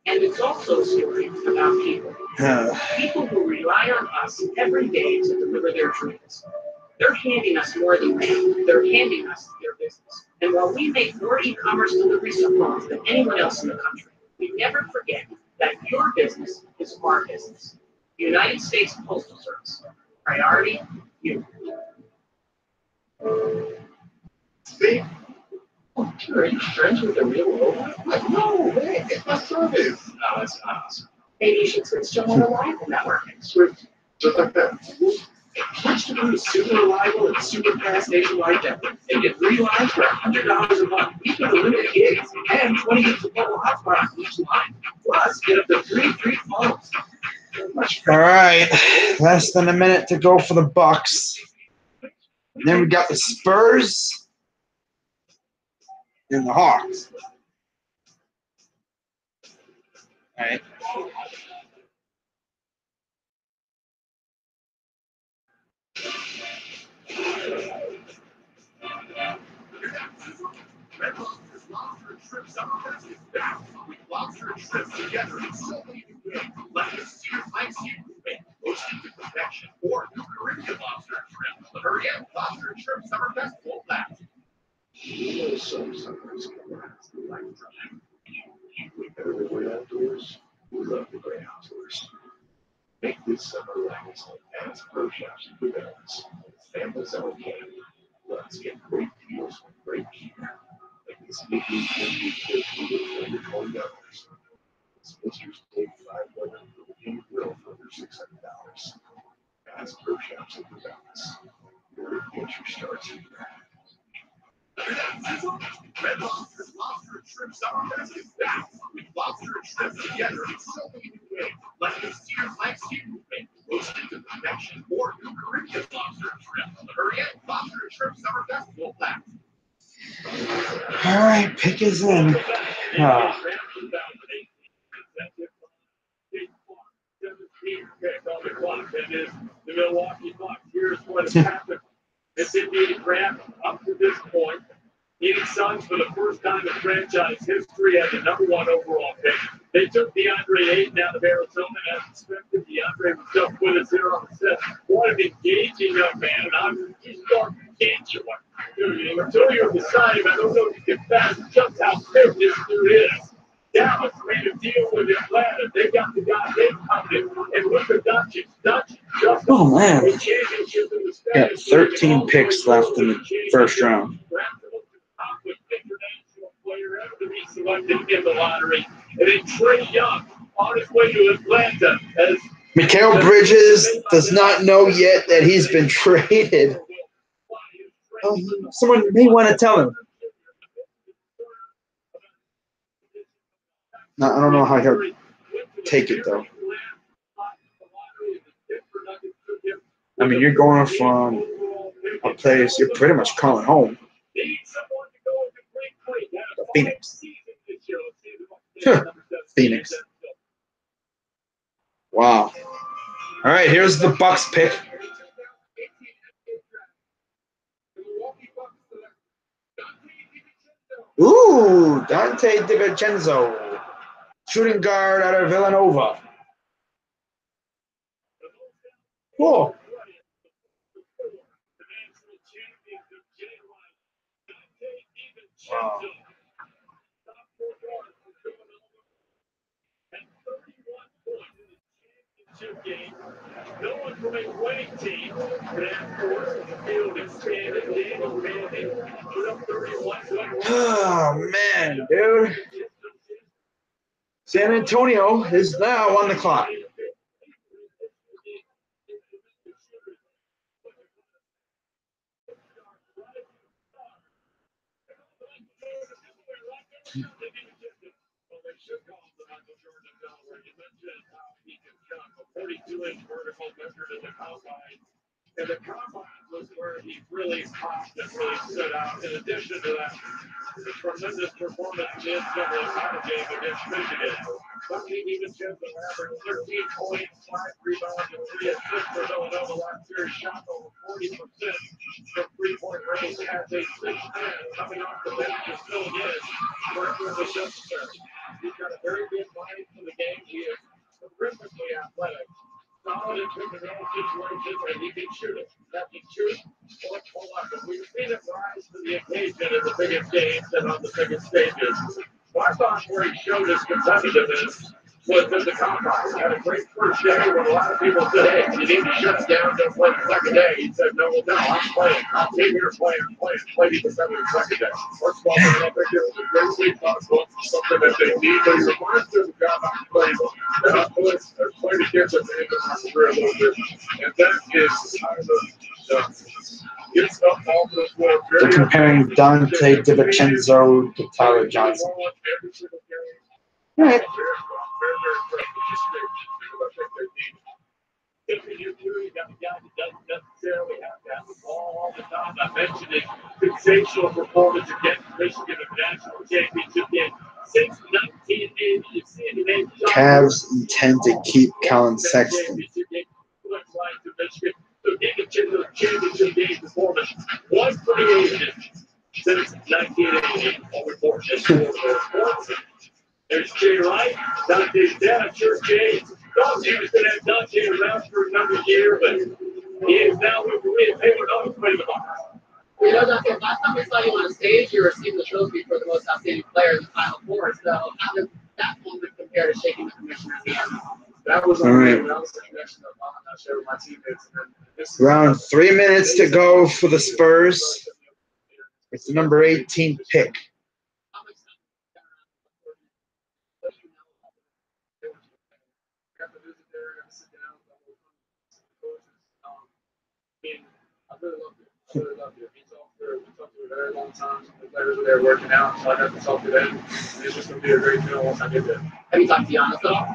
And it's also a story about people. People who rely on us every day to deliver their dreams. They're handing us more than mail. They're handing us their business. And while we make more e-commerce delivery supplies than anyone else in the country, we never forget that your business is our business. United States Postal Service. Priority, you. See? Oh, are you friends with the real robot? Like, no, man, it's my service. No, it's not. Maybe you should switch to a more reliable network. Switch, just like that. Switch to a super reliable and super fast nationwide network and get 3 lines for $100 a month. You can unlimited gigs and 20 gigs of mobile hotspot on each line. Plus, get up to 3 free phones. all right, less than a minute to go for the Bucks. And then we got the Spurs and the Hawks. All right. Lobster Trip Summerfest is back with lobster trips together in so many new ways. Like the Sears Lake Seafood Bake, roasted to perfection, or new Caribbean lobster trip. But hurry up, Lobster Trip You know, some summers can last a lifetime. We better than way outdoors. We love the great outdoors. Make this summer last at Bass Pro Shops and Cabela's. Families on camp. Let's get great deals on great gear. Like this big new 20 under $20. Sponsors take $5 for the game grill for under $600. Bass Pro Shops and Cabela's. Your adventure starts here. Red Lobster's Lobster and Shrimp Summerfest is back with lobster and shrimp together in so many new ways, like the seared black seafood bake, roasted to perfection, or new Caribbean lobster and shrimp. Hurry in, Lobster and Shrimp Summer Festival pack. All right, pick is in. Ah. The Milwaukee Bucks. Here's what has happened. Mississippi Grant, up to this point, Phoenix Suns for the first time in franchise history had the #1 overall pick. They took DeAndre Ayton out of Arizona as expected. DeAndre was just with us here on the set. What an engaging young man, and he's starting to catch you. Until you're beside him, I don't know if you can fathom just how big this dude is. Dallas made a deal with Atlanta. They got the guy they coveted, and Luka Doncic just Oh, man. the championship in the Got 13 picks left in the first round. Selected in the lottery, and then Trae Young on his way to Atlanta as Mikal Bridges does not know yet that he's been traded. Someone may want to tell him. No, I don't know how he'll take it, though. I mean, you're going from a place you're pretty much calling home. Phoenix. Phoenix. Wow. All right, here's the Bucks pick. Ooh, Dante DiVincenzo, shooting guard out of Villanova. Cool. Wow. Game. No one from a winning team could have forced the field expanded. Daniel Manning put up 31. Oh, man, dude. San Antonio is now on the clock. A 42-inch vertical measured in the combine. And the combine was where he really popped and really stood out. In addition to that, the tremendous performance in the title game against Michigan. Dante DiVincenzo averaged 13 points, 5 rebounds, and 3 assists for Villanova last year. Shot over 40% from three-point range as a 6-man coming off the bench and filling in for the Shepard. He's got a very good mind for the game. He is terrifically athletic. Solid in pick-and-roll situations, and he can shoot it. That can shoot or pull up. And we've seen him rise to the occasion in the biggest games and on the biggest stages. Well, I thought where he showed his competitiveness was at the combine. He had a great first day when a lot of people said, hey, you need to shut it down, don't play the second day. He said, no, I'm playing. I'm here playing. Played the second day. First of all, I think it was a great week on something that they need. But he reminds them of God I'm playing. And I played against him in the career a little bit. And that is kind of gets up off the floor. They're comparing Dante DiVincenzo to Tyler Johnson. All right. I mentioned it. Sensational performance against Michigan in the national championship game. Since 1988, Cavs intend to keep Colin Sexton. Championship game performance was for the Asians since 1988. There's Jay Wright, Dante's dad, sure Jay. Thought he was going to have Dante around for another year, but he is now with the Taylor Dawes playing the box. You know, Duncan, last time we saw you on a stage, you received the trophy for the most outstanding player in the Final Four. So how does that moment compare to shaking the commissioner's hand? That was unreal. That was the connection of I shared with my teammates. And this Around 3 minutes to go for the Spurs. It's the number 18 pick. I really loved it. I really loved it. We talked for a very long time. The players were there working out, so I got to talk to them. And it's just going to be a great feeling once I get there. Have you talked to Giannis at all?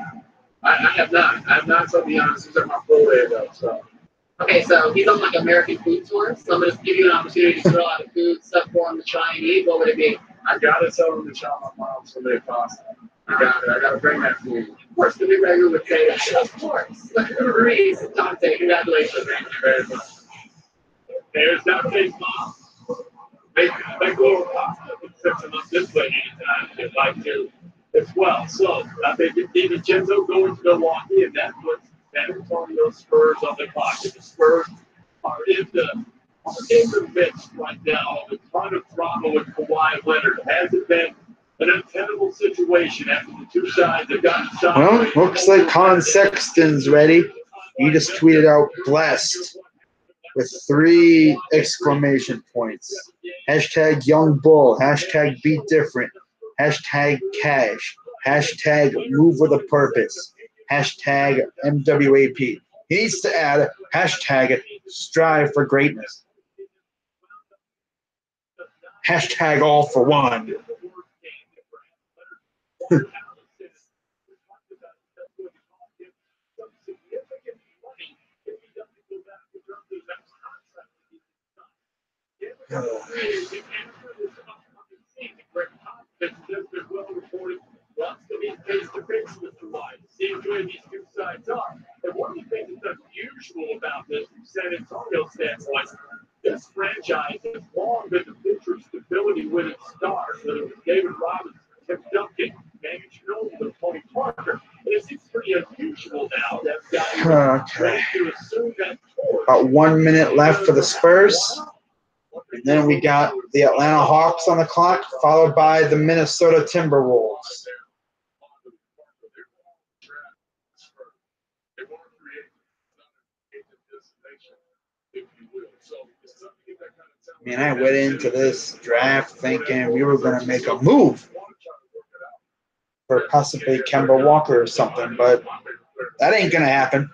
I have not. I have not talked to Giannis since my pro day ago. So. Okay, so he's on like American food tour. So I'm going to give you an opportunity to throw out a food stuff for him to try and eat. What would it be? I got to tell him to try my mom's homemade pasta. I got to bring that food. Of course, the big regular would say that. Of course. Reese, Dante, congratulations. Thank you very much. There's Dante's mom. They go pasta and fix them up this way anytime they'd like to as well. So they get DiVincenzo going to Milwaukee, and that puts San Antonio Spurs on the clock. And the Spurs are in the midst right now of a ton of drama with Kawhi Leonard. Has it been an untenable situation after the two sides have gotten shot? Well, looks like Colin Sexton's ready. He just tweeted out blessed with 3 exclamation points. Hashtag Young Bull. Hashtag Be Different. Hashtag Cash. Hashtag Move with a Purpose. Hashtag MWAP. He needs to add hashtag Strive for Greatness. Hashtag All for One. And one of the things that's unusual about this from San Antonio standpoint, this franchise has long been the picture of stability with its stars, whether it was David Robinson, Tim Duncan, Manu Ginobili, and Tony Parker. And it seems pretty unusual now that guys ready to assume that torch. About 1 minute left for the Spurs. And then we got the Atlanta Hawks on the clock, followed by the Minnesota Timberwolves. Man, I went into this draft thinking we were going to make a move for possibly Kemba Walker or something, but that ain't going to happen.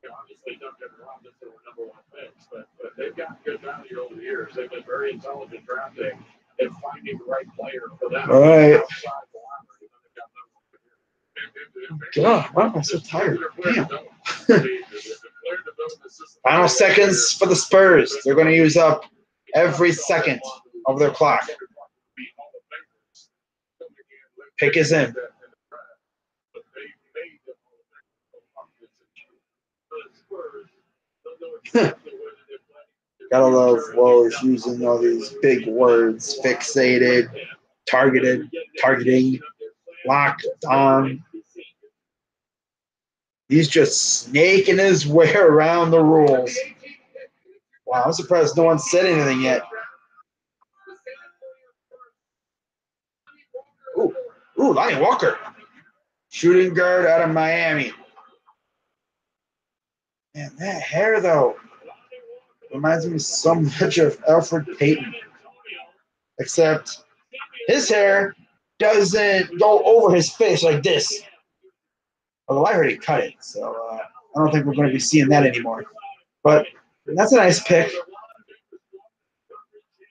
Obviously, Duncan and Robinson were number 1 picks, but they've gotten good value over the years. They've been very intelligent drafting and finding the right player for them. All right. God, why am I so tired? Damn. Final seconds for the Spurs. They're going to use up every second of their clock. Pick is in. Gotta love Woj using all these big words: fixated, targeted, targeting, locked on. He's just snaking his way around the rules. Wow, I'm surprised no one said anything yet. Ooh, Lonnie Walker, shooting guard out of Miami. Man, that hair though reminds me so much of Alfred Payton, except his hair doesn't go over his face like this. Although I already cut it, so I don't think we're going to be seeing that anymore. But that's a nice pick. Of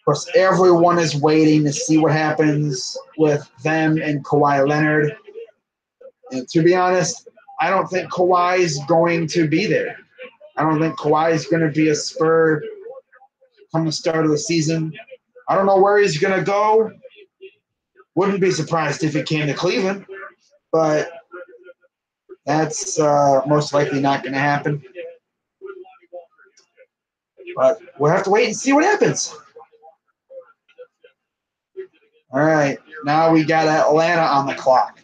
course, everyone is waiting to see what happens with them and Kawhi Leonard. And to be honest, I don't think Kawhi is going to be there. I don't think Kawhi is going to be a Spur come the start of the season. I don't know where he's going to go. Wouldn't be surprised if he came to Cleveland, but that's most likely not going to happen. But we'll have to wait and see what happens. All right, now we got Atlanta on the clock.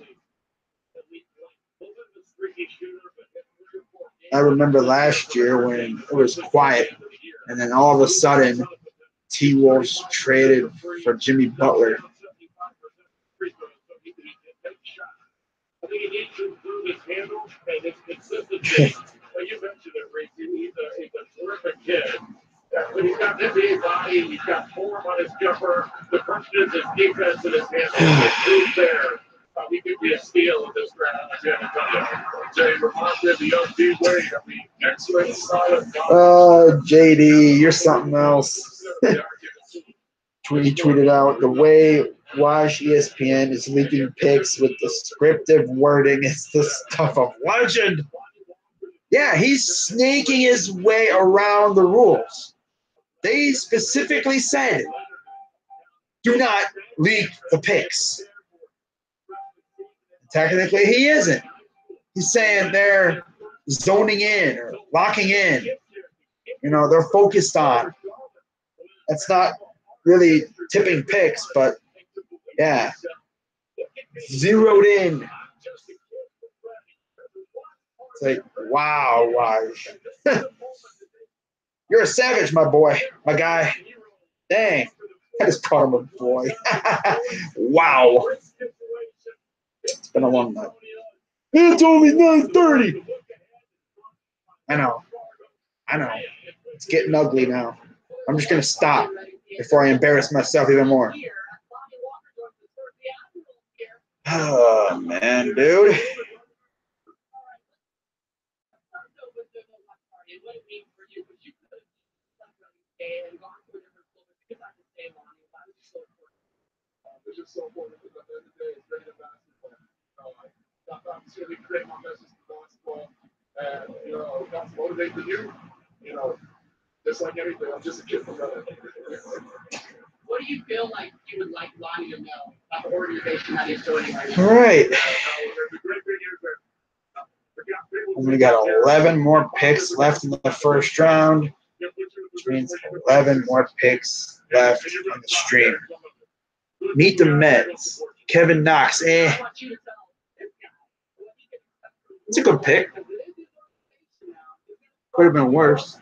I remember last year when it was quiet, and then all of a sudden, T-Wolves traded for Jimmy Butler. I think he needs to improve his handle and his consistency. Well, you mentioned it, Reese. He's a terrific kid. But he's got an NBA body. He's got form on his jumper. The question is his defense and his handle. Improve there. He could be a steal in this round. Jay Ramonte, the OG way. I mean, excellent, solid. JD, you're something else. He tweeted out the way Wash ESPN is leaking picks with descriptive wording. It's the stuff of legend. Yeah, he's sneaking his way around the rules. They specifically said, do not leak the picks. Technically, he isn't. He's saying they're zoning in or locking in. You know, they're focused on. That's not really tipping picks, but yeah, zeroed in. It's like, wow, Waj. You're a savage, my boy, my guy. Dang, I just called him a boy. Wow. It's been a long night. It's only 9:30. I know. It's getting ugly now. I'm just going to stop before I embarrass myself even more. Oh, man, dude. It's just so important because at the end of the day, it's great at basketball. I'm going to create my message to basketball, and that's motivating you. Just like anything, I'm just a kid from Reddit. What do you feel like you would like Lonnie to know about the organization that he's doing right All now? right. And we got 11 more picks left in the first round, which means 11 more picks left on the stream. Meet the Mets. Kevin Knox. It's a good pick. Could have been worse.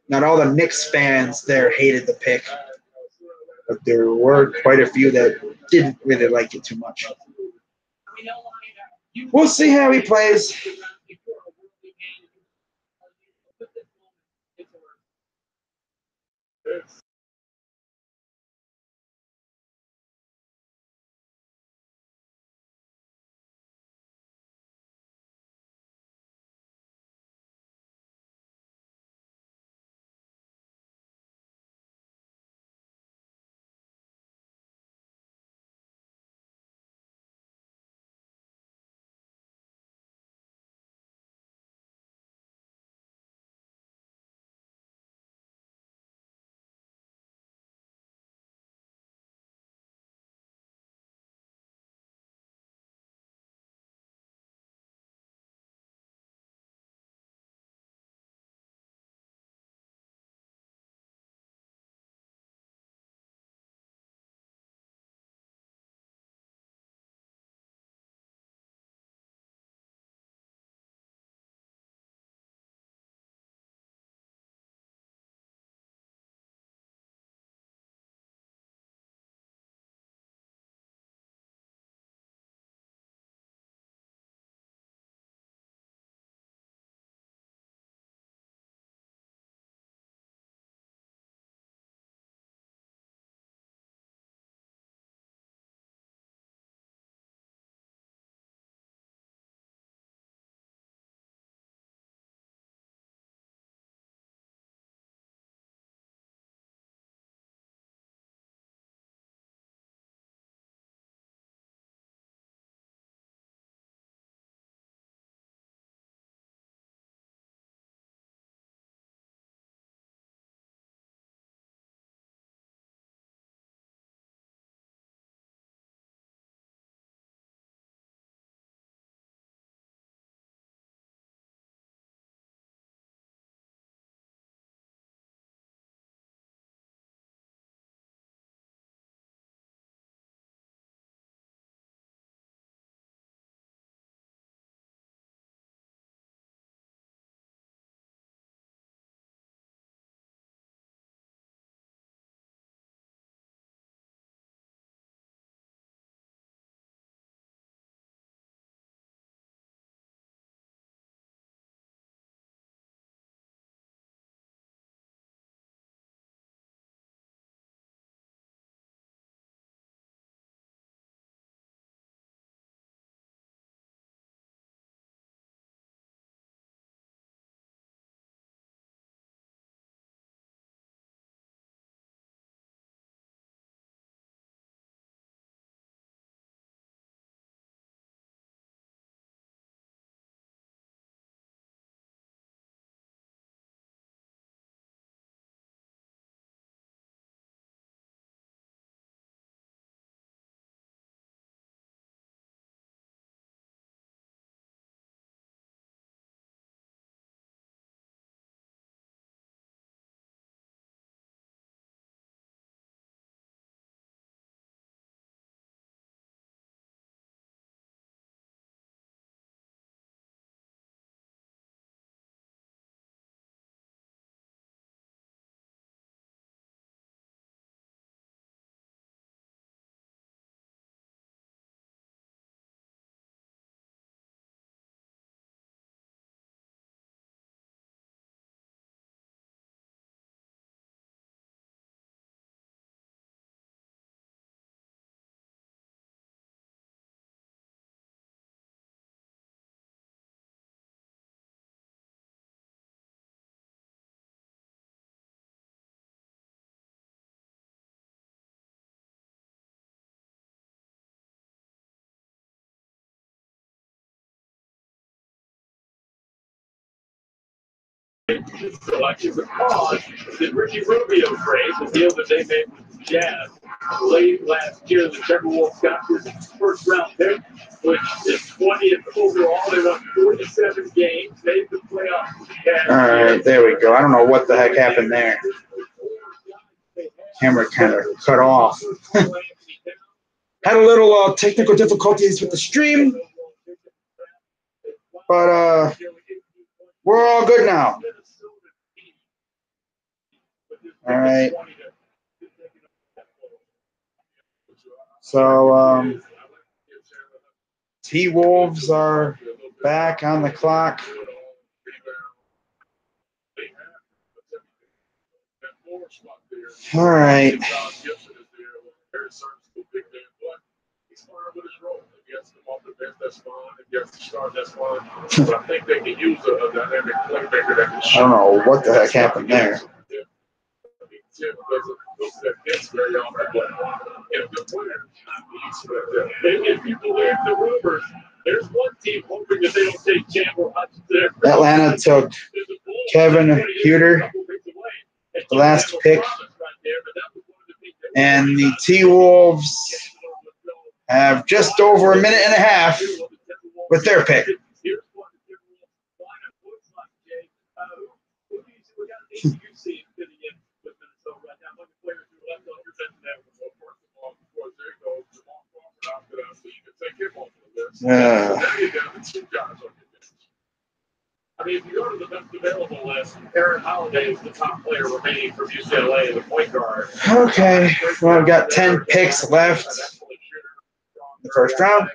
Not all the Knicks fans there hated the pick, but there were quite a few that didn't really like it too much. We'll see how he plays. selections of cause the Ricky Rubio trade, the deal that they made with the Jazz late last year. The Timberwolves got this first round pick, which is 20th overall. They won 47 games, made the playoffs. All right, there we go. I don't know what the heck happened there. Camera kind of cut off. Had a little technical difficulties with the stream, but we're all good now. All right. So T-Wolves are back on the clock. All right. But I think they can use a dynamic playmaker that can I don't know what the heck happened there. If you believe the rumors, there's one team hoping that they don't take Chandler Hudson there. Atlanta took Kevin Huerter, the last pick, and the T-Wolves have just over a minute and a half with their pick. I mean, if you go to the best available list, Aaron Holiday is the top player remaining from UCLA, the point guard. Okay, well, I've got 10 picks left in the first round.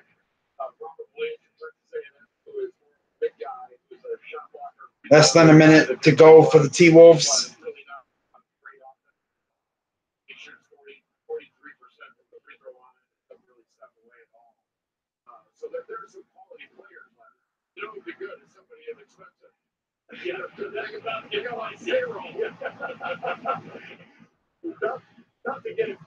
Less than a minute to go for the T-Wolves. So there's some quality players left. You know, it would be good if somebody inexpensive. You know, not to get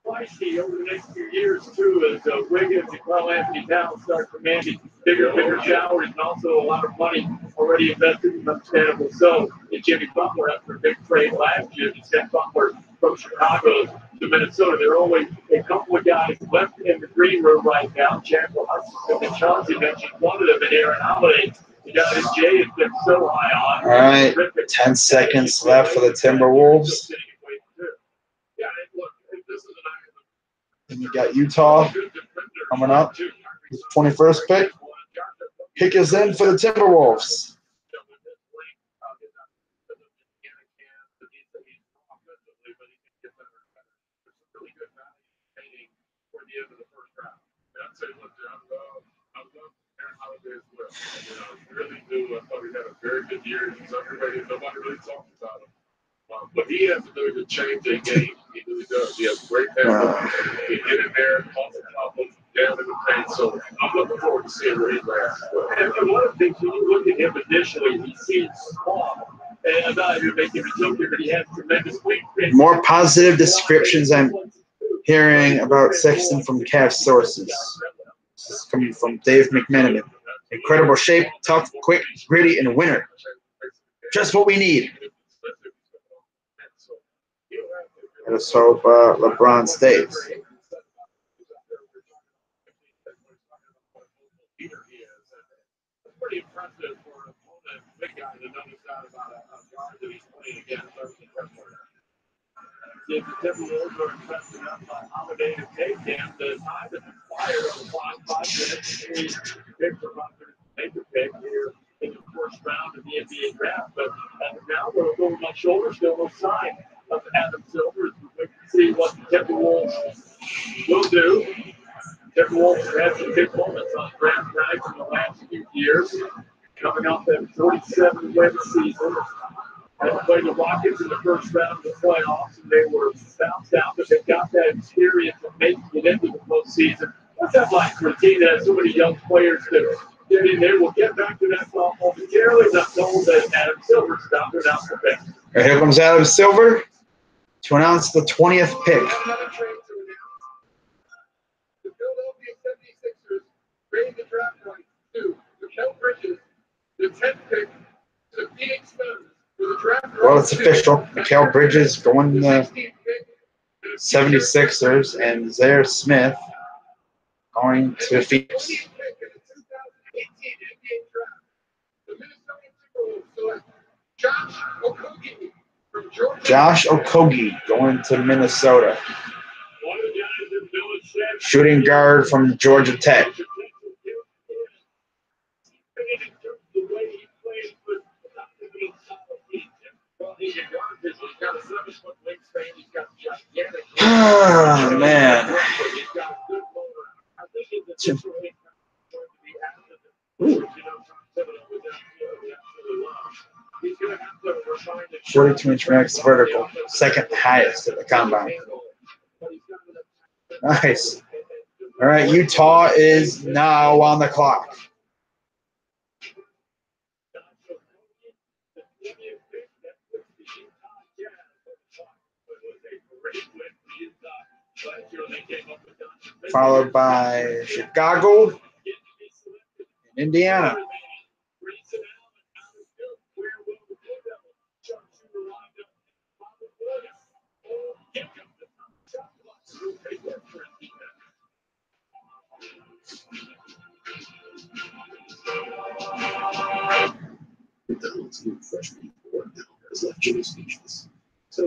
pricey over the next few years, too, as Wiggins and Carl Anthony Towns start commanding bigger salaries and also a lot of money already invested in understandable. So, in Jimmy Butler, after a big trade last year, he sent Butler from Chicago to Minnesota. There are only a couple of guys left in the green room right now. Chandler Hudson and Chauncey mentioned one of them, and Aaron Holiday. The guy that Jay has been so high on. All right, 10 seconds left for the Timberwolves. And you got Utah coming up. His 21st pick. Pick is in for the Timberwolves. I really do. I thought he had a very good year. He's underrated. Nobody really talks about him. But he has the ability to change a game. He really does. He has great handle. He get in there, off the top of down in the paint. So I'm looking forward to seeing where he lands. And one of the things, when you look at him initially, he seems small. And I'm not even making a joke here, but he has tremendous weight. More positive descriptions I'm hearing about Sexton from Cavs sources. This is coming from Dave McMenamin. Incredible shape, tough, quick, gritty, and a winner. Just what we need. Let's hope LeBron stays. Pretty impressive for an opponent, big guy that knows that about a guard that he's playing against. If the Timberwolves are impressed enough by Holiday to take him, the time is expired on the clock. 5 minutes. Three picks are about to make a pick here in the first round of the NBA draft. But now we're over my shoulder, still no sign of Adam Silver. We can see what the Timberwolves will do. Timberwolves have had some big moments on draft nights in the last few years, coming off that 47-win season. They played the Rockets in the first round of the playoffs, and they were bounced out, but they got that experience of making it into the postseason. What's that like for a team that has so many young players that get in there? We'll get back to that thought momentarily. I'm told that Adam Silver's about to announce the pick. Right, here comes Adam Silver to announce the 20th pick. Another trade to announce. The Philadelphia 76ers raised the draft rights to Mikal Bridges, the 10th pick, to the Phoenix Suns, Well, it's official. Mikal Bridges going to the 76ers, and Zaire Smith going to Phoenix. Josh Okogie going to Minnesota. Shooting guard from Georgia Tech. Oh, man. Ooh. 42-inch max vertical, second highest at the combine. Nice. All right, Utah is now on the clock. Followed by Chicago and Indiana. McDonald's new fresh beef board now has left Jimmy speechless. So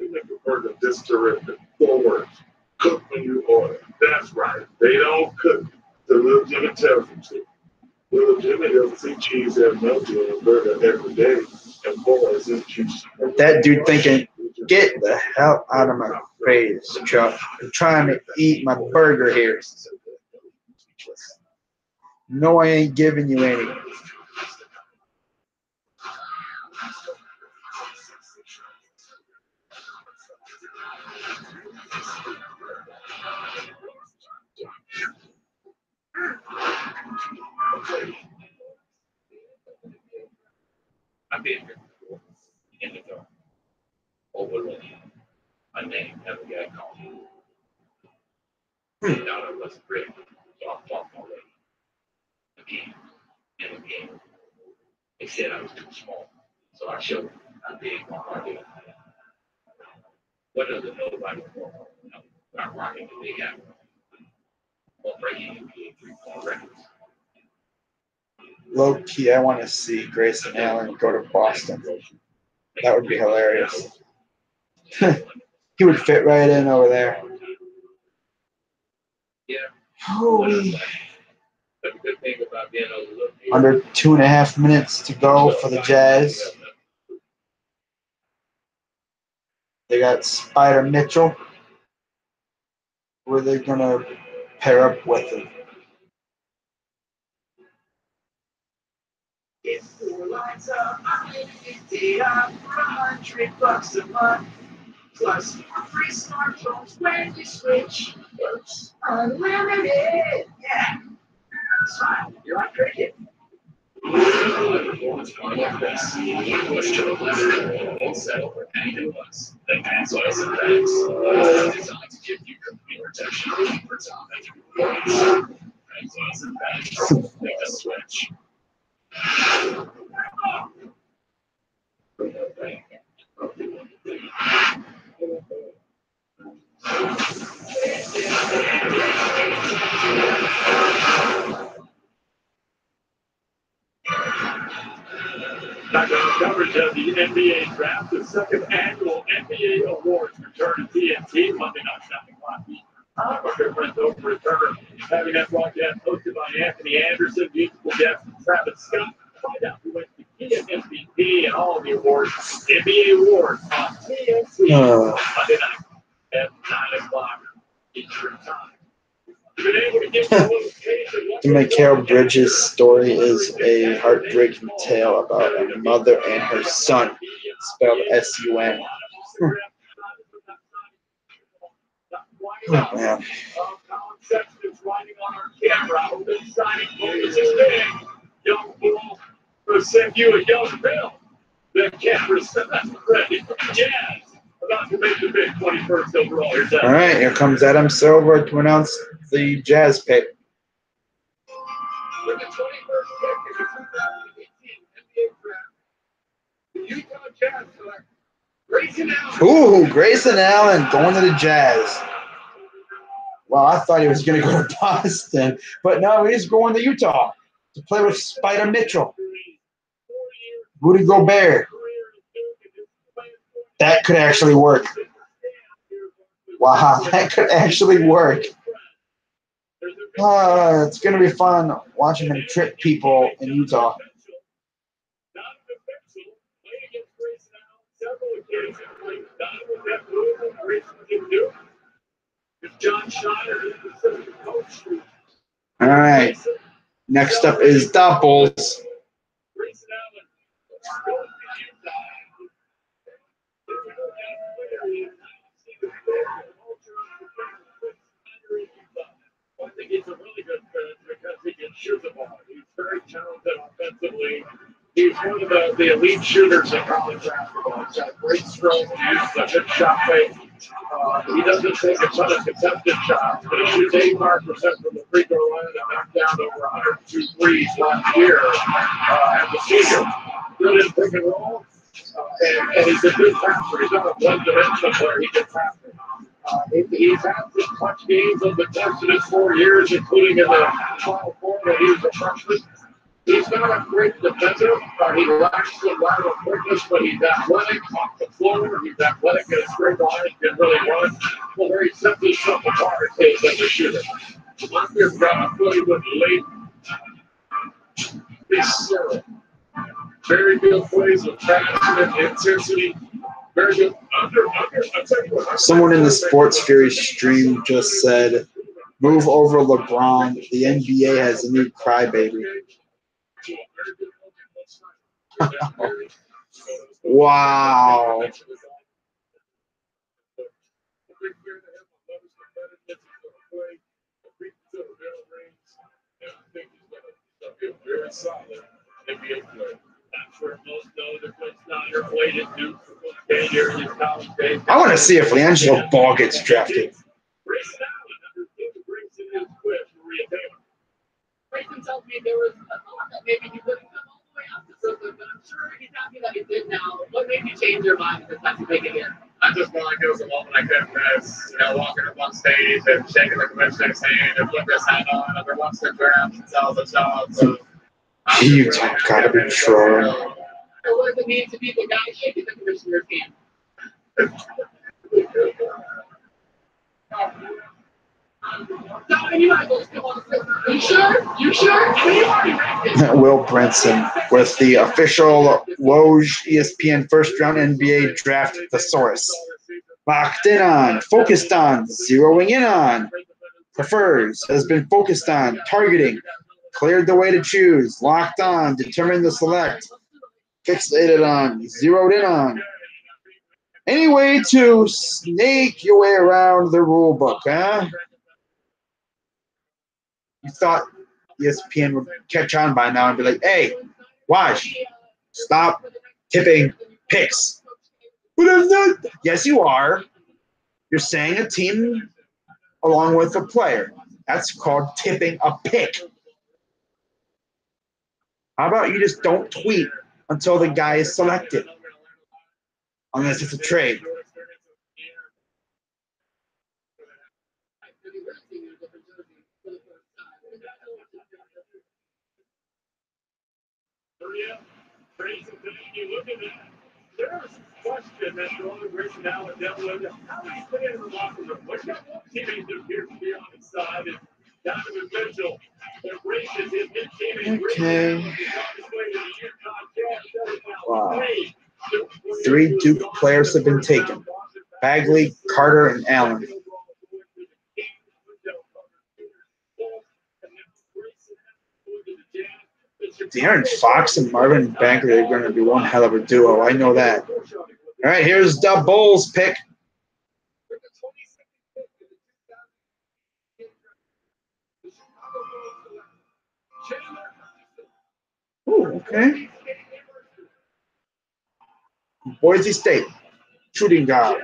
We make a burger this terrific. 4 words. Cook when you order. That's right. They don't cook. The Little Jimmy tells them to. Little Jimmy doesn't see cheese and melted in a burger every day. And boys eat cheese. That dude thinking, get the hell out of my face, Chuck. I'm trying to eat my burger here. No, I ain't giving you any. I've been here before, in the dark, overlooking my name, never got called. They thought I wasn't ready, so I fought my way. Again and again. They said I was too small, so I showed them how big my heart is. What does it nobody know about rocking the big apple? Or breaking NBA 3-point records? Low key, I want to see Grayson Allen go to Boston. That would be hilarious. He would fit right in over there. Yeah. Holy. But the good thing about being overlooked is Under 2.5 minutes to go for the Jazz. They got Spider Mitchell. Who are they going to pair up with him? If 4 lines up, I'm in it up for $100 a month. Plus 4 free smartphones when you switch. It's unlimited. Yeah. Smile, you're on cricket. Push to the left and settle for anything less than gas oils and bags. Designed to give you complete protection for top entry performance. Gas oils and bags. Make the switch. Coverage of the NBA draft, the second annual NBA Awards return to TNT Monday night 7 o'clock. My good friend Oak return, having that broadcast hosted by Anthony Anderson, musical guest Travis Scott. Find out who wins the key MVP and all the awards. NBA Awards on TNT Monday night at 9 o'clock Eastern time. The Mikal Bridges story is a heartbreaking tale about a mother and her son, spelled S-U-N. Oh, man. Send you a young film. The camera's ready. Jazz about to make the big 21st overall. All right, here comes Adam Silver to announce the Jazz pick. With the 21st pick in the 2018 NBA draft, Jazz select Grayson Allen. Ooh, Grayson Allen going to the Jazz. Well, I thought he was going to go to Boston, but no, he's going to Utah to play with Spider Mitchell. Rudy Gobert. That could actually work. Wow, that could actually work. It's going to be fun watching him trip people in Utah. All right. Next up is the Bulls. I think he's a really good fit because he can shoot the ball. He's very talented offensively. He's one of the elite shooters in college basketball. He's got great stroke. He's a good shot fake. He doesn't take a ton of contested shots, but he shoots 85% from the free throw line and knocked down over 102 threes last year as a senior. Good in pick and roll, and he's a good passer. He's not a one-dimensional player. He can pass it. He's had some clutch games over the course of his 4 years, including in the Final Four when he was a freshman. He's not a great defender. He lacks some lateral quickness, but he's athletic off the floor. He's athletic in a straight line. He can really run. Well, very set himself apart as a shooter. Last year, Brown played with late. He's very good plays with passion and intensity. Very good. Someone in the Sports Fury stream just said, "Move over LeBron. The NBA has a new crybaby." Wow. I want to see if LiAngelo Ball gets drafted. Grayson tells me there was a thought that maybe he wouldn't come all the way up to Brooklyn, but I'm sure he's happy that he did now. What made you change your mind this time to make it here? I just felt like it was a moment I couldn't miss. Walking up on stage and shaking the commissioner's hand and putting this hat on and once the draft and tell the job. So You gotta be trolling. What does it mean to be the guy shaking the commissioner's hand? You might as well come on. You sure? You sure? You already ranked it. Will Brinson with the official Woj ESPN first round NBA draft thesaurus. Locked in on, focused on, zeroing in on, prefers, has been focused on, targeting, cleared the way to choose, locked on, determined to select, fixated on, zeroed in on. Any way to snake your way around the rule book, huh? You thought ESPN would catch on by now and be like, "Hey, watch, stop tipping picks." But I'm not. Yes, you are. You're saying a team along with a player. That's called tipping a pick. How about you just don't tweet until the guy is selected? Unless it's a trade. You look at that. There's a question that Jordan Grayson Allen dealt with. How do you put it in the locker room? What's got one teammate that appears to be on his side? And Donovan Mitchell, their gracious, his teammate. Okay. Wow. 3 Duke players have been taken. Bagley, Carter, and Allen. De'Aaron Fox and Marvin Bagley are going to be one hell of a duo. I know that. All right, here's the Bulls pick. Ooh, okay. Boise State, shooting guard.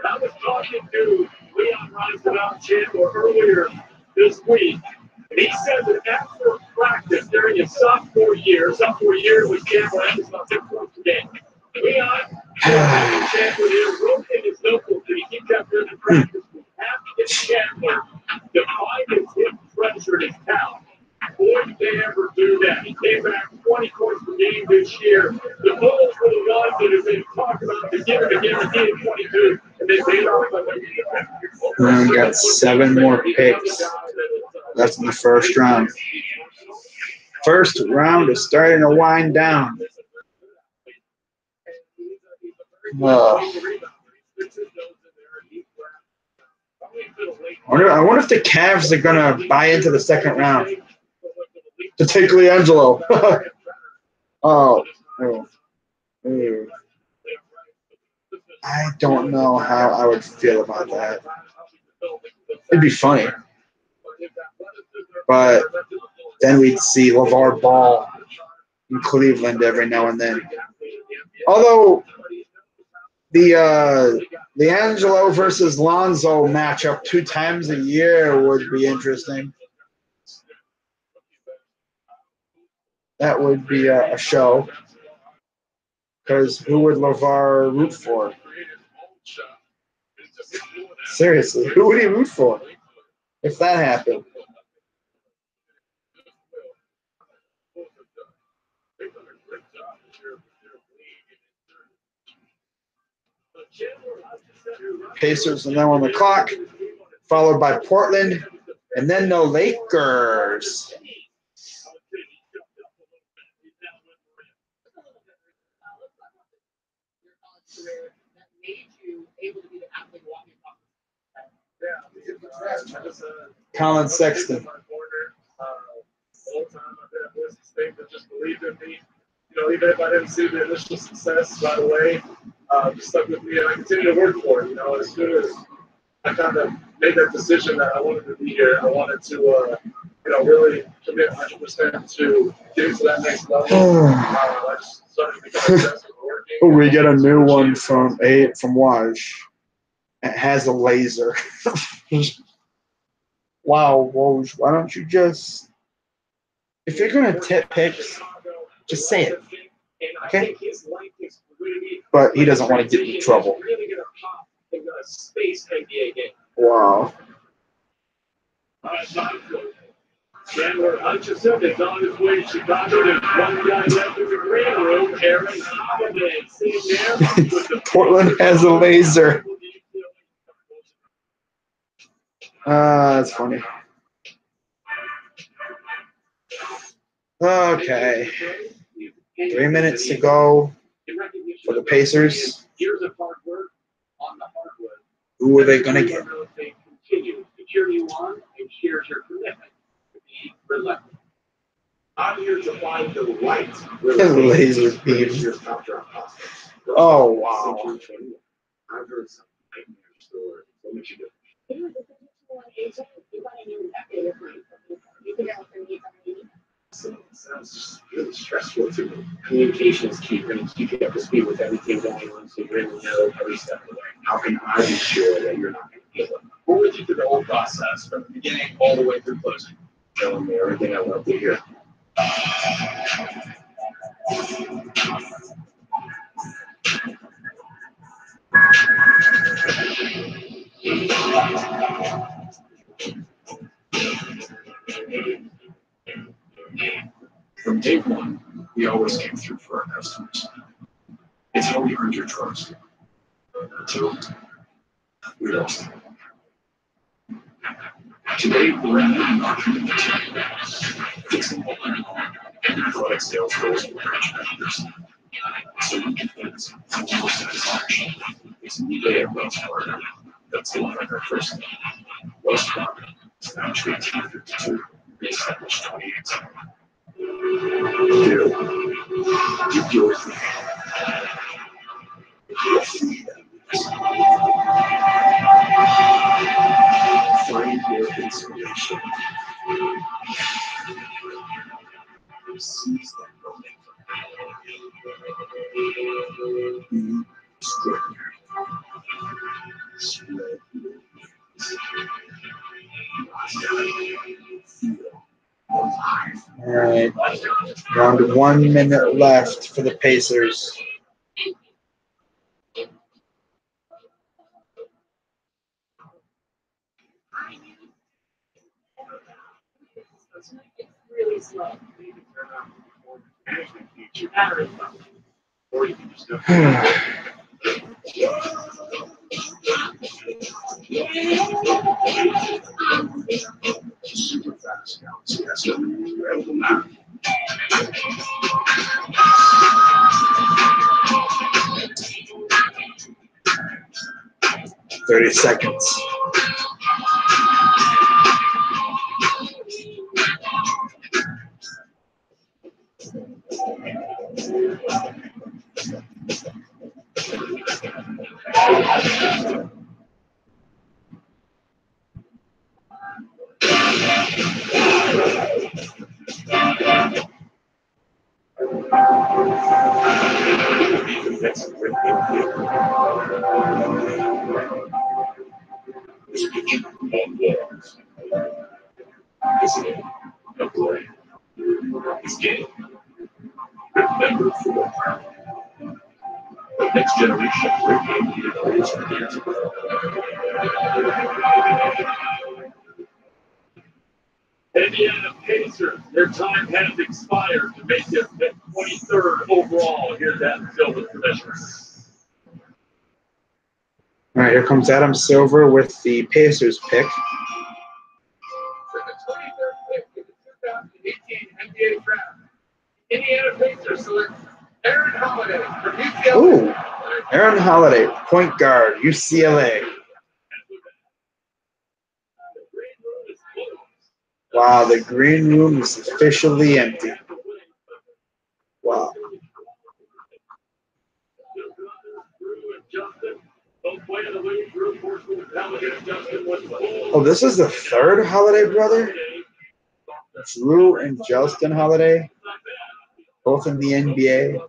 I was talking to Leon Rice about Chandler earlier this week. And he said that after practice during his sophomore year was Chandler Evans about 6 points a game. Leon, Chandler here, wrote in his notebook that he kept after the practice. We have to get Chandler to find his hip pressure in his talent. Boy, did they ever do that. He came back 20 points per game this year. The Bulls were the ones that have been talked about to give him a guarantee at 22, and they paid off. And we got 7 more picks. That's in the first round. First round is starting to wind down. I wonder if the Cavs are going to buy into the second round to take LiAngelo. Oh. I don't know how I would feel about that. It'd be funny. But then we'd see LeVar Ball in Cleveland every now and then. Although the LiAngelo versus Lonzo matchup 2 times a year would be interesting. That would be a show. Because who would LeVar root for? Seriously, who would he root for if that happened? Pacers are now on the clock, followed by Portland, and then the Lakers. Colin Sexton. Just believed in me. Even if I didn't see the initial success right away, just stuck with me, and I continue to work for it. As soon as I kind of made that decision that I wanted to be here, I wanted to, really commit 100% to getting to that next level. I just started becoming obsessed with working. Oh, we get a new one from Waj. It has a laser. Wow, Woj, why don't you just, if you're going to tip picks, just say it. Okay? But he doesn't want to get in trouble. Wow. Chandler Hutchison is on his way to Chicago. There's one guy left in the green room, Aaron Holiday. Sitting there. Portland has a laser. That's funny. Okay. 3 minutes to go for the Pacers. Who are they going to get? I'm here to find the right laser beam. Oh, wow. I've heard some nightmare stories. What would you do? Sounds really stressful to me. Communication is key. We're going to keep you up to speed with everything going on, so you really know every step of the way. How can I be sure that you're not going to feel it? What would you do the whole process from the beginning all the way through closing? Telling me everything I love to hear. From day one, we always came through for our customers. It's how we earned your trust. Until we lost it. Today, we're in our commitment to fixing all and product sales goals for branch managers. So we can focus on more satisfaction. It's a new day at Wells Fargo. That's the one like our first name. Wells Fargo is now 1852, reestablished 2018. Do yours. Find your inspiration. Seize that moment. Be extraordinary. Spread your wings. All right. Around 1 minute left for the Pacers. Really slow. Or you can just go. Super fast scouts. That's available now. 30 seconds. That's a great This game, no play. This game, remember for the next generation of great game leader players for years ago. Indiana Pacers, their time has expired to make it the 23rd overall. Here's Adam Silver, Commissioner. All right, here comes Adam Silver with the Pacers pick. For the 23rd pick of the 2018 NBA Draft, Indiana Pacers select Aaron Holiday from UCLA. Ooh, Aaron Holiday, point guard, UCLA. Wow, the green room is officially empty. Wow. Oh, this is the third Holiday brother? Drew and Justin Holiday, both in the NBA.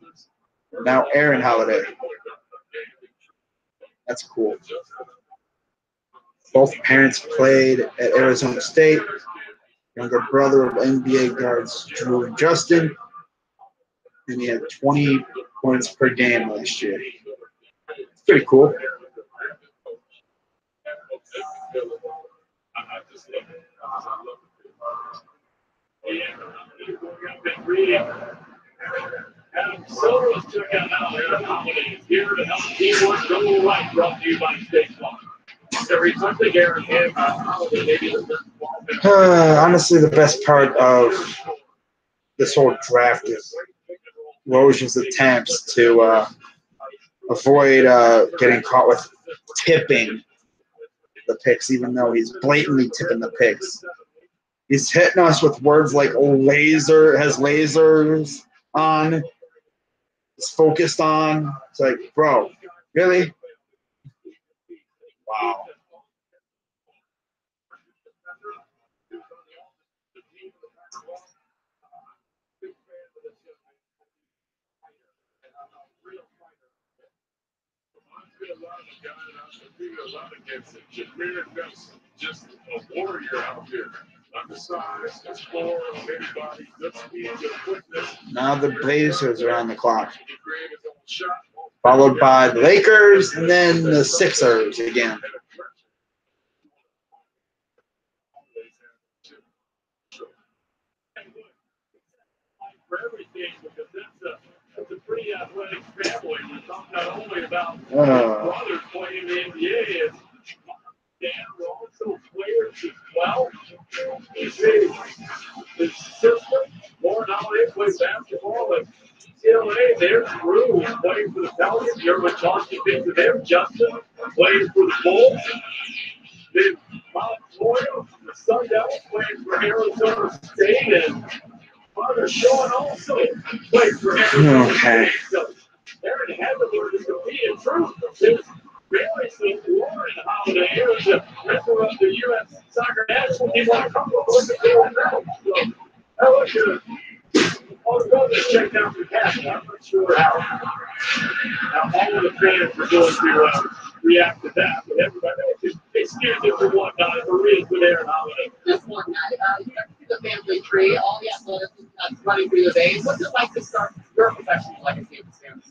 Now Aaron Holiday. That's cool. Both parents played at Arizona State. Younger brother of NBA guards Drew and Justin. And he had 20 points per game last year. It's pretty cool. Adam Silver was checking out Aaron Holiday is here to help teamwork go right, brought to you by State Farm. Every something Aaron and Holiday maybe the best ball. Honestly, the best part of this whole draft is Woj's attempts to avoid getting caught with tipping the picks, even though he's blatantly tipping the picks. He's hitting us with words like laser, has lasers on, is focused on. It's like, bro, really? Wow. Just a warrior out there. Undersized, explorer of anybody, good speed, good quickness. Now the Blazers are on the clock, followed by the Lakers and then the Sixers again. For everything, because that's a pretty athletic family. We're talking not only about Oh. brothers playing in the NBA, it's Dan also players as well. You see, his sister, Lauren Holiday, plays basketball at UCLA. There's Drew, who's playing for the Pelicans. Everyone talking big to them. Justin plays for the Bulls. Then Bob Floyd, the Sun Devils, playing for Arizona State. And Father Sean also played for Arizona Okay. State. So Aaron had to learn to compete in truth. His realizing Lauren Holiday is a member of the U.S. Soccer National Team. Want to come look at that? So, I look good. All the brothers checked out for cash. I'm not sure how all of the fans are going to react to that. But everybody else, excuse me for one night, Maria's with Aaron Holiday. Just one night. You got to see the family tree, all the athleticism that's running through the veins. What's it like to start your professional legacy at the Stanley?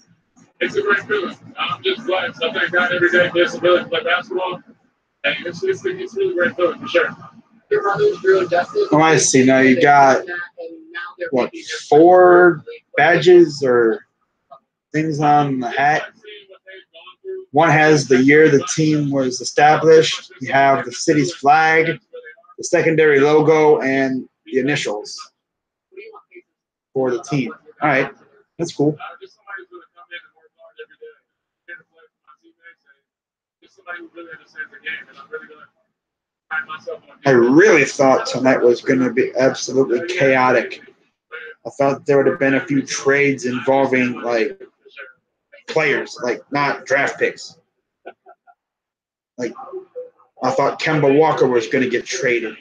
It's a great feeling. I'm just glad something got every day disability play basketball. And it's really great feeling for sure. Your brothers, Drew and Justin. Oh, I see. Now you got, what, 4 badges or things on the hat. One has the year the team was established. You have the city's flag, the secondary logo, and the initials for the team. All right. That's cool. Just somebody who's going to come in and work hard every day. Here to play with my teammates, and just somebody who really understands the game. And I'm really going to find myself on. I really thought tonight was going to be absolutely chaotic. I thought there would have been a few trades involving, like, players, like, not draft picks. Like, I thought Kemba Walker was going to get traded.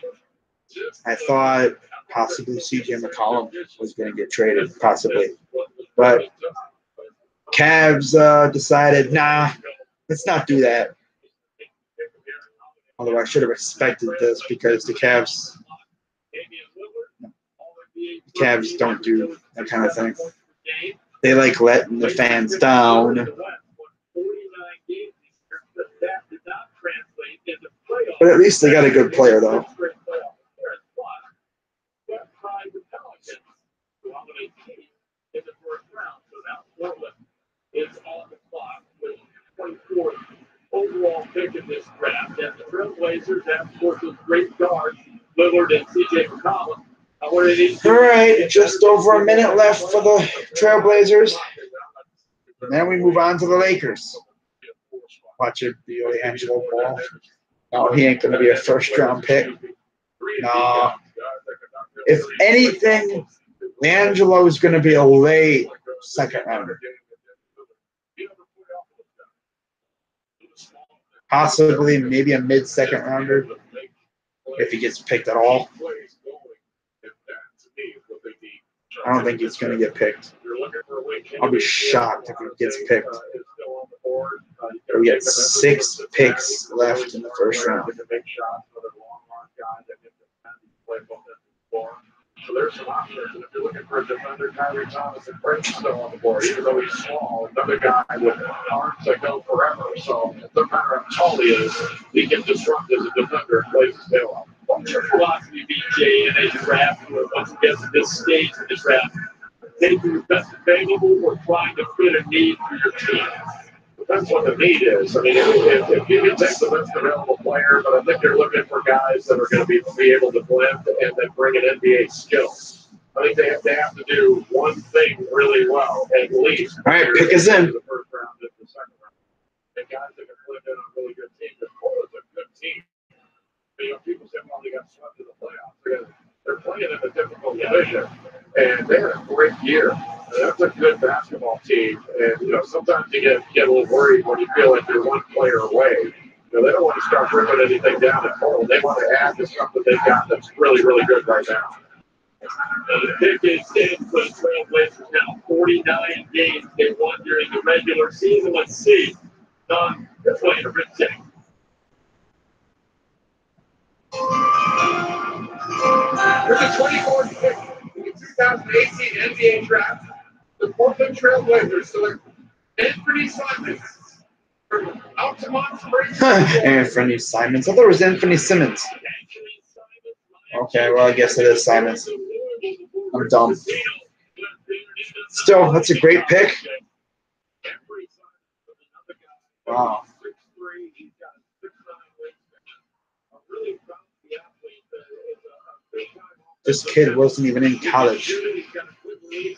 I thought possibly CJ McCollum was going to get traded, possibly. But Cavs decided, nah, let's not do that. Although I should have expected this because the Cavs don't do that kind of thing. They like letting the fans down. But at least they got a good player, though. Is on the clock with 24th overall pick in this draft. And the Trailblazers have, of course, those great guards, Lillard and CJ McCollum. All right, just over a minute left for the Trailblazers. And then we move on to the Lakers. Watch it be Angelo Ball. No, he ain't going to be a first-round pick. No. If anything, Angelo is going to be a late second rounder. Possibly maybe a mid-second rounder if he gets picked at all. I don't think he's going to get picked. I'll be shocked if he gets picked. We got 6 picks left in the first round. So there's some options. And if you're looking for a defender, Kyrie Thomas and Brayton's still on the board, even though he's small, another guy with arms that go forever. So it doesn't matter how tall he is, he can disrupt as a defender and plays his tail off. What's your philosophy, BJ, in a draft? Once again, at this stage of the draft, taking your best available or trying to fit a need for your team? Depends what the need is. I mean, if you can take the best available player, but I think you're looking for guys that are going to be able to blend and then bring an NBA skill. I think they have to do one thing really well, at least. All right, pick us in. The first round and the second round. And guys that can blend in on a really good team. The Portland's a good team. But, you know, people say, well, they got swept in the playoffs. They're playing in a difficult division, and they had a great year. That's a good basketball team, and you know sometimes you get a little worried when you feel like you're one player away. You know they don't want to start ripping anything down at home. They want to add to stuff that they've got that's really, really good right now. The pick is in for the Trailblazers now. 49 games they won during the regular season. Let's see. Don, player retain. With the 24th pick in the 2018 NBA draft, the Portland Trailblazers select Anthony Simons from Altamont Springs. Anthony Simons. I thought it was Anthony Simmons. Okay, well, I guess it is Simons. I'm dumb. Still, that's a great pick. Wow. This kid wasn't even in college. He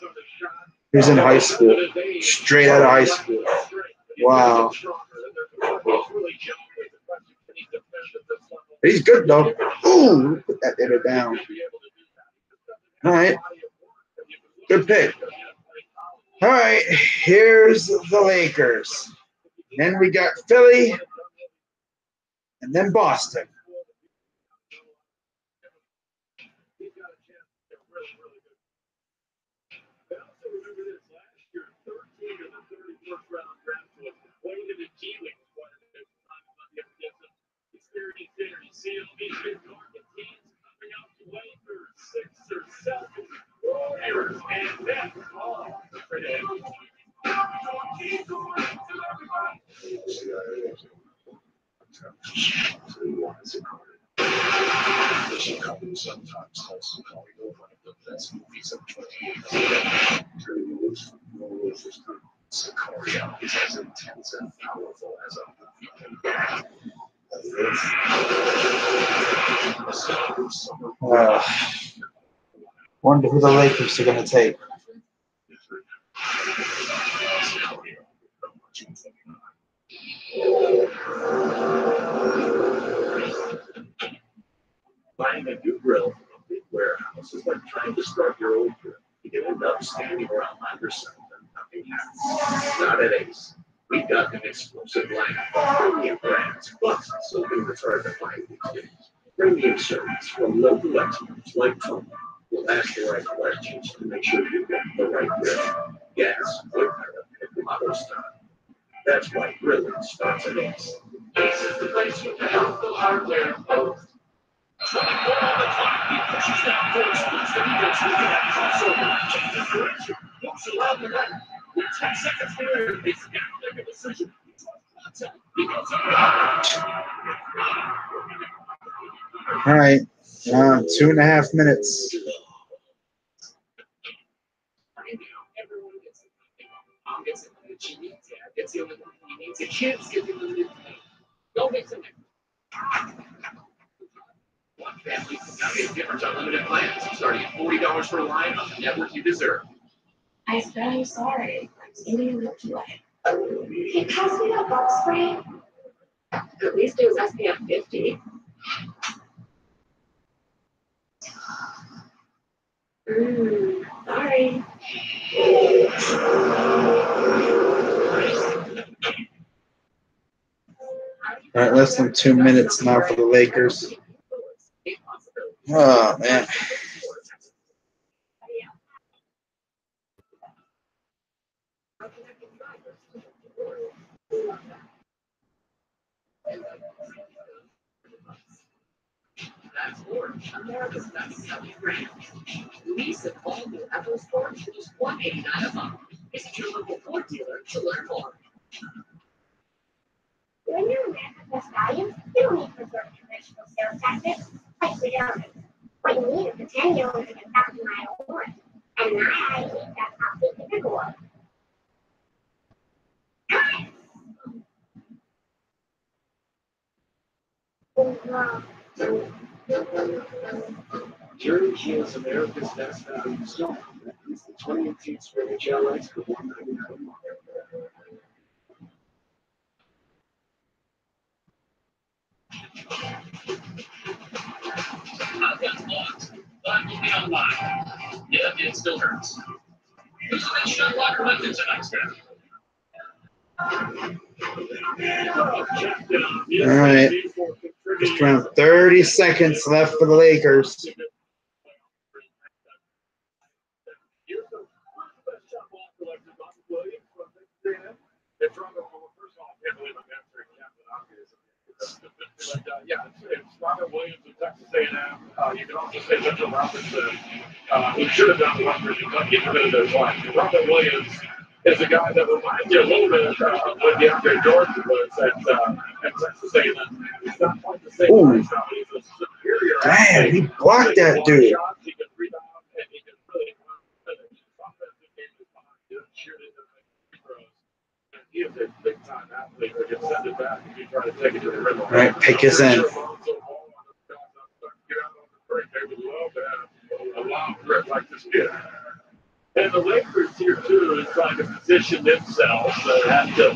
was in high school. Straight out of high school. Wow. He's good, though. Ooh, put that hitter down. All right. Good pick. All right, here's the Lakers. Then we got Philly, and then Boston. sometimes calls Sicario one of the best movies of 2018. Sicario is as intense and powerful as a movie can get. Wonder who the Lakers are going to take. Buying a new grill from a big warehouse is like trying to start your old grill. You can end up standing around by yourself and nothing happens. Not at Ace. We've got an exclusive line of premium brands, plus something that's hard to find these days. Premium service from local experts like Tony will ask the right questions to make sure you get the right grill. Gas, wood pellet, and auto style. That's why grilling starts at Ace. Ace is the place with the helpful hardware both. 24 on the clock. He pushes down force, splits the defense, looking at crossover. Changes direction. Looks around the net. With 10 seconds to go, he's got to make a decision. He draws contact. He goes over. All right. 2.5 minutes. Everyone gets it. Mom gets it that she needs. Dad gets the only one he needs. The kids get the limited thing. Don't mix them in. One family can now make a difference on limited plans, starting at $40 per line on the network you deserve. I said I'm sorry. I'm standing in the way. Hey, pass me that bug spray. At least it was SPF 50. Sorry. All right, less than 2 minutes now for the Lakers. Oh, man. That's Orange, America's best selling brand. Lease and all new Apple Sports for just $189 a month. Visit your local Ford dealer to learn more. When you're America's best value, you don't need to resort to traditional sales tactics like the Germans. What you need is a 10-year-old with a 1,000-mile warranty. And I think that's how big the big one. Jerry Keen's America's Best Value Store. It's the 2018 Spring HLX for $199 a month. I've got locked. But will be online. Yeah, it still hurts. Who's the next shot blocker left in tonight's game? All right. Just around 30 seconds left for the Lakers. Yeah, it's Robert Williams of Texas A&M. You can also say Mitchell Robinson, who should have done Rutgers and got into their life. Robert Williams is a guy that reminds you a little bit of what DeAndre Jordan was at Texas A&M. He's not quite the same lifestyle, but he's a superior. Damn, he blocked that dude. He can rebound and he can really finish. His offensive game is behind him, shooting the free throws. And he is a big-time athlete who can send it back if you try to take it to the rim. All right, pick his end. A long grip like this kid. And the Lakers here too is trying to position themselves and to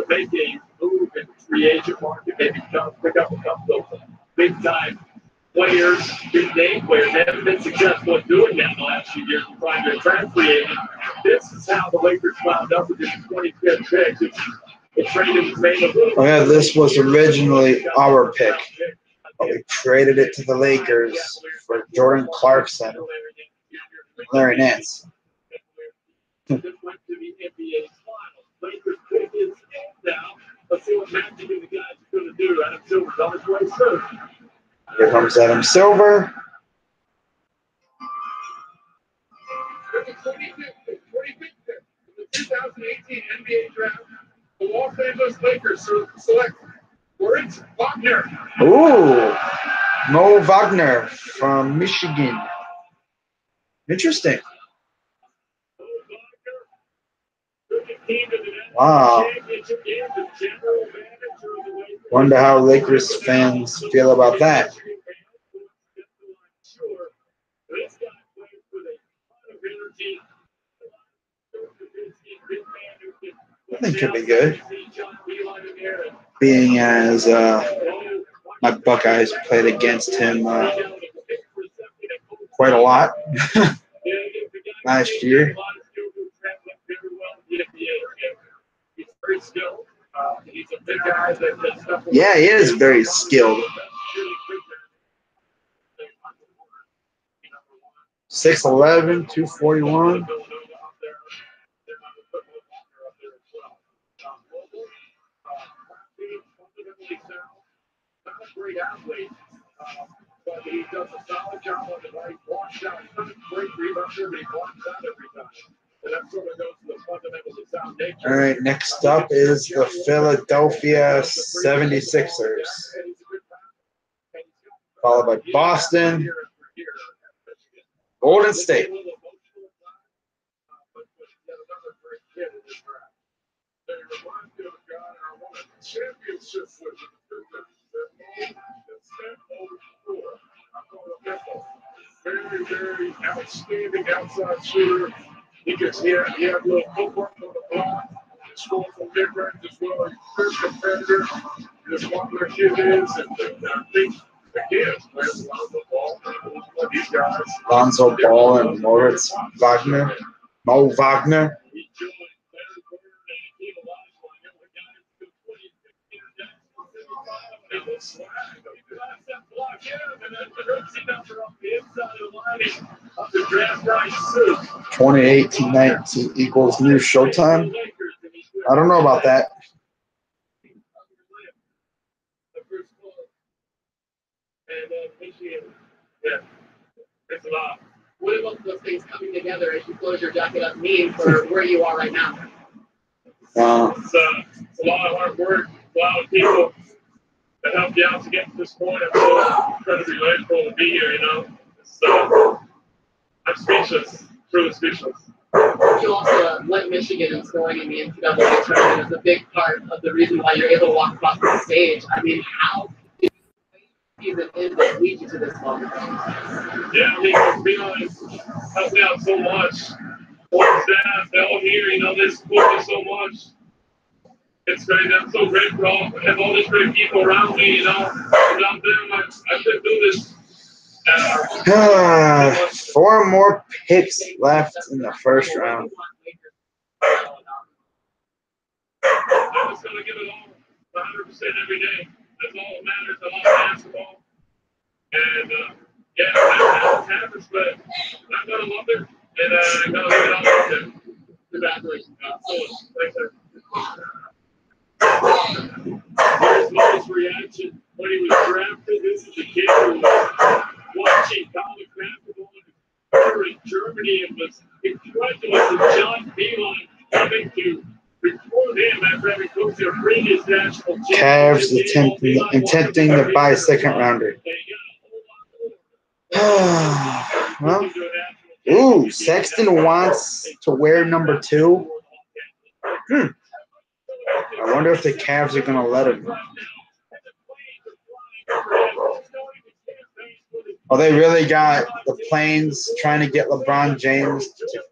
make a move in the free agent market, maybe pick up a couple of big time players, big name players. They haven't been successful in doing that in the last few years, trying to attract free agents. This is how the Lakers wound up with this 25th pick. It traded made a little. Oh yeah, this was originally our pick. But we traded it to the Lakers for Jordan Clarkson, Larry Nance. Went to the NBA Finals. Lakers pick is in now. Let's see what Magic and the guys are going to do. Adam Silver's on his way soon. Here comes Adam Silver. With the 25th pick in the 2018 NBA Draft, the Los Angeles Lakers select Moritz Wagner. Ooh. Mo Wagner from Michigan. Interesting. Wow. Wonder how Lakers fans feel about that. I think it could be good. Being as my Buckeyes played against him quite a lot last year. Yeah, he is very skilled. 6'11", 241. Great athlete, but he does a solid job on the right block shot. He doesn't great rebounder, but he blocks out every time. And that sort of goes to the fundamentals of sound nature. All right, next up is the Philadelphia 76ers, followed by Boston, Golden State. Very, very outstanding outside shooter. He gets here. He had a little footwork on the block. Scored from mid-range as well. He's a good competitor. This one where kid is, and I think again, players around the ball. These guys. Lonzo Ball and Moritz Wagner. Mo Wagner. Yeah. 2018-19 equals new Showtime. I don't know about that. It's a lot. What about those things coming together as you close your jacket up mean for where you are right now? It's a lot of hard work, a lot of people that helped you out to get to this point. I'm so incredibly grateful to be here, you know. I'm speechless, truly speechless. You also led Michigan in scoring in the NCAA tournament as a big part of the reason why you're able to walk across the stage. I mean, how did you even lead you to this moment? Yeah, I mean, to be honest, helped me out so much. All staff, they're all here, you know, they support me so much. It's great. I'm so grateful. I have all these great people around me, you know. Without them, I couldn't do this. 4 more picks left in the first round. I'm just going to give it all 100% every day. That's all that matters. I love basketball. And, yeah, that's happens, but I'm going to love it. And I'm going to leave it all out there. Congratulations. Thanks, sir. Here's Mo's reaction when he was drafted. This is a kid who was watching college basketball in Germany and was congratulating John Beeline coming to record him after having coached their previous national Cavs attempting to buy a second rounder. Well, ooh, Sexton wants to wear number 2. I wonder if the Cavs are going to let him. Oh, they really got the Plains trying to get LeBron James to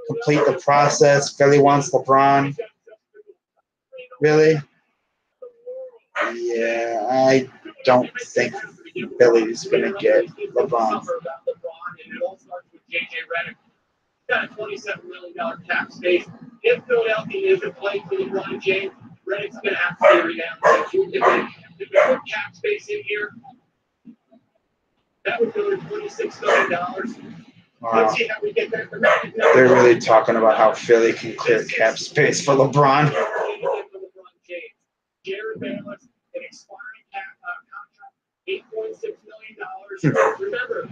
complete the process. Philly wants LeBron. Really? Yeah, I don't think Philly's going to get LeBron. Got a $27 million cap space. If Philadelphia isn't playing for LeBron James, Reddick's going to have to be renowned. If they put cap space in here, that would go to $26 million. Wow. Let's see how we get that. They're really talking about how Philly can clear cap space for LeBron. Jared Bayless, an expiring contract, $8.6 million. Remember,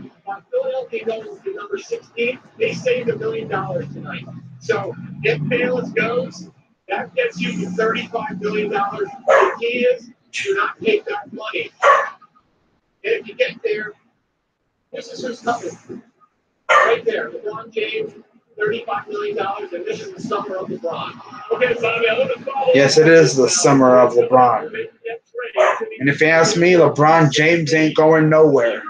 Philadelphia goes to number 16. They saved $1 million tonight. So if Bayless goes, that gets you to $35 million. The key is do not take that money if you get there, this is who's coming. Right there, LeBron James, $35 million, and this is the summer of LeBron. Okay, Tommy, I want to follow. Yes, it is the summer of LeBron. And if you ask me, LeBron James ain't going nowhere.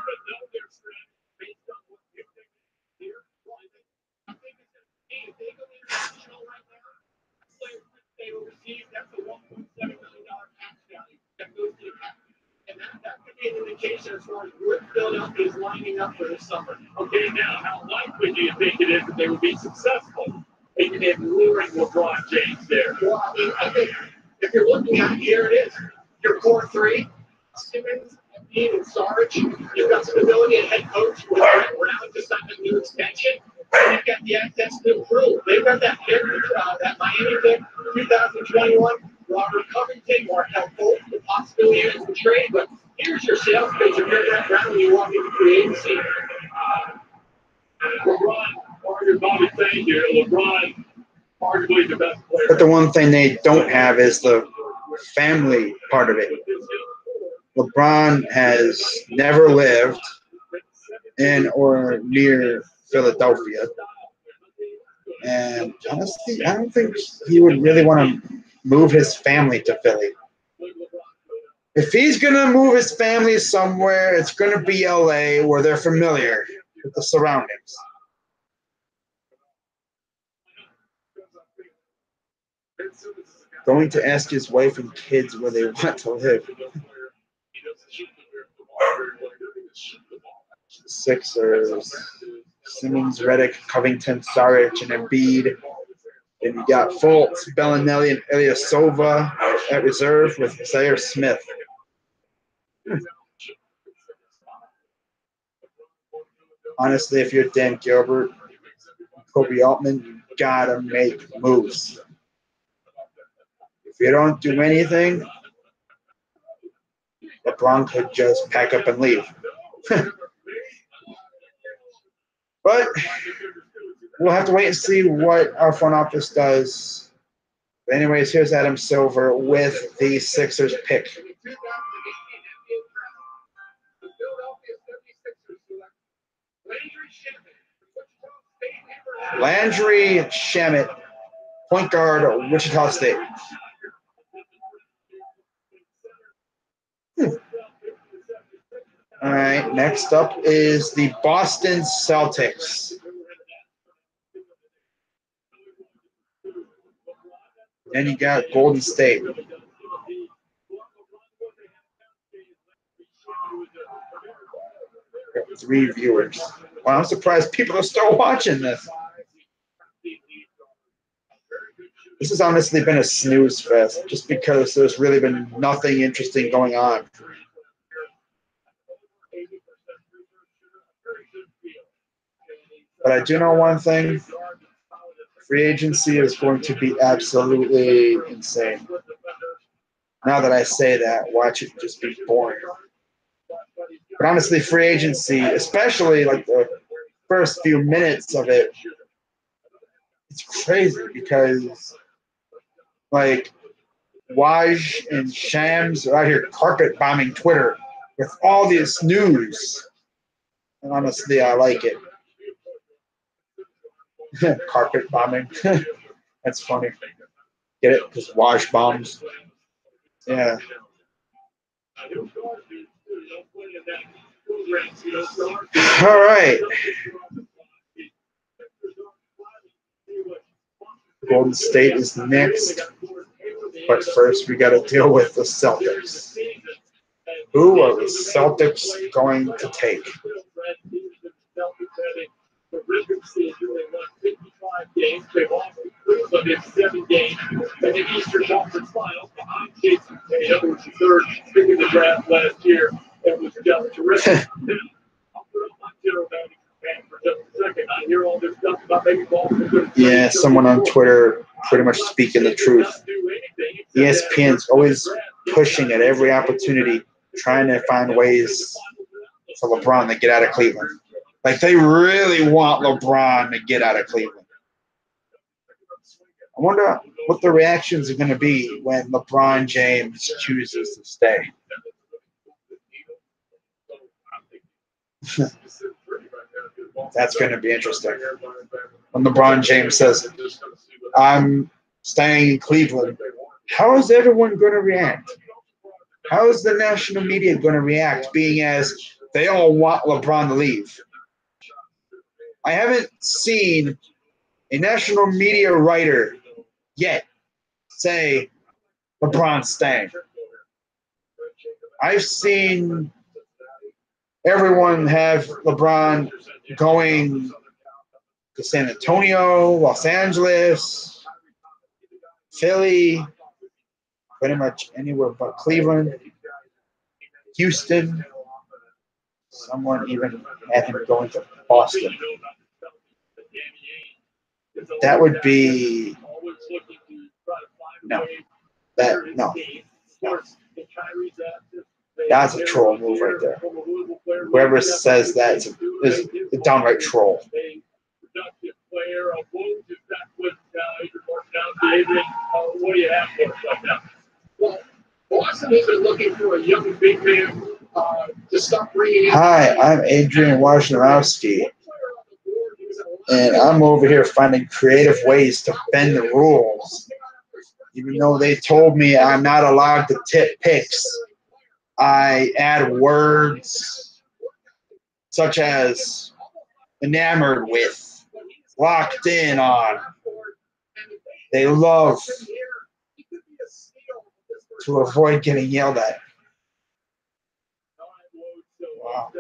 And that could be an indication as far as where Philadelphia is lining up for this summer. Okay, now, how likely do you think it is that they will be successful in luring LeBron James there? Well, I think if you're looking at it, here it is. Your core three, Simmons, Embiid, and Sarge. You've got stability and head coach with Brett Brown to sign a new extension. And you've got the assets to improve. They've got that pick, that Miami pick, 2021. Robert Covington, Markel Fultz, the possibility is the trade, but here's your sales pitch if you're Brett Brown when you walk into free agency. LeBron, arguably Bobby saying here, LeBron, arguably the best player. But the one thing they don't have is the family part of it. LeBron has never lived in or near Philadelphia. And honestly, I don't think he would really want to move his family to Philly. If he's going to move his family somewhere, it's going to be LA where they're familiar with the surroundings. Going to ask his wife and kids where they want to live. Sixers, Simmons, Redick, Covington, Saric, and Embiid. Then you got Fultz, Bellinelli, and Ilyasova at reserve with Zaire Smith. Honestly, if you're Dan Gilbert, Kobe Altman, you gotta make moves. If you don't do anything, LeBron could just pack up and leave. But we'll have to wait and see what our front office does. But anyways, here's Adam Silver with the Sixers pick. Landry Shamet, point guard, Wichita State. All right, next up is the Boston Celtics. Then you got Golden State. Got 3 viewers. Wow, I'm surprised people are still watching this. This has honestly been a snooze fest just because there's really been nothing interesting going on. But I do know one thing. Free agency is going to be absolutely insane. Now that I say that, watch it just be boring. But honestly, free agency, especially like the first few minutes of it, it's crazy because like Waj and Shams are out here carpet bombing Twitter with all this news. And honestly, I like it. Carpet bombing. That's funny. Get it? Because Waj bombs. Yeah. All right. Golden State is next. But first, we got to deal with the Celtics. Who are the Celtics going to take? Games. They've lost Cleveland in 7 games in the Eastern Conference Finals behind Jason Tatum, who was the 3rd pick in the draft last year. That was just terrific. I'll put up my general batting fan for just a second. I hear all this stuff about maybe Boston. Yeah, someone on Twitter pretty much speaking the truth. ESPN's always pushing at every opportunity, trying to find ways for LeBron to get out of Cleveland. Like, they really want LeBron to get out of Cleveland. I wonder what the reactions are going to be when LeBron James chooses to stay. That's going to be interesting. When LeBron James says, I'm staying in Cleveland, how is everyone going to react? How is the national media going to react, being as they all want LeBron to leave? I haven't seen a national media writer yet say LeBron's staying. I've seen everyone have LeBron going to San Antonio, Los Angeles, Philly, pretty much anywhere but Cleveland, Houston. Someone even had him going to Boston. That would be no. That's a troll move right there. Whoever says that is a downright troll. Well, Boston has been looking for a young big man to stop bringing in. Hi, I'm Adrian Wojnarowski, and I'm over here finding creative ways to bend the rules. Even though they told me I'm not allowed to tip picks, I add words such as enamored with, locked in on. They love to avoid getting yelled at. Wow.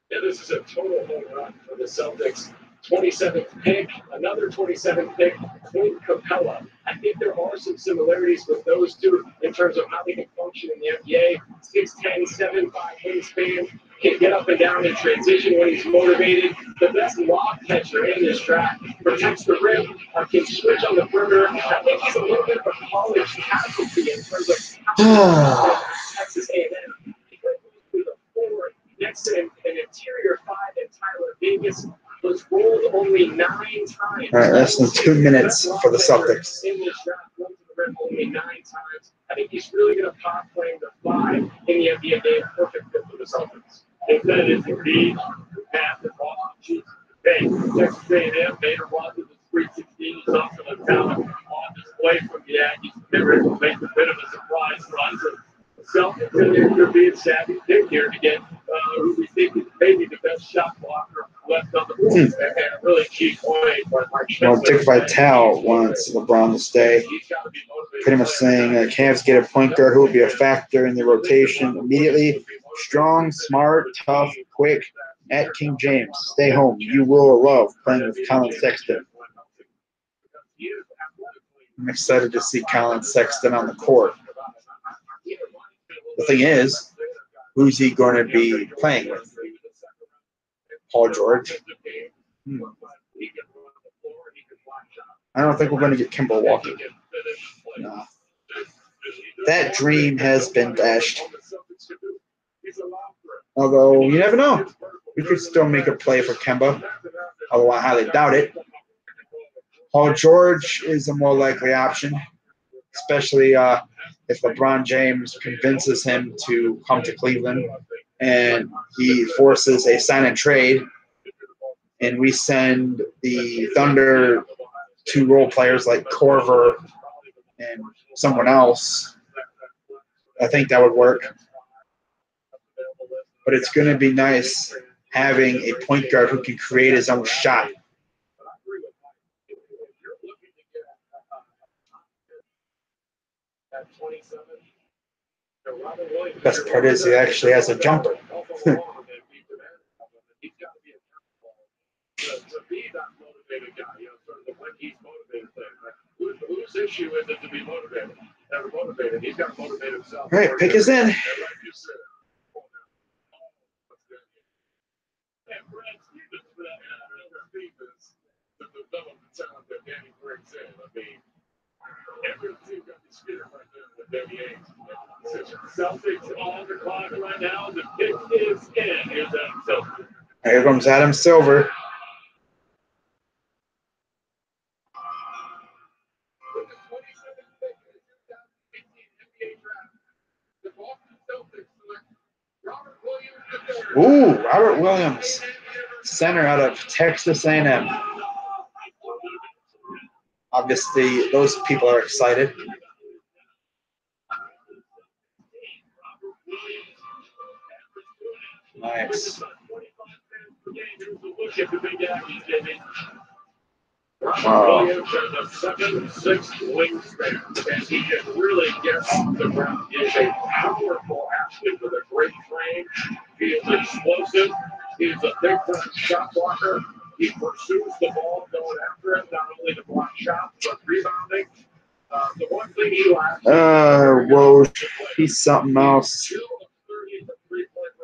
Yeah, this is a total home run for the Celtics. 27th pick, another 27th pick, Clint Capella. I think there are some similarities with those two in terms of how they can function in the NBA. 6'10", 7'5" wingspan, can get up and down in transition when he's motivated. The best lob catcher in this draft, protects the rim, can switch on the perimeter. I think he's a little bit of a college casualty in terms of how Texas A&M. Next to an interior 5 in Tyler Davis was rolled only 9 times. All right, less than 2 minutes for the Celtics. In this draft, went to the rim only 9 times. I think he's really going to pop playing the 5 in the NBA game. Perfect fit for the Celtics. If that is indeed the path that Boston chooses to take, Texas A&M, Bader Watson is 316. He's also a talent on display from the Aggies. They were able to make a bit of a surprise run for Celtics, and they're being savvy pick here to get who we think is maybe the best shot blocker left on the board. And a really key point. Well, Dick Vitale wants LeBron to stay. Pretty much saying Cavs get a point guard who will be a factor in the rotation immediately. Strong, smart, tough, quick. At King James, stay home. You will love playing with Colin Sexton. I'm excited to see Colin Sexton on the court. The thing is, who's he going to be playing with? Paul George? I don't think we're going to get Kemba Walker. No. That dream has been dashed. Although, you never know. We could still make a play for Kemba, although I highly doubt it. Paul George is a more likely option, especially if LeBron James convinces him to come to Cleveland and he forces a sign and trade, and we send the Thunder 2 role players like Korver and someone else. I think that would work. But it's going to be nice having a point guard who can create his own shot. Best part is he actually has a jumper. Whose issue is it to be motivated? Never motivated. He's got to motivate himself. All right, pick is in. And Brad Stevens, for that matter, Stevens, the development talent that Danny brings in. I mean, every team got the spirit right there with Danny Ainge. Celtics on the clock right now. The pick is in. Here's Adam Silver. Here comes Adam Silver. Ooh, Robert Williams, center out of Texas A&M. Obviously, those people are excited. Nice. Wow. Williams has a 7'6" wingspan, and he can really get off the ground. He is a powerful athlete with a great frame. He is explosive. He is a big-time shot blocker. He pursues the ball, going after it, not only to block shots, but rebounding. The one thing he lacks. Whoa, he's something else.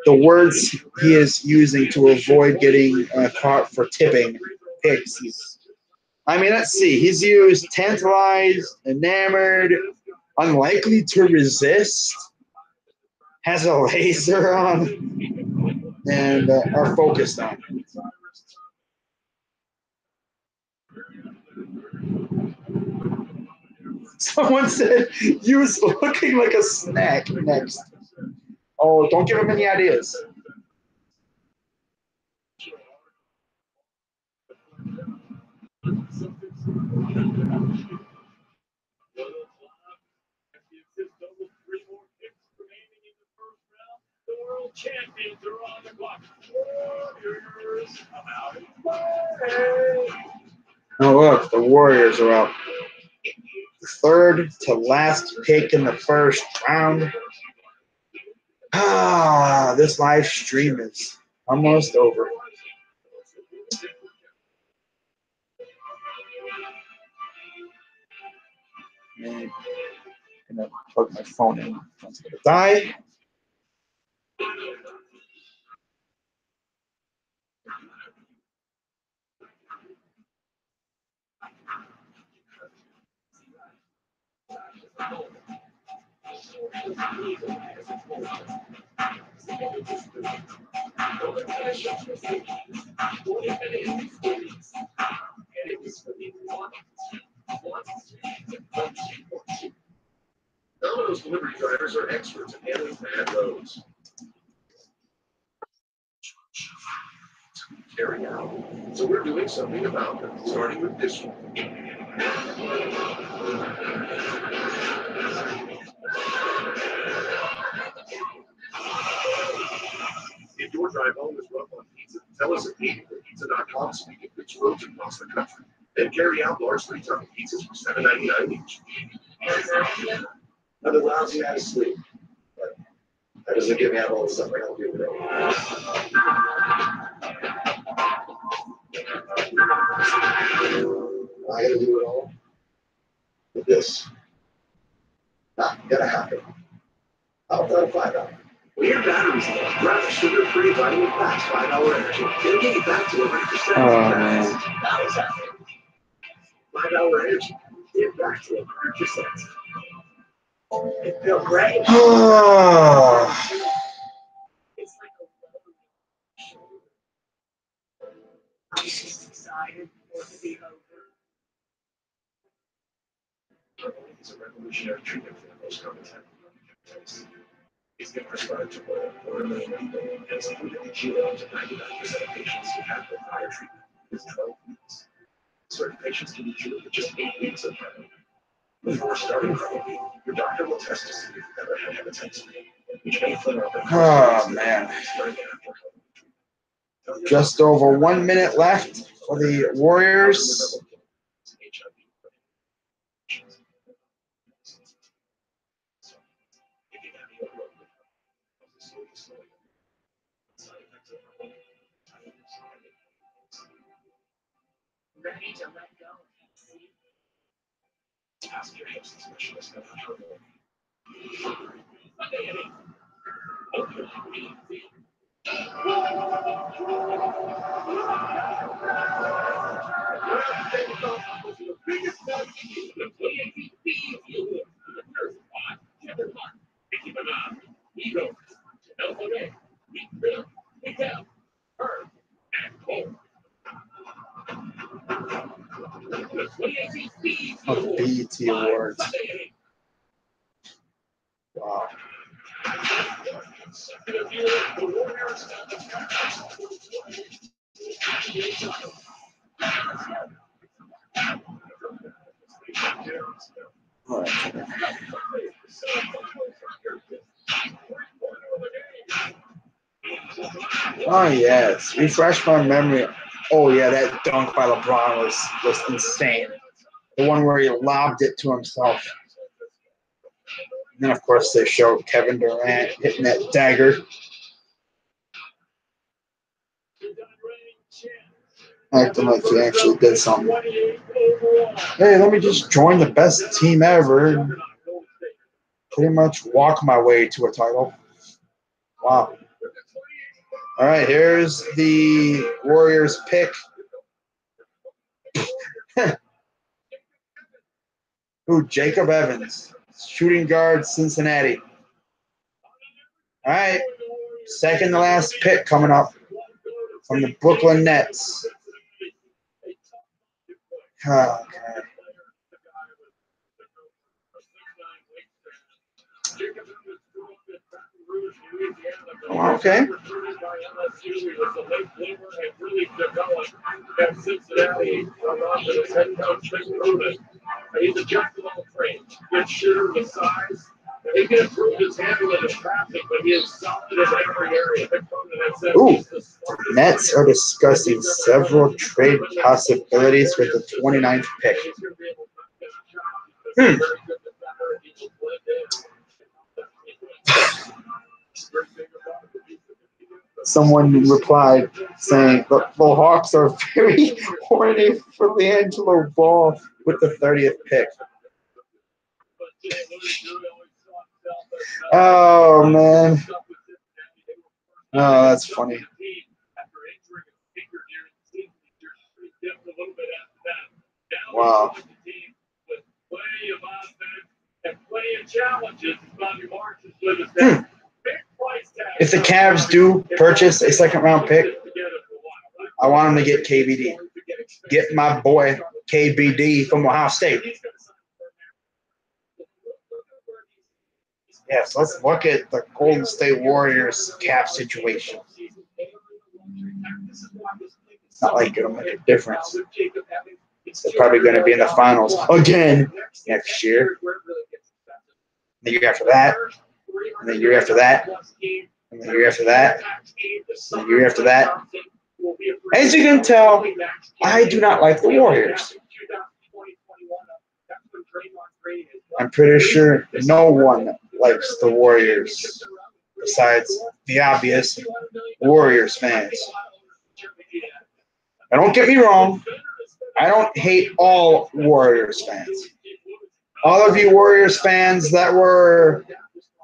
The words he is using to avoid getting caught for tipping picks. I mean, let's see. He's used tantalized, enamored, unlikely to resist, has a laser on, and are focused on. Someone said, use looking like a snack next. Oh, don't give him any ideas. The world champions are on the clock. Oh, look, the Warriors are up. Third to last pick in the first round. This live stream is almost over. I'm gonna plug my phone in. It's gonna die. Domino's delivery drivers are experts at handling bad roads. Carry out. So we're doing something about them, starting with this one. If your drive home is rough on pizza, tell us at pizza.com so we can fix roads across the country. Then carry out large 3-ton pizzas for $7.99 each. That allows you to sleep. But that doesn't give me out all the stuff I don't do today. I gotta do it all with this. Not gonna happen. I'll try to find out. When your battery's low, grab sugar-free vitamin fast 5-hour energy. It'll get you back to 100%. Oh, man. That was happening. 5-hour energy. Get back to 100%. It felt great. It's like a I'm just excited for it to be over. It's a revolutionary treatment for the most common type of hepatitis. It's been prescribed to over 1 million people and it's proven to cure up to 99% of patients who have the prior treatment with 12 weeks. Certain patients can be cured with just 8 weeks of therapy. Before starting therapy, your doctor will test to see if you've ever had hepatitis B, which may flare up. Oh, man. Just over 1 minute left for the Warriors. Ready to let go. Ask your hips specialist about how to Oh, BET Awards. Wow. The Warriors Oh yes, refresh my memory. Oh yeah, that dunk by LeBron was insane. The one where he lobbed it to himself. And then of course they show Kevin Durant hitting that dagger. Acting like he actually did something. Hey, let me just join the best team ever and pretty much walk my way to a title. Wow. All right, here's the Warriors pick. Ooh, Jacob Evans, shooting guard, Cincinnati. All right, second to last pick coming up from the Brooklyn Nets. Okay. Oh, okay. He's a jack of all trades. Good shooter with size. He can improve his handling of traffic, but he is solid in every area. Ooh, Nets are discussing several trade possibilities with the 29th pick. Someone replied saying the Hawks are very horny for LiAngelo Ball with the 30th pick. Oh, man. Oh, that's funny. Wow. If the Cavs do purchase a second-round pick, I want them to get KBD. Get my boy KBD from Ohio State. Yes, let's look at the Golden State Warriors cap situation. It's not like it'll make a difference. They're probably going to be in the finals again next year. The year after that, and the year after that, and the year after that, and the year after that. As you can tell, I do not like the Warriors. I'm pretty sure no one likes the Warriors besides the obvious Warriors fans. Now, don't get me wrong. I don't hate all Warriors fans. All of you Warriors fans that were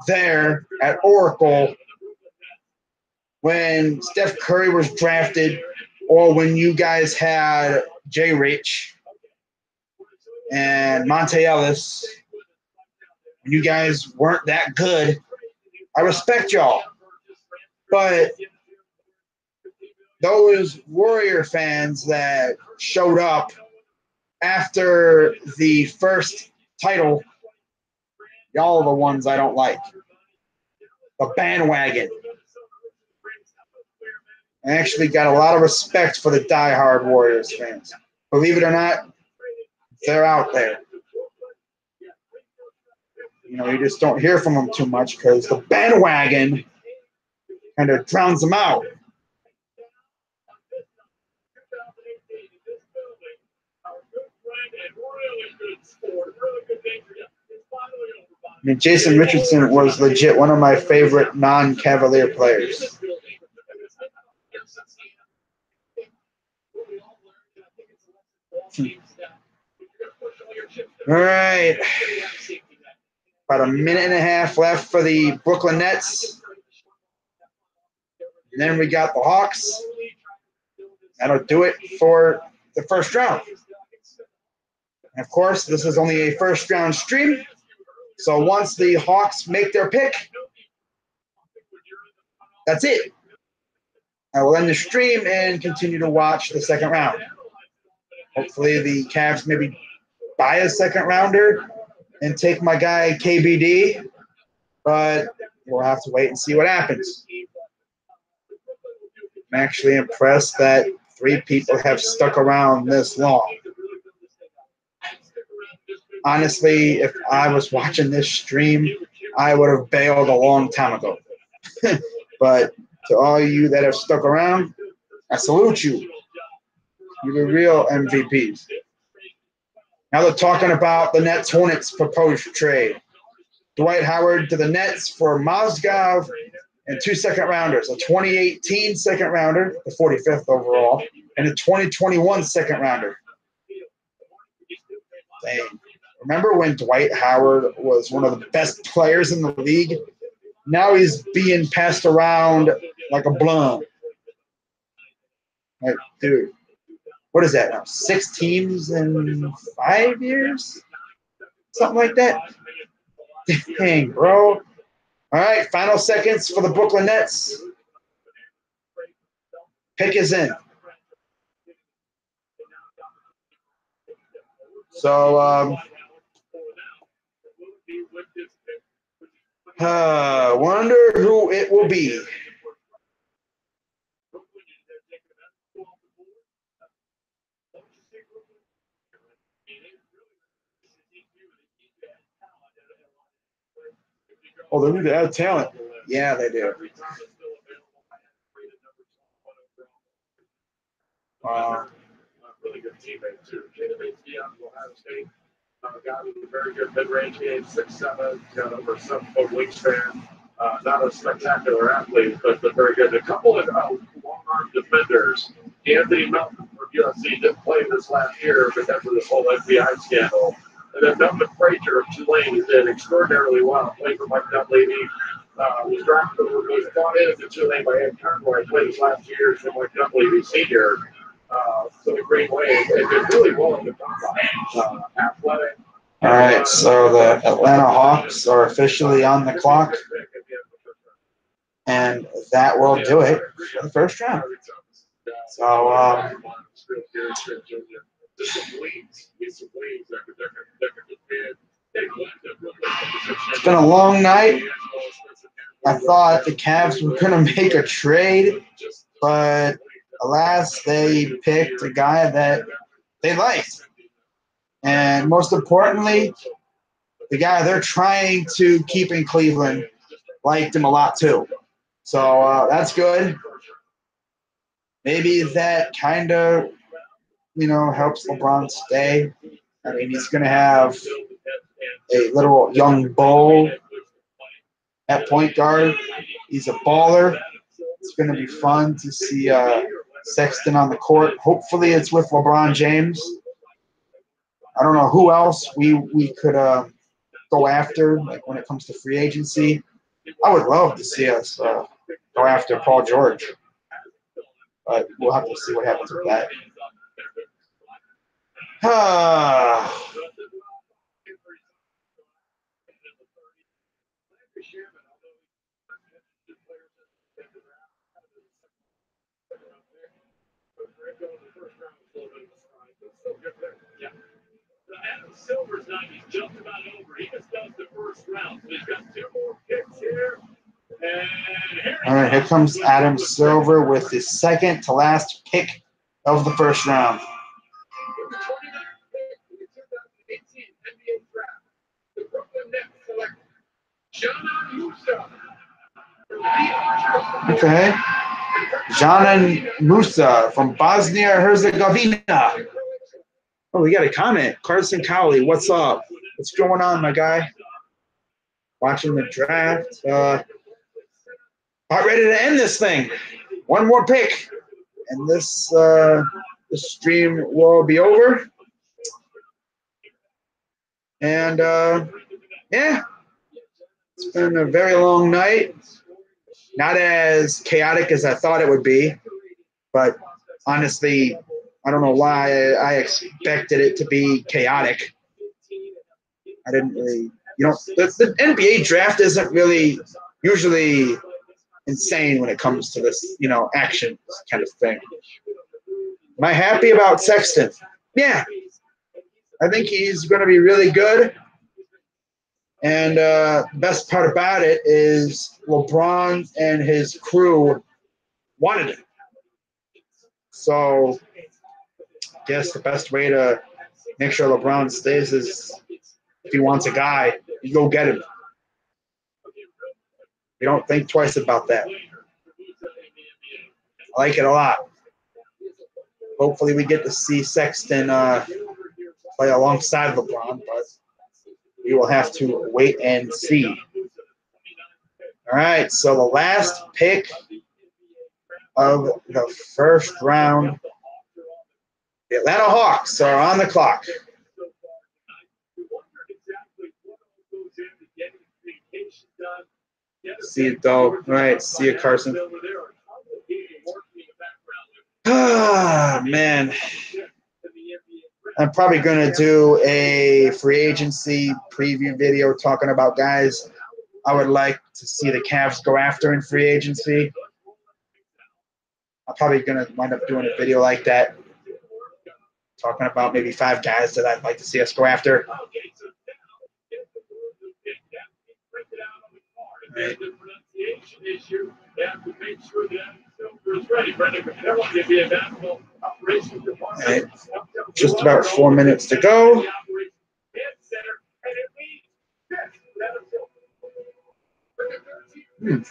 there at Oracle when Steph Curry was drafted, or when you guys had Jay Rich and Monte Ellis, when you guys weren't that good, I respect y'all. But those Warrior fans that showed up after the first title, y'all are the ones I don't like. The bandwagon. I actually got a lot of respect for the diehard Warriors fans. Believe it or not, they're out there. You know, you just don't hear from them too much because the bandwagon kind of drowns them out. I mean, Jason Richardson was legit one of my favorite non-Cavalier players. All right. About a minute and a half left for the Brooklyn Nets. And then we got the Hawks. That'll do it for the first round. And of course, this is only a first round stream. So once the Hawks make their pick, that's it. I will end the stream and continue to watch the second round. Hopefully the Cavs maybe buy a second rounder and take my guy KBD, but we'll have to wait and see what happens. I'm actually impressed that 3 people have stuck around this long. Honestly, if I was watching this stream, I would have bailed a long time ago. But to all you that have stuck around, I salute you. You're the real MVPs. Now they're talking about the Nets Hornets proposed trade. Dwight Howard to the Nets for Mozgov and 2 second-rounders, a 2018 second-rounder, the 45th overall, and a 2021 second-rounder. Dang. Remember when Dwight Howard was one of the best players in the league? Now he's being passed around like a balloon. Like, dude, what is that now? 6 teams in 5 years? Something like that? Dang, bro. All right, final seconds for the Brooklyn Nets. Pick is in. So, wonder who it will be. Oh, they need to add talent. Yeah, they do. Really good teammate too. Jada Dion from Ohio State. Guy with a very good mid-range game, 6'7", got over 7-foot wingspan. Not a spectacular athlete, but very good. A couple of long-arm defenders. Anthony Melton from USC didn't play this last year because of this whole FBI scandal. And then Melvin Frazier of Tulane did extraordinarily well. Played for Mike Dunleavy. Was drafted, was brought in as a Tulane by Ed Turnbull. Played his last 2 years for Mike Dunleavy Senior. So the Green Wave, and did really well in the combine. Athletic. All right, so the Atlanta Hawks are officially on the clock, and that will do it for the first round. So, it's been a long night. I thought the Cavs were going to make a trade, but alas, they picked a guy that they liked. And most importantly, the guy they're trying to keep in Cleveland liked him a lot too. So that's good. Maybe that kind of, helps LeBron stay. I mean, he's going to have a little young bull at point guard. He's a baller. It's going to be fun to see Sexton on the court. Hopefully it's with LeBron James. I don't know who else we could go after, like when it comes to free agency. I would love to see us go after Paul George. But we'll have to see what happens with that. Adam Silver's night, he's just about over. He just does the first round. So he's got 2 more picks here. All right, here comes Adam Silver with his second to last pick of the first round. Okay. Janan Musa from Bosnia-Herzegovina. Oh, we got a comment. Carson Cowley, what's up? What's going on, my guy? Watching the draft. About ready to end this thing. One more pick, and this stream will be over. And yeah, it's been a very long night. Not as chaotic as I thought it would be, but honestly, I don't know why I expected it to be chaotic. I didn't really, the NBA draft isn't really usually insane when it comes to this, action kind of thing. Am I happy about Sexton? Yeah. I think he's going to be really good. And the best part about it is LeBron and his crew wanted him. So I guess the best way to make sure LeBron stays is if he wants a guy, you go get him. You don't think twice about that. I like it a lot. Hopefully we get to see Sexton play alongside LeBron, but we will have to wait and see. All right, so the last pick of the first round, the Atlanta Hawks are on the clock. See it though. All right, see it, Carson. Ah, man. I'm probably going to do a free agency preview video talking about guys I would like to see the Cavs go after in free agency. I'm probably going to wind up doing a video like that, talking about maybe 5 guys that I'd like to see us go after. Right. Right. Just about 4 minutes to go. It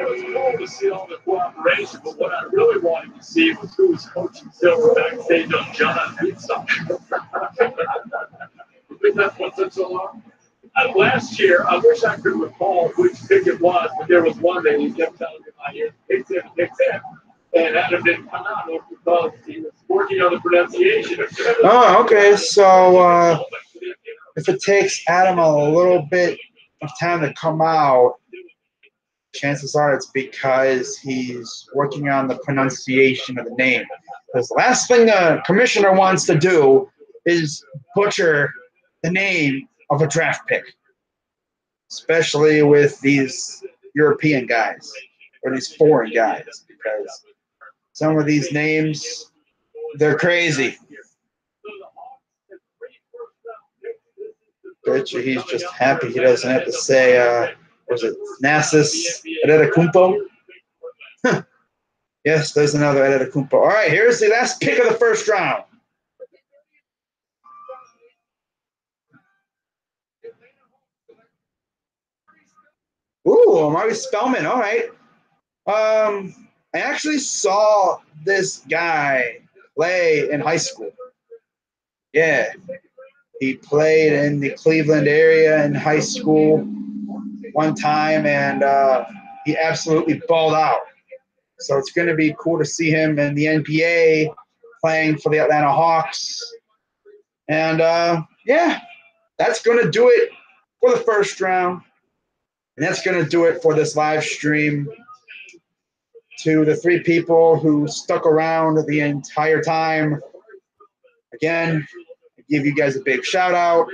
was cool to see all the cooperation, but what I really wanted to see was who was coaching Silver backstage on John Pizza. You think that's what took so long? Last year, I wish I could recall which pick it was, but there was one that he kept telling me about here. Picks him. And Adam didn't come out because he was working on the pronunciation. Oh, okay. So if it takes Adam a little bit of time to come out, chances are it's because he's working on the pronunciation of the name. Because the last thing the commissioner wants to do is butcher the name of a draft pick, especially with these European guys or these foreign guys, because some of these names, they're crazy. Bet you he's just happy he doesn't have to say, was it Nassus Antetokounmpo? Yes, there's another Antetokounmpo. All right, here's the last pick of the first round. Ooh, Omari Spellman. All right. I actually saw this guy play in high school. Yeah. He played in the Cleveland area in high school one time, and he absolutely balled out. So it's going to be cool to see him in the NBA playing for the Atlanta Hawks. And, yeah, that's going to do it for the first round. And that's going to do it for this live stream. To the 3 people who stuck around the entire time, again, I give you guys a big shout out.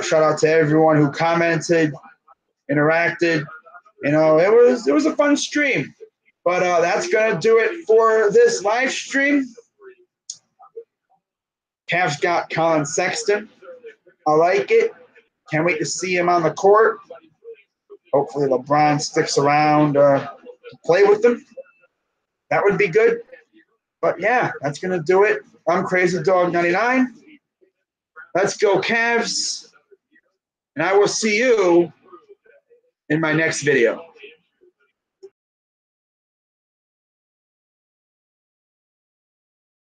Shout out to everyone who commented, interacted. You know, it was a fun stream. But that's going to do it for this live stream. Cavs got Colin Sexton. I like it. Can't wait to see him on the court. Hopefully LeBron sticks around to play with them. That would be good. But, yeah, that's going to do it. I'm Crazy Dog 99. Let's go Cavs. And I will see you in my next video.